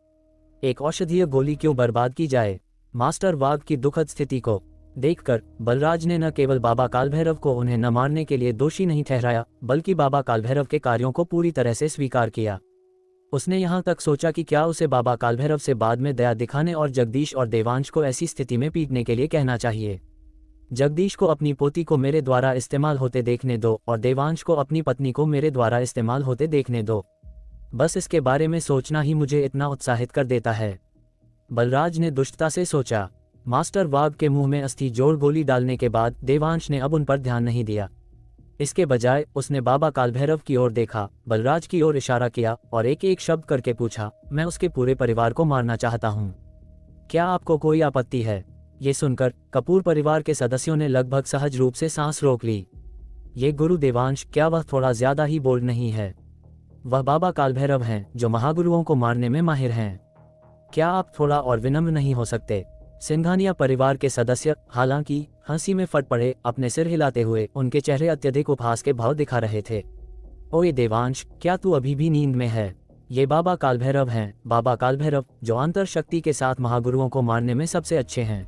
एक औषधीय गोली क्यों बर्बाद की जाए? मास्टर वाघ की दुखद स्थिति को देखकर बलराज ने न केवल बाबा कालभैरव को उन्हें न मारने के लिए दोषी नहीं ठहराया, बल्कि बाबा कालभैरव के कार्यों को पूरी तरह से स्वीकार किया। उसने यहाँ तक सोचा कि क्या उसे बाबा कालभैरव से बाद में दया दिखाने और जगदीश और देवांश को ऐसी स्थिति में पीटने के लिए कहना चाहिए। जगदीश को अपनी पोती को मेरे द्वारा इस्तेमाल होते देखने दो और देवांश को अपनी पत्नी को मेरे द्वारा इस्तेमाल होते देखने दो। बस इसके बारे में सोचना ही मुझे इतना उत्साहित कर देता है। बलराज ने दुष्टता से सोचा। मास्टर वाघ के मुंह में अस्थि जोड़ गोली डालने के बाद देवांश ने अब उन पर ध्यान नहीं दिया। इसके बजाय उसने बाबा कालभैरव की ओर देखा, बलराज की ओर इशारा किया और एक एक शब्द करके पूछा, मैं उसके पूरे परिवार को मारना चाहता हूँ, क्या आपको कोई आपत्ति है? ये सुनकर कपूर परिवार के सदस्यों ने लगभग सहज रूप से सांस रोक ली। ये गुरु देवांश, क्या वह थोड़ा ज्यादा ही बोल्ड नहीं है? वह बाबा कालभैरव हैं जो महागुरुओं को मारने में माहिर हैं। क्या आप थोड़ा और विनम्र नहीं हो सकते? सिंघानिया परिवार के सदस्य हालांकि हंसी में फट पड़े, अपने सिर हिलाते हुए उनके चेहरे अत्यधिक उपहास के भाव दिखा रहे थे। ओए देवांश, क्या तू अभी भी नींद में है? ये बाबा कालभैरव हैं, बाबा कालभैरव जो अंतर शक्ति के साथ महागुरुओं को मारने में सबसे अच्छे हैं।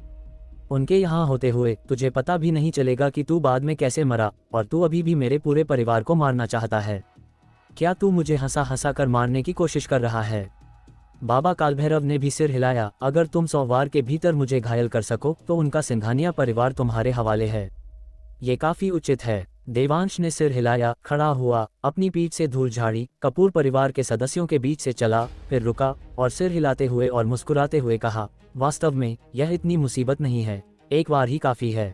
उनके यहाँ होते हुए तुझे पता भी नहीं चलेगा कि तू बाद में कैसे मरा, और तू अभी भी मेरे पूरे परिवार को मारना चाहता है। क्या तू मुझे हंसा हंसा कर मारने की कोशिश कर रहा है? बाबा कालभैरव ने भी सिर हिलाया, अगर तुम 100 वार के भीतर मुझे घायल कर सको तो उनका सिंघानिया परिवार तुम्हारे हवाले है। ये काफी उचित है। देवांश ने सिर हिलाया, खड़ा हुआ, अपनी पीठ से धूल झाड़ी, कपूर परिवार के सदस्यों के बीच से चला, फिर रुका और सिर हिलाते हुए और मुस्कुराते हुए कहा, वास्तव में यह इतनी मुसीबत नहीं है, एक बार ही काफी है।